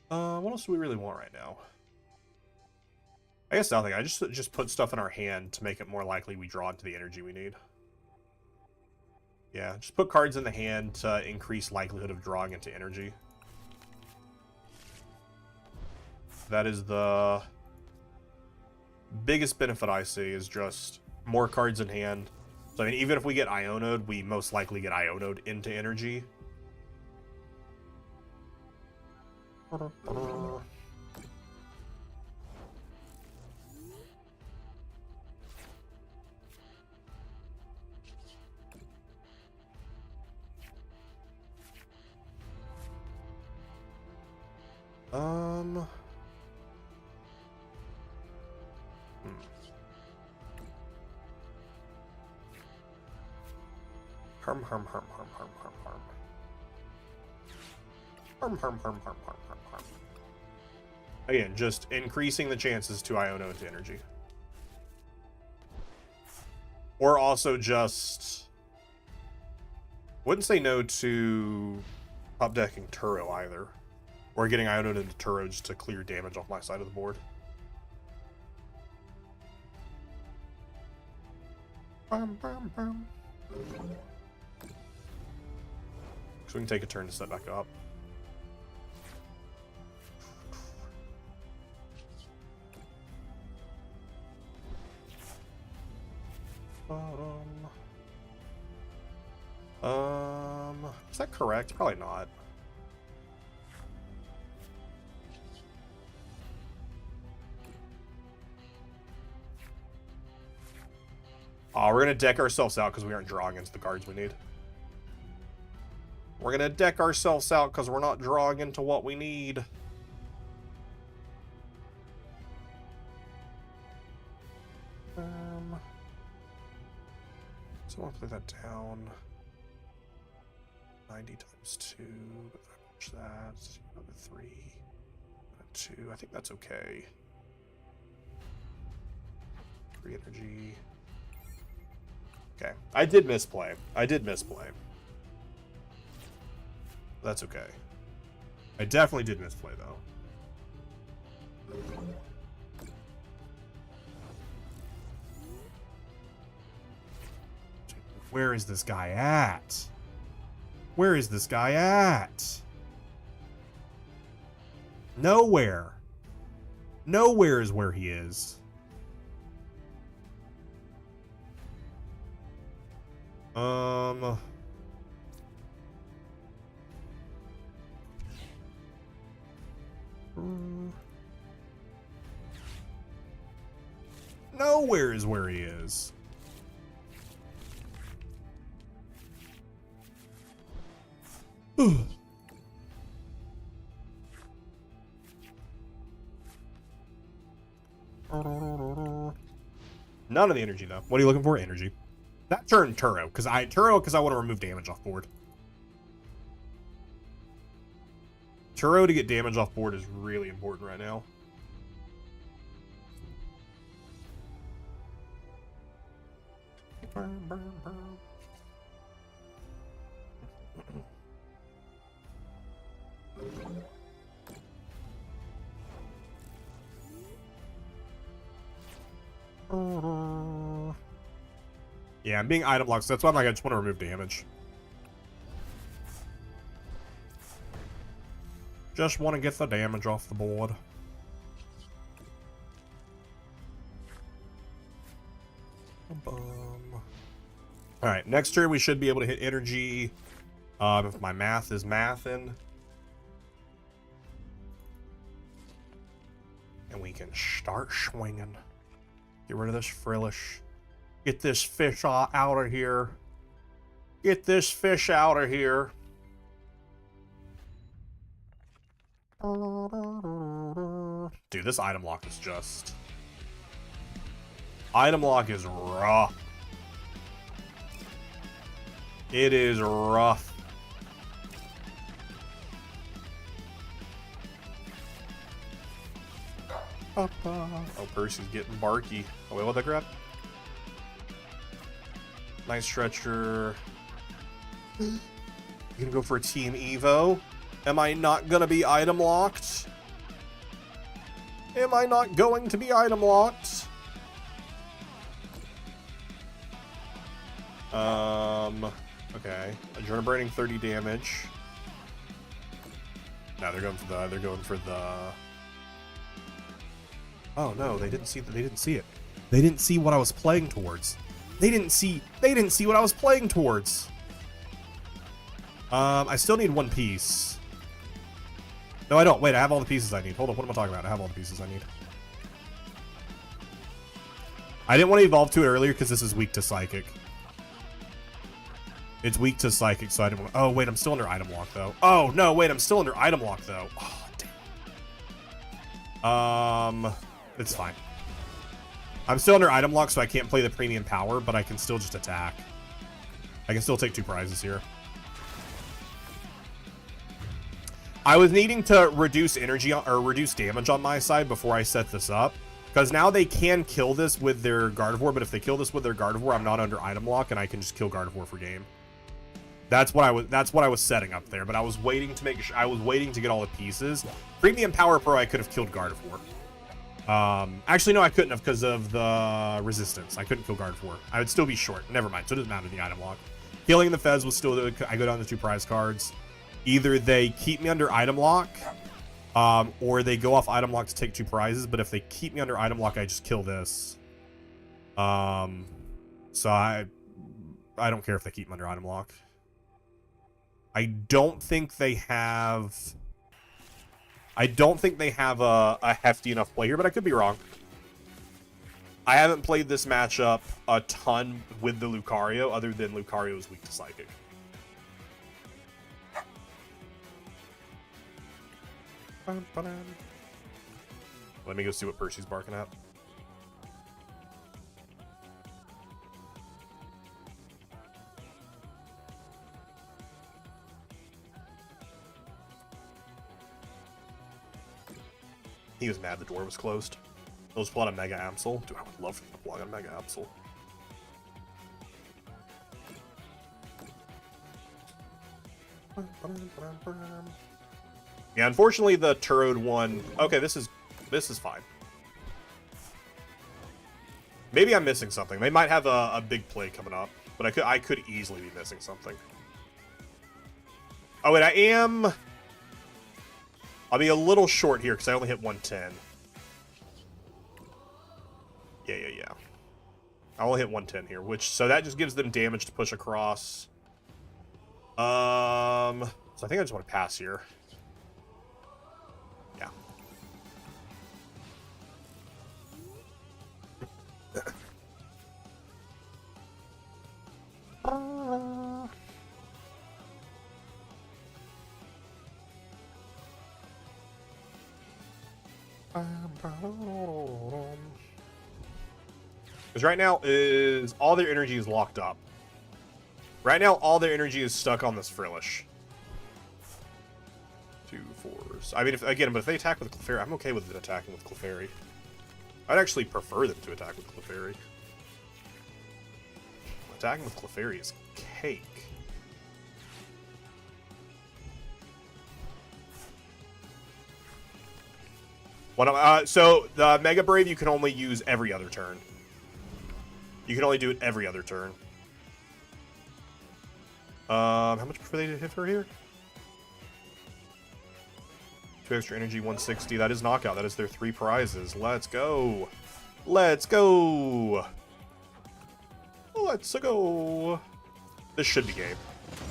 What else do we really want right now? I guess nothing. I just put stuff in our hand to make it more likely we draw into the energy we need. Yeah, just put cards in the hand to increase likelihood of drawing into energy. That is the biggest benefit I see, is just more cards in hand. So I mean, even if we get Ionoed, we most likely get Ionoed into energy. Harm. Again, just increasing the chances to Iono into energy. Or also just... Wouldn't say no to top decking Turo either. Or getting Iono into Turo just to clear damage off my side of the board. So we can take a turn to set back up. Is that correct? Probably not. Oh, we're gonna deck ourselves out because we aren't drawing into the cards we need. We're gonna deck ourselves out because we're not drawing into what we need. So I want to play that down. 90 times 2, but if I push that, another 3, another 2, I think that's okay. 3 energy. Okay, I did misplay. That's okay. I definitely did misplay, though. Where is this guy at? Where is this guy at? Nowhere. Nowhere is where he is. Nowhere is where he is. None of the energy, though. What are you looking for? Energy. That turned Turo, because I want to remove damage off board. Turo to get damage off board is really important right now. Yeah, I'm being item locked, so that's why I'm like, I just want to remove damage. Just want to get the damage off the board. Alright, next turn we should be able to hit energy. If my math is mathin'. And we can start swinging. Get rid of this Frillish. Get this fish out of here. Get this fish out of here. Dude, this item lock is just... Item lock is rough. It is rough. Oh, Percy's getting barky. Oh, wait, what'd I grab? Nice stretcher. You gonna go for a team Evo? Am I not gonna be item locked? Am I not going to be item locked? Okay. Adrenaline burning 30 damage. No, they're going for the Oh no, they didn't see it. They didn't see what I was playing towards. They didn't see what I was playing towards. I still need one piece. No, I don't. Wait, I have all the pieces I need. Hold on, what am I talking about? I have all the pieces I need. I didn't want to evolve to it earlier because this is weak to Psychic. It's weak to Psychic, so I didn't want to... Oh, wait, I'm still under item lock, though. Oh, no, wait, I'm still under item lock, though. Oh, damn. It's fine. I'm still under item lock, so I can't play the premium power, but I can still just attack. I can still take 2 prizes here. I was needing to reduce energy or reduce damage on my side before I set this up, because now they can kill this with their Gardevoir, but if they kill this with their Gardevoir, I'm not under item lock, and I can just kill Gardevoir for game. That's what I was setting up there, but I was waiting to make sure I was waiting to get all the pieces. Premium Power Pro, I could have killed Gardevoir. Actually, no, I couldn't have because of the resistance. I couldn't kill Gardevoir. I would still be short. Never mind. So it doesn't matter the item lock. Healing the Fez was still. I go down to 2 prize cards. Either they keep me under item lock, or they go off item lock to take 2 prizes. But if they keep me under item lock, I just kill this. So I don't care if they keep me under item lock. I don't think they have a hefty enough play here, but I could be wrong. I haven't played this matchup a ton with the Lucario, other than Lucario is weak to Psychic. Let me go see what Percy's barking at. He was mad the door was closed. Let's pull out a Mega Absol. Dude, I would love to pull out a Mega Absol. Yeah, unfortunately the Turod one... Okay, this is fine. Maybe I'm missing something. They might have a big play coming up, but I could easily be missing something. Oh, wait, I'll be a little short here because I only hit 110. Yeah. I only hit 110 here, so that just gives them damage to push across. So I think I just want to pass here. Yeah. Because right now is all their energy is locked up. Right now, all their energy is stuck on this Frillish. 2 4s. I mean, but if they attack with Clefairy, I'm okay with attacking with Clefairy. I'd actually prefer them to attack with Clefairy. Attacking with Clefairy is cake. So the Mega Brave you can only use every other turn. You can only do it every other turn. How much for they to hit her here? 2 extra energy, 160. That is knockout. That is their 3 prizes. Let's go. Let's go. Let's go. This should be game.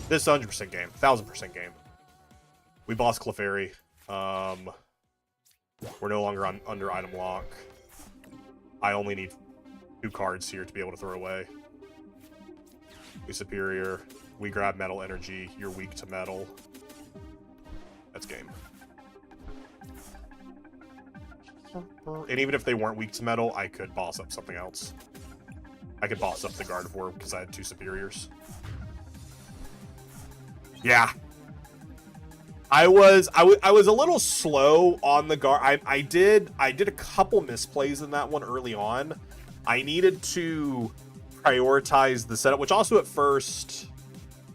This is 100% game. 1000% game. We boss Clefairy. We're no longer under item lock. I only need 2 cards here to be able to throw away. We superior. We grab metal energy. You're weak to metal. That's game. And even if they weren't weak to metal, I could boss up something else. I could boss up the Gardevoir because I had 2 superiors. Yeah. I was a little slow on the guard. I did a couple misplays in that one early on. I needed to prioritize the setup, which also at first...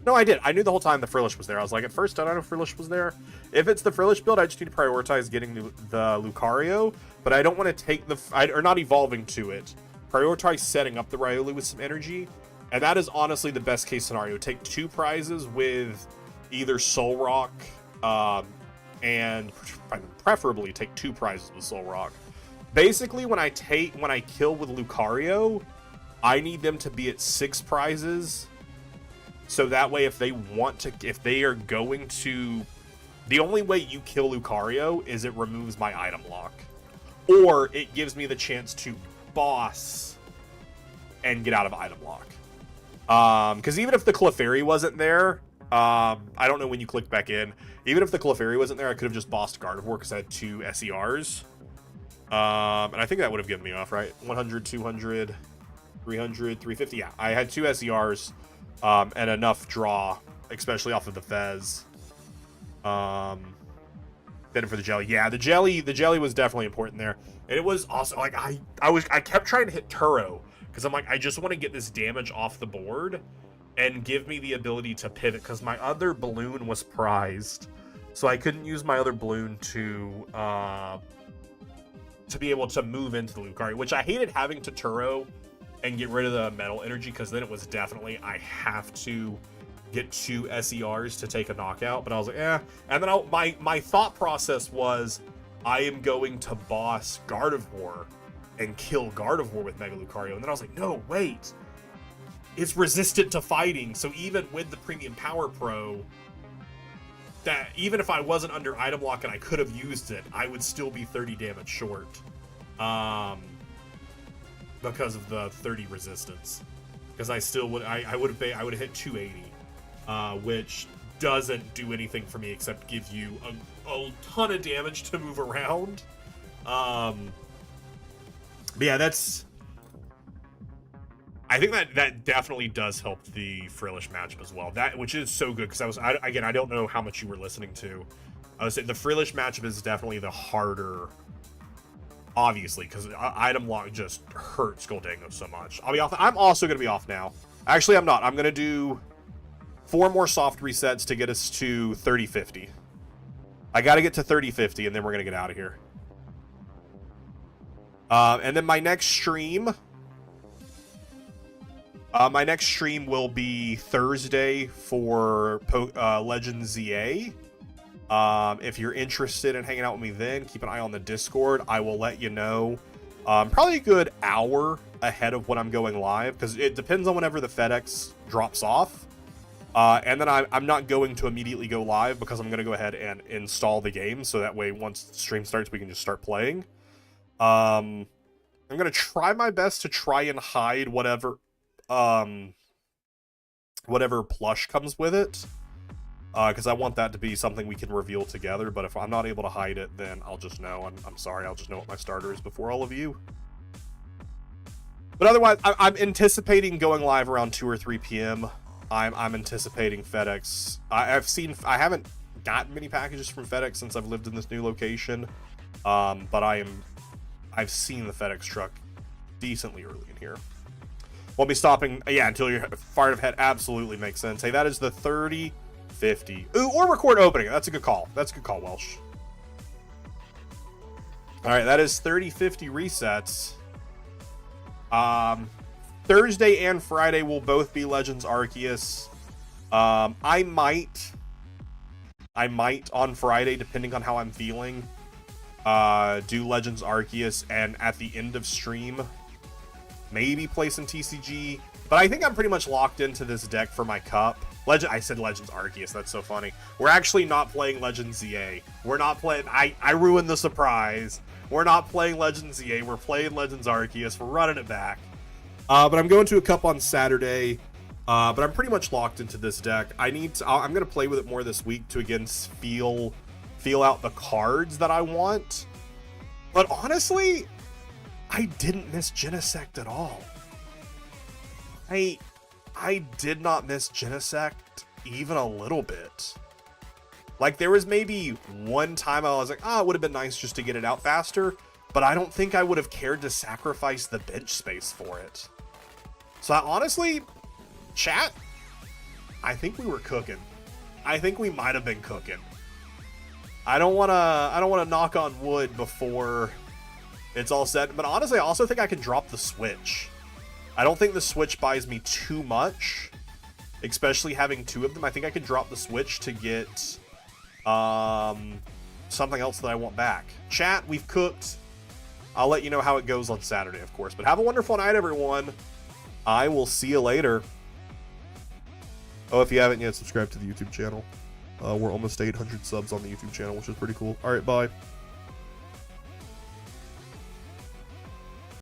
No, I did. I knew the whole time the Frillish was there. I was like, at first, I don't know if Frillish was there. If it's the Frillish build, I just need to prioritize getting the Lucario, but I don't want to take or not evolving to it. Prioritize setting up the Riolu with some energy, and that is honestly the best case scenario. Take 2 prizes with either Soul Rock, and preferably take 2 prizes with Soul Rock. Basically, when I kill with Lucario, I need them to be at 6 prizes. So that way, if they are going to... The only way you kill Lucario is it removes my item lock. Or it gives me the chance to boss and get out of item lock. Because even if the Clefairy wasn't there... I don't know when you click back in. Even if the Clefairy wasn't there, I could have just bossed Gardevoir because I had 2 SERs. And I think that would have given me off, right? 100, 200, 300, 350. Yeah, I had 2 SERs. And enough draw, especially off of the Fez. Then for the jelly. Yeah, the jelly was definitely important there. And it was also like I kept trying to hit Turo because I'm like, I just want to get this damage off the board and give me the ability to pivot because my other balloon was prized. So I couldn't use my other balloon to be able to move into the Lucario, which I hated having to Turo and get rid of the metal energy, because then it was definitely I have to get 2 SERs to take a knockout. But I was like, eh. And then my thought process was, I am going to boss Gardevoir and kill Gardevoir with Mega Lucario. And then I was like, no, wait. It's resistant to fighting, so even with the Premium Power Pro, that even if I wasn't under item lock and I could have used it, I would still be 30 damage short. Because of the 30 resistance, because I still would I would have hit 280, which doesn't do anything for me except give you a ton of damage to move around. But yeah, I think that definitely does help the Frillish matchup as well. Which is so good because I don't know how much you were listening to. I would say the Frillish matchup is definitely the harder. Obviously, because item lock just hurts Goldango so much. I'll be off. I'm also going to be off now. Actually, I'm not. I'm going to do 4 more soft resets to get us to 30-50. I got to get to 30-50, and then we're going to get out of here. And then my next stream will be Thursday for Legends ZA. If you're interested in hanging out with me then, keep an eye on the Discord. I will let you know probably a good hour ahead of when I'm going live, because it depends on whenever the FedEx drops off. And then I'm not going to immediately go live because I'm going to go ahead and install the game, so that way once the stream starts we can just start playing. I'm going to try my best to try and hide whatever plush comes with it. Because I want that to be something we can reveal together, but if I'm not able to hide it, then I'll just know. I'm sorry, I'll just know what my starter is before all of you. But otherwise, I'm anticipating going live around 2 or 3 p.m. I'm anticipating FedEx. I haven't gotten many packages from FedEx since I've lived in this new location, but I've seen the FedEx truck decently early in here. Won't be stopping, yeah, until you're fired ahead. Absolutely makes sense. Hey, that is the 3050. Ooh, or record opening. That's a good call. That's a good call, Welsh. All right, that is 3050 resets. Thursday and Friday will both be Legends Arceus. I might on Friday, depending on how I'm feeling, do Legends Arceus, and at the end of stream, maybe play some TCG. But I think I'm pretty much locked into this deck for my cup. I said Legends Arceus. That's so funny. We're actually not playing Legends ZA. We're not playing. I ruined the surprise. We're not playing Legends ZA. We're playing Legends Arceus. We're running it back. But I'm going to a cup on Saturday. But I'm pretty much locked into this deck. I'm going to play with it more this week to again feel out the cards that I want. But honestly, I didn't miss Genesect at all. I did not miss Genesect even a little bit. Like, there was maybe one time I was like, it would have been nice just to get it out faster, but I don't think I would have cared to sacrifice the bench space for it. So honestly, chat, I think we were cooking. I think we might have been cooking. I don't want to knock on wood before it's all set, but honestly, I also think I can drop the Switch. I don't think the Switch buys me too much, especially having two of them. I think I can drop the Switch to get something else that I want back. Chat, we've cooked. I'll let you know how it goes on Saturday, of course. But have a wonderful night, everyone. I will see you later. Oh, if you haven't yet, subscribe to the YouTube channel. We're almost 800 subs on the YouTube channel, which is pretty cool. All right, bye.